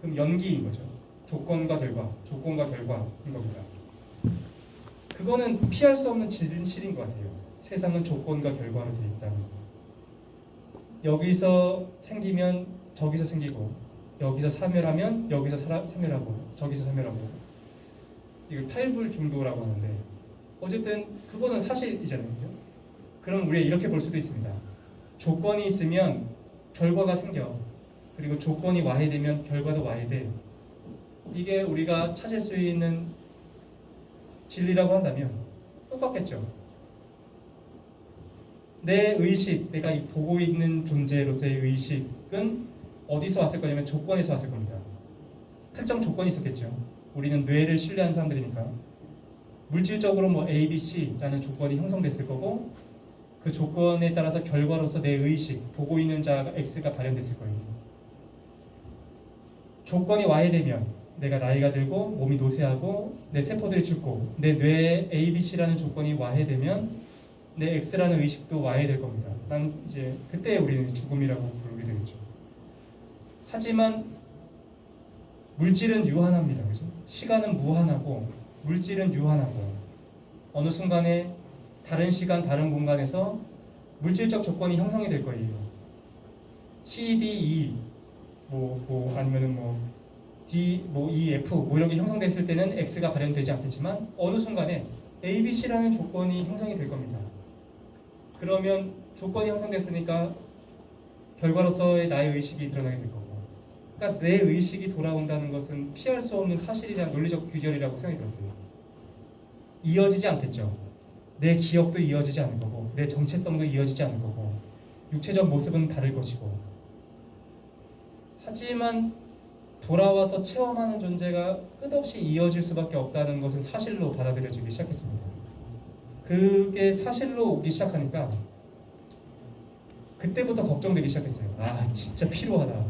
그럼 연기인 거죠. 조건과 결과, 조건과 결과인 겁니다. 그거는 피할 수 없는 진실인 것 같아요. 세상은 조건과 결과로 되어 있다는 거. 여기서 생기면 저기서 생기고, 여기서 사멸하면 여기서 사멸하고, 저기서 사멸하고. 이걸 탈불중도라고 하는데 어쨌든 그거는 사실이잖아요. 그죠? 그럼 우리가 이렇게 볼 수도 있습니다. 조건이 있으면 결과가 생겨. 그리고 조건이 와해되면 결과도 와해돼. 이게 우리가 찾을 수 있는 진리라고 한다면 똑같겠죠. 내 의식, 내가 보고 있는 존재로서의 의식은 어디서 왔을 거냐면 조건에서 왔을 겁니다. 특정 조건이 있었겠죠. 우리는 뇌를 신뢰하는 사람들이니까 물질적으로 뭐 A, B, C라는 조건이 형성됐을 거고, 그 조건에 따라서 결과로서 내 의식, 보고 있는 자가 X가 발현됐을 거예요. 조건이 와해되면 내가 나이가 들고 몸이 노쇠하고 내 세포들이 죽고, 내 뇌에 A, B, C라는 조건이 와해되면 내 X라는 의식도 와해될 겁니다. 난 이제 그때 우리는 죽음이라고 부르게 되겠죠. 하지만 물질은 유한합니다. 그죠? 시간은 무한하고 물질은 유한하고, 어느 순간에 다른 시간, 다른 공간에서 물질적 조건이 형성이 될 거예요. C, D, E, 아니면은 D, E, F 이런 게 형성됐을 때는 X가 발현되지 않겠지만 어느 순간에 A, B, C라는 조건이 형성이 될 겁니다. 그러면 조건이 형성됐으니까 결과로서의 나의 의식이 드러나게 될 거고, 그러니까 내 의식이 돌아온다는 것은 피할 수 없는 사실이라 논리적 규결이라고 생각이 들었어요. 이어지지 않겠죠. 내 기억도 이어지지 않을 거고, 내 정체성도 이어지지 않을 거고, 육체적 모습은 다를 것이고, 하지만 돌아와서 체험하는 존재가 끝없이 이어질 수밖에 없다는 것은 사실로 받아들여지기 시작했습니다. 그게 사실로 오기 시작하니까 그때부터 걱정되기 시작했어요. 아, 진짜 필요하다.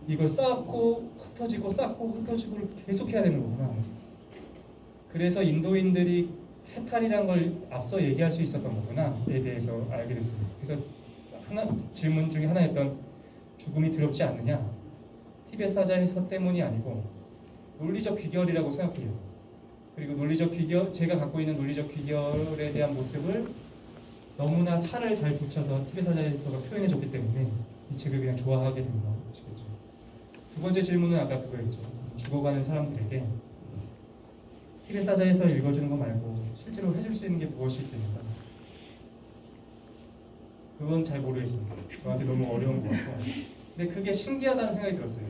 이걸 쌓고 흩어지고 쌓고 흩어지고를 계속 해야 되는 거구나. 그래서 인도인들이 해탈이란 걸 앞서 얘기할 수 있었던 거구나에 대해서 알게 됐습니다. 그래서 질문 중에 하나였던 죽음이 두렵지 않느냐? 티벳 사자 해서 때문이 아니고 논리적 귀결이라고 생각해요. 그리고 논리적 귀결, 제가 갖고 있는 논리적 귀결에 대한 모습을 너무나 살을 잘 붙여서 티벳 사자에서가 표현해줬기 때문에 이 책을 그냥 좋아하게 된 것이겠죠. 두 번째 질문은 아까 그거였죠. 죽어가는 사람들에게 티벳 사자에서 읽어주는 거 말고 실제로 해줄 수 있는 게 무엇이 있겠는가? 그건 잘 모르겠습니다. 저한테 너무 어려운 것 같고, 근데 그게 신기하다는 생각이 들었어요.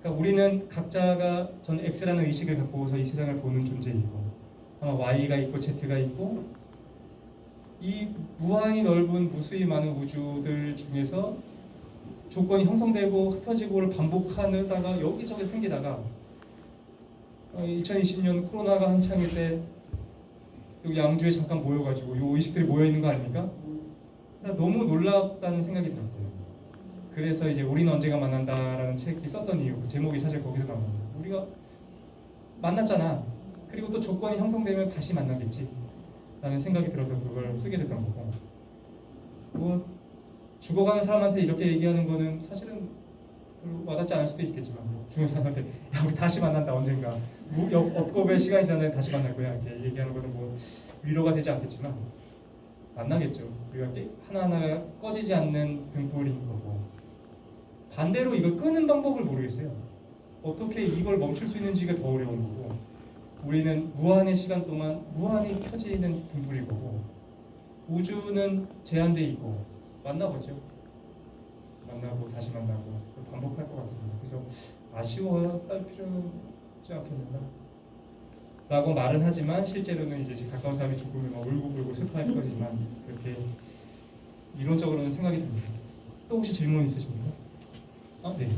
그러니까 우리는 각자가, 전 X라는 의식을 갖고서 이 세상을 보는 존재이고, 아마 Y가 있고 Z가 있고, 이 무한히 넓은 무수히 많은 우주들 중에서 조건이 형성되고 흩어지고를 반복하다가 여기저기 생기다가 2020년 코로나가 한창일 때 여기 양주에 잠깐 모여가지고 이 의식들이 모여있는 거 아닙니까? 너무 놀랍다는 생각이 들었어요. 그래서 이제 우리는 언제가 만난다라는 책이 썼던 이유, 그 제목이 사실 거기서 나옵니다. 우리가 만났잖아. 그리고 또 조건이 형성되면 다시 만나겠지 라는 생각이 들어서 그걸 쓰게 됐던 거고, 뭐 죽어가는 사람한테 이렇게 얘기하는 거는 사실은 별로 와닿지 않을 수도 있겠지만, 죽은 사람한테 야 우리 다시 만난다 언젠가, 업고의 시간이 지나면 다시 만날 거야 이렇게 얘기하는 거는 뭐 위로가 되지 않겠지만 만나겠죠. 우리가 하나하나가 꺼지지 않는 등불인 거고, 반대로 이걸 끄는 방법을 모르겠어요. 어떻게 이걸 멈출 수 있는지가 더 어려운 거고, 우리는 무한의 시간 동안 무한히 켜지는 등불일 거고, 우주는 제한돼 있고 만나보죠. 만나고 다시 만나고 반복할 것 같습니다. 그래서 아쉬워할 필요는 있지 않겠는가? 라고 말은 하지만 실제로는 이제 가까운 사람이 죽으면 막 울고불고 슬퍼할 거지만 그렇게 이론적으로는 생각이 듭니다. 또 혹시 질문 있으십니까? 네.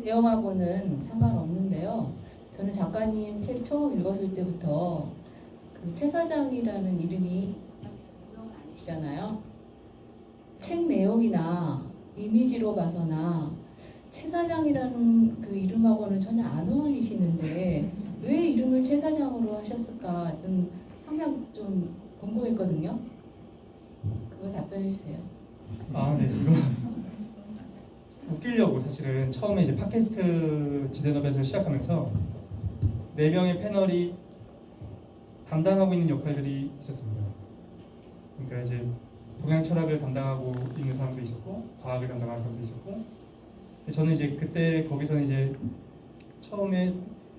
내용하고는 상관없는데요. 저는 작가님 책 처음 읽었을 때부터 그 최 사장이라는 이름이 유명은 아니시잖아요. 책 내용이나 이미지로 봐서나 최 사장이라는 그 이름하고는 전혀 안 어울리시는데 왜 이름을 최 사장으로 하셨을까는 항상 좀 궁금했거든요. 그거 답변해 주세요. 네. 이거 웃기려고 사실은 처음에 이제 팟캐스트 지대너변을 시작하면서 4명의 패널이 담당하고 있는 역할들이 있었습니다. 그러니까 이제 동양 철학을 담당하고 있는 사람도 있었고, 과학을 담당하는 사람도 있었고, 저는 이제 그때 거기서는 이제 처음에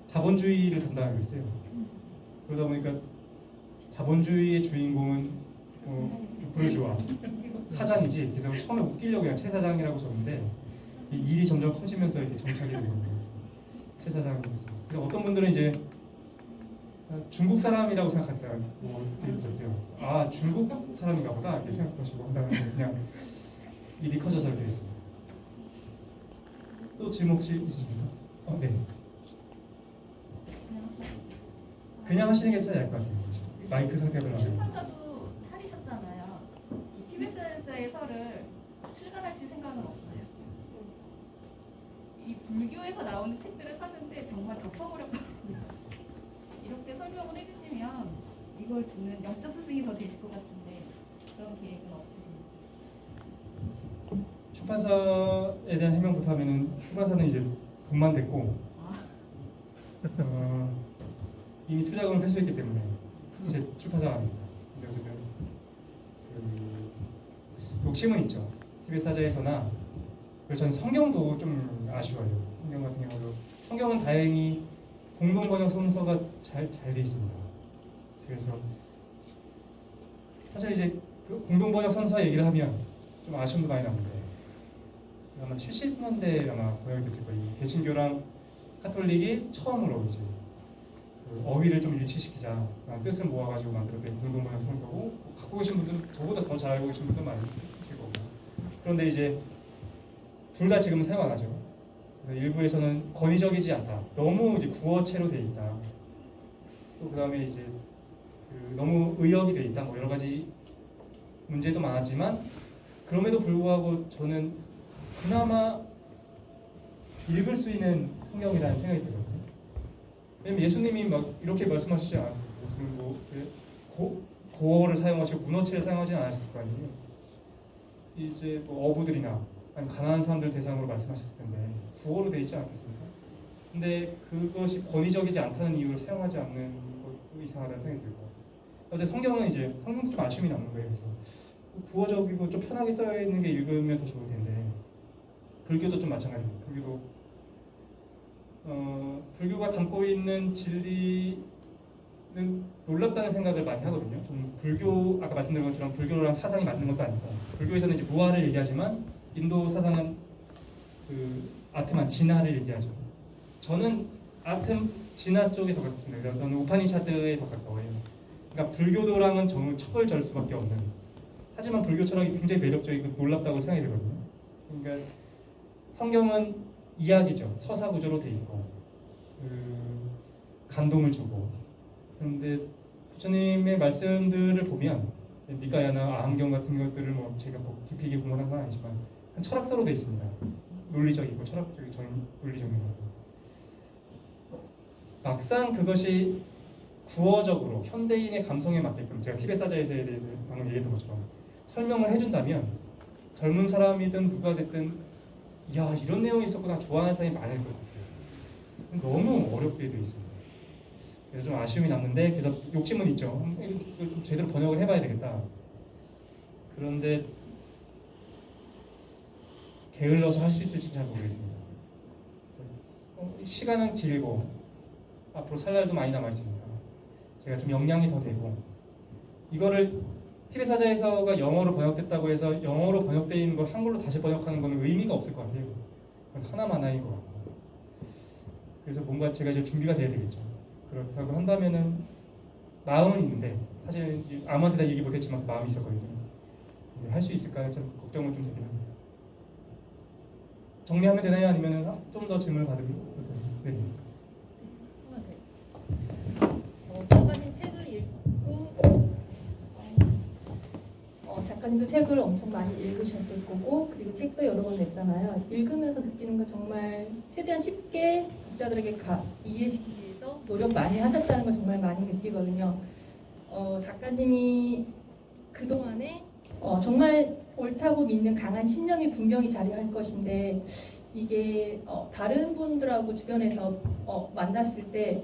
자본주의를 담당하고 있어요. 그러다 보니까 자본주의의 주인공은 부르주아 사장이지. 그래서 처음에 웃기려고 그냥 최 사장이라고 적었는데 이 일이 점점 커지면서 이렇게 정착이 되는 거예요. 최 사장이 됐어요. 그래서 어떤 분들은 이제 중국 사람이라고 생각하더라고요. 들었어요. 중국 사람인가 보다 이렇게 생각하시고 한다면 그냥 일이 커져서 이렇게 됐습니다. 또 질문 혹시 있으십니까? 네. 그냥 하시는 게 차라리 나을 것 같아요. 마이크 상태가 별로 안 좋아요. 출판사도 차리셨잖아요. 이 티베트의 설을 출간하실 생각은 없어요? 이 불교에서 나오는 책들을 샀는데 정말 덮어버렸거든요. 이렇게 설명을 해주시면 이걸 듣는 영적 스승이 더 되실 것 같은데 그런 계획은 없으신지. 출판사에 대한 해명부터 하면은 출판사는 이제 돈만 됐고 이미 투자금을 회수했기 때문에 제 출판사가 아닙니다. 근데 어쨌든 욕심은 있죠. 티베트 사자에서나, 그리고 저는 성경도 좀 아쉬워요. 성경 같은 경우도 성경은 다행히 공동 번역 성서가 잘 돼 있습니다. 그래서 사실 이제 그 공동 번역 성서 얘기를 하면 좀 아쉬움도 많이 나는데, 아마 70년대 아마 번역이 됐을 거예요. 개신교랑 카톨릭이 처음으로 이제 그 어휘를 좀 일치시키자 뜻을 모아가지고 만들었던 공동 번역 성서고, 갖고 계신 분들은 저보다 더 잘 알고 계신 분들 많이 계실 거고. 그런데 이제 둘 다 지금은 사용 안 하죠. 일부에서는 권위적이지 않다. 너무 이제 구어체로 돼 있다. 또 그다음에 이제 너무 의역이 돼 있다. 뭐 여러 가지 문제도 많았지만 그럼에도 불구하고 저는 그나마 읽을 수 있는 성경이라는 생각이 들거든요. 왜냐면 예수님이 막 이렇게 말씀하시지 않았어요. 무슨 뭐 고어를 사용하시고 문어체를 사용하지는 않으셨을 거 아니에요. 이제 뭐 어부들이나 아니 가난한 사람들 대상으로 말씀하셨을 텐데 구어로 돼 있지 않겠습니까? 근데 그것이 권위적이지 않다는 이유를 사용하지 않는 것도 이상하다는 생각이 들고, 어제 성경은 이제 성경도 좀 아쉬움이 남는 거예요. 그래서 구어적이고 좀 편하게 써 있는 게 읽으면 더 좋을 텐데, 불교도 좀 마찬가지입니다. 불교가 담고 있는 진리는 놀랍다는 생각을 많이 하거든요. 좀 불교, 아까 말씀드린 것처럼 불교랑 사상이 맞는 것도 아니고, 불교에서는 이제 무아를 얘기하지만 인도 사상은 그 아트만 진화를 얘기하죠. 저는 진화 쪽에 더 가깝습니다. 저는 우파니샤드에 더 가까워요. 그러니까 불교도랑은 정말 척을 절 수밖에 없는, 하지만 불교 철학이 굉장히 매력적이고 놀랍다고 생각이 들거든요. 그러니까 성경은 이야기죠. 서사 구조로 돼 있고 감동을 주고. 그런데 부처님의 말씀들을 보면 니까야나 아함경 같은 것들을 뭐 제가 뭐 깊이 있게 공부한 건 아니지만 한 철학서로 되어 있습니다. 논리적이고 철학적인 논리적인 거. 막상 그것이 구어적으로 현대인의 감성에 맞게끔 제가 티베트 사자에 대해서 방금 얘기했던 것처럼 설명을 해준다면 젊은 사람이든 누가 됐든 야 이런 내용이 있었구나 좋아하는 사람이 많을 것 같아요. 너무 어렵게 되어 있습니다. 그래서 좀 아쉬움이 남는데 그래서 욕심은 있죠. 이거 좀 제대로 번역을 해봐야 되겠다. 그런데 게을러서 할 수 있을지 잘 모르겠습니다. 시간은 길고 앞으로 살 날도 많이 남아 있으니까 제가 좀 역량이 더 되고 이거를 티베트 사자에서가 영어로 번역됐다고 해서 영어로 번역되어 있는 걸 한글로 다시 번역하는 거는 의미가 없을 것 같아요. 하나만화인 것 같고 그래서 뭔가 제가 이제 준비가 돼야 되겠죠. 그렇다고 한다면은 마음은 있는데 사실 아무한테 다 얘기 못했지만 그 마음이 있었거든요. 할 수 있을까 좀 걱정은 좀 되긴 합니다. 정리하면 되나요? 아니면 좀 더 질문을 받으면 네. 작가님 책을 읽고 작가님도 책을 엄청 많이 읽으셨을 거고 그리고 책도 여러 번 냈잖아요. 읽으면서 느끼는 거 정말 최대한 쉽게 독자들에게 이해시키기 위해서 노력 많이 하셨다는 걸 정말 많이 느끼거든요. 작가님이 그동안에 정말 옳다고 믿는 강한 신념이 분명히 자리할 것인데 이게 다른 분들하고 주변에서 만났을 때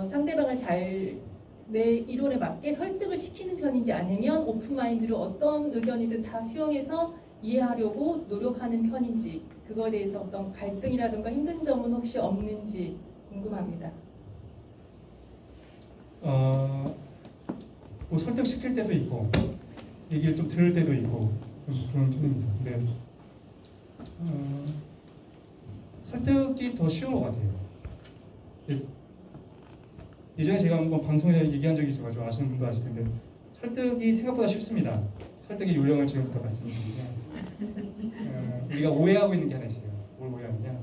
상대방을 잘 내 이론에 맞게 설득을 시키는 편인지 아니면 오픈마인드로 어떤 의견이든 다 수용해서 이해하려고 노력하는 편인지 그거에 대해서 어떤 갈등이라든가 힘든 점은 혹시 없는지 궁금합니다. 뭐 설득시킬 때도 있고 얘기를 좀 들을 때도 있고 그런 편입니다. 근데 설득이 더 쉬운 것 같아요. 예전에 제가 한번 방송에서 얘기한 적이 있어가지고 아시는 분도 아실 텐데 설득이 생각보다 쉽습니다. 설득의 요령을 지금부터 말씀드리면 우리가 오해하고 있는 게 하나 있어요. 뭘 오해하느냐?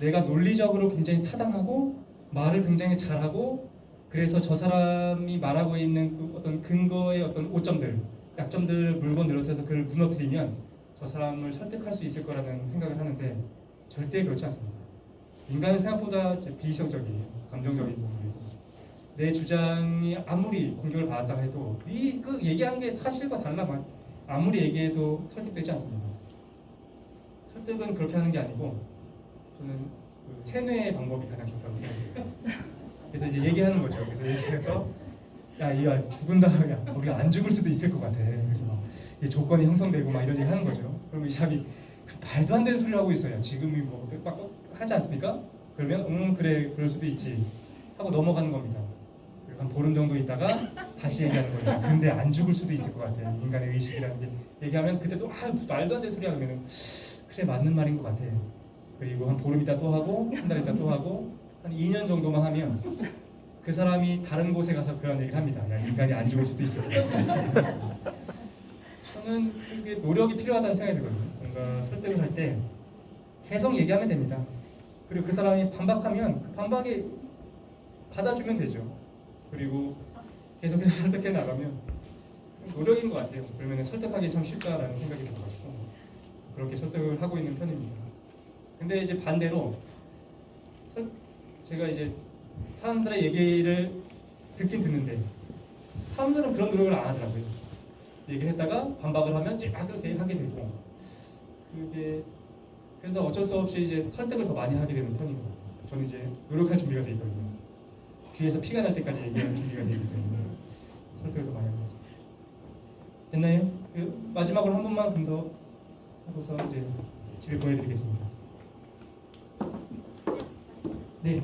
내가 논리적으로 굉장히 타당하고 말을 굉장히 잘하고 그래서 저 사람이 말하고 있는 그 어떤 근거의 어떤 오점들, 약점들을 물고 늘어뜨려서 그를 무너뜨리면 저 사람을 설득할 수 있을 거라는 생각을 하는데 절대 그렇지 않습니다. 인간은 생각보다 비이성적이에요. 감정적인 부분이고 내 주장이 아무리 공격을 받았다 해도 그 얘기한 게 사실과 달라 아무리 얘기해도 설득되지 않습니다. 설득은 그렇게 하는 게 아니고 저는 그 세뇌의 방법이 가장 좋다고 생각해요. 그래서 이제 얘기하는 거죠. 그래서 얘기해서 야 이거 죽은다, 야 우리 안 죽을 수도 있을 것 같아. 그래서 막 조건이 형성되고 막 이런 얘기 하는 거죠. 그러면 이 사람이 말도 안 되는 소리를 하고 있어요. 지금이 뭐 막 하지 않습니까? 그러면 그래 그럴 수도 있지 하고 넘어가는 겁니다. 그리고 한 보름 정도 있다가 다시 얘기하는 거예요. 근데 안 죽을 수도 있을 것 같아. 인간의 의식이라는 게 얘기하면 그때도 말도 안 되는 소리 하면 그래 맞는 말인 것 같아. 그리고 한 보름 있다 또 하고 한 달 있다 또 하고 한 2년 정도만 하면 그 사람이 다른 곳에 가서 그런 얘기를 합니다. 야, 인간이 안 죽을 수도 있을 것 같아. 저는 그게 노력이 필요하다는 생각이 들거든요. 뭔가 설득을 할 때 계속 얘기하면 됩니다. 그리고 그 사람이 반박하면 그 반박에 받아주면 되죠. 그리고 계속해서 설득해 나가면 노력인 것 같아요. 그러면 설득하기 참 쉽다라는 생각이 들어가지고 그렇게 설득을 하고 있는 편입니다. 근데 이제 반대로 제가 이제 사람들의 얘기를 듣긴 듣는데 사람들은 그런 노력을 안 하더라고요. 얘기를 했다가 반박을 하면 이제 그렇게 하게 되고 그게 그래서 어쩔 수 없이 이제 설득을 더 많이 하게 되는 편이고 저는 이제 노력할 준비가 돼 있거든요. 귀에서 피가 날 때까지 얘기할 준비가 되기 때문에 설득을 더 많이 하고 있습니다. 됐나요? 마지막으로 한 번만 더 하고서 이제 집에 보내드리겠습니다. 네.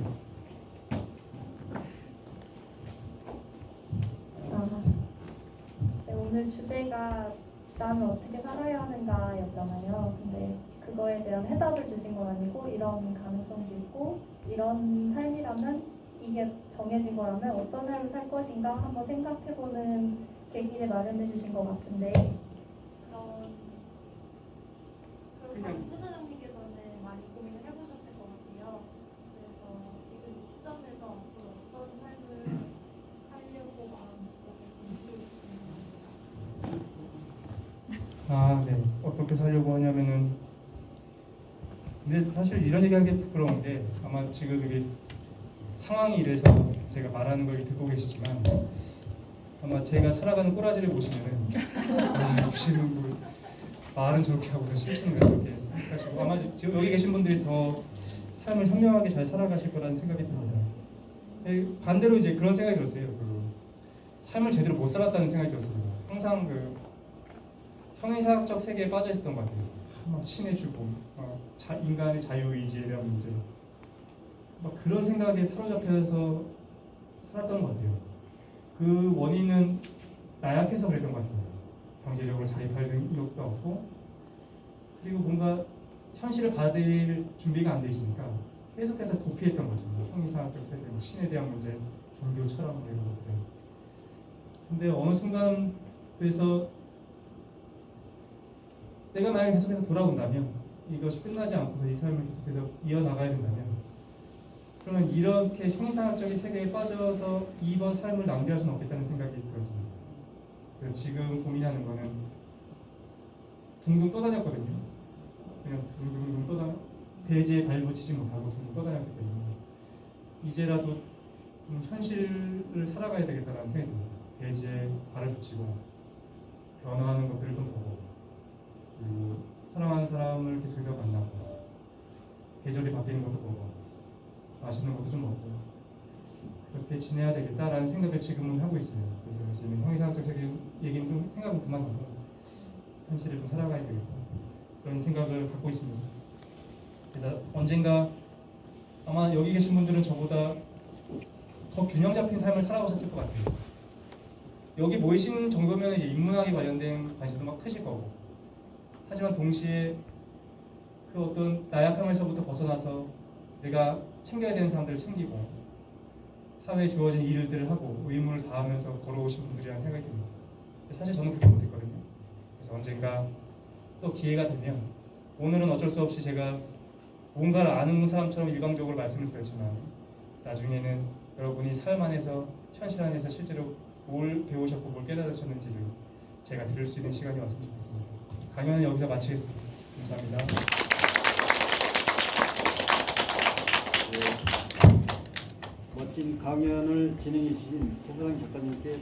네, 오늘 주제가 나는 어떻게 살아야 하는가였잖아요. 근데 그거에 대한 해답을 주신 건 아니고 이런 가능성도 있고 이런 삶이라면 이게 정해진 거라면 어떤 삶을 살 것인가 한번 생각해보는 계기를 마련해 주신 것 같은데 그렇다면 최 사장님께서는 많이 고민을 해보셨을 것 같아요. 그래서 지금 이 시점에서 앞으로 어떤 삶을 살려고 마음먹고 계신지 어떻게 살려고 하냐면은 근데 사실 이런 얘기하기 부끄러운 게 아마 지금 이게 상황이 이래서 제가 말하는 걸 듣고 계시지만 아마 제가 살아가는 꼬라지를 보시면은 역시는 뭐 말은 저렇게 하고서 실천은 저렇게 생각하시고 아마 지금 여기 계신 분들이 더 삶을 현명하게 잘 살아가실 거라는 생각이 듭니다. 반대로 이제 그런 생각이 들었어요. 그 삶을 제대로 못 살았다는 생각이 들었습니다. 항상 그 형이상학적 세계에 빠져 있었던 것 같아요. 막 신의 주권, 인간의 자유의지에 대한 문제, 막 그런 생각에 사로잡혀서 살았던 것 같아요. 그 원인은 나약해서 그랬던 것 같습니다. 경제적으로 자립할 의욕도 없고, 그리고 뭔가 현실을 받을 준비가 안 돼 있으니까 계속해서 도피했던 거죠. 형이상학적 세계, 신에 대한 문제, 종교, 철학 이런 것들. 근데 어느 순간 그래서 내가 만약에 계속해서 돌아온다면, 이것이 끝나지 않고서 이 삶을 계속해서 이어나가야 된다면, 그러면 이렇게 형이상학적인 세계에 빠져서 이번 삶을 낭비할 수는 없겠다는 생각이 들었습니다. 그래서 지금 고민하는 거는 둥둥 떠다녔거든요. 그냥 둥둥 떠다녀 대지에 발붙이지 못하고 둥둥 떠다녔기 때문에 이제라도 좀 현실을 살아가야 되겠다는 생각이 듭니다. 대지에 발을 붙이고 변화하는 것들을 좀 보고, 그리고 사랑하는 사람을 계속해서 만나고, 계절이 바뀌는 것도 보고, 맛있는 것도 좀 먹고, 그렇게 지내야 되겠다라는 생각을 지금은 하고 있어요. 그래서 지금 형이상학적 세계 얘기는 좀 생각은 그만두고 현실을 좀 살아가야 되겠다, 그런 생각을 갖고 있습니다. 그래서 언젠가 아마 여기 계신 분들은 저보다 더 균형 잡힌 삶을 살아오셨을 것 같아요. 여기 모이신 정도면 이제 인문학에 관련된 관심도 막 크실 거고, 하지만 동시에 그 어떤 나약함에서부터 벗어나서 내가 챙겨야 되는 사람들을 챙기고 사회에 주어진 일들을 하고 의무를 다하면서 걸어오신 분들이라는 생각이 듭니다. 사실 저는 그게 못했거든요. 그래서 언젠가 또 기회가 되면, 오늘은 어쩔 수 없이 제가 뭔가를 아는 사람처럼 일방적으로 말씀을 드렸지만, 나중에는 여러분이 삶 안에서, 현실 안에서 실제로 뭘 배우셨고 뭘 깨달으셨는지를 제가 들을 수 있는 시간이 왔으면 좋겠습니다. 강연은 여기서 마치겠습니다. 감사합니다. 멋진 강연을 진행해 주신 최서영 작가님께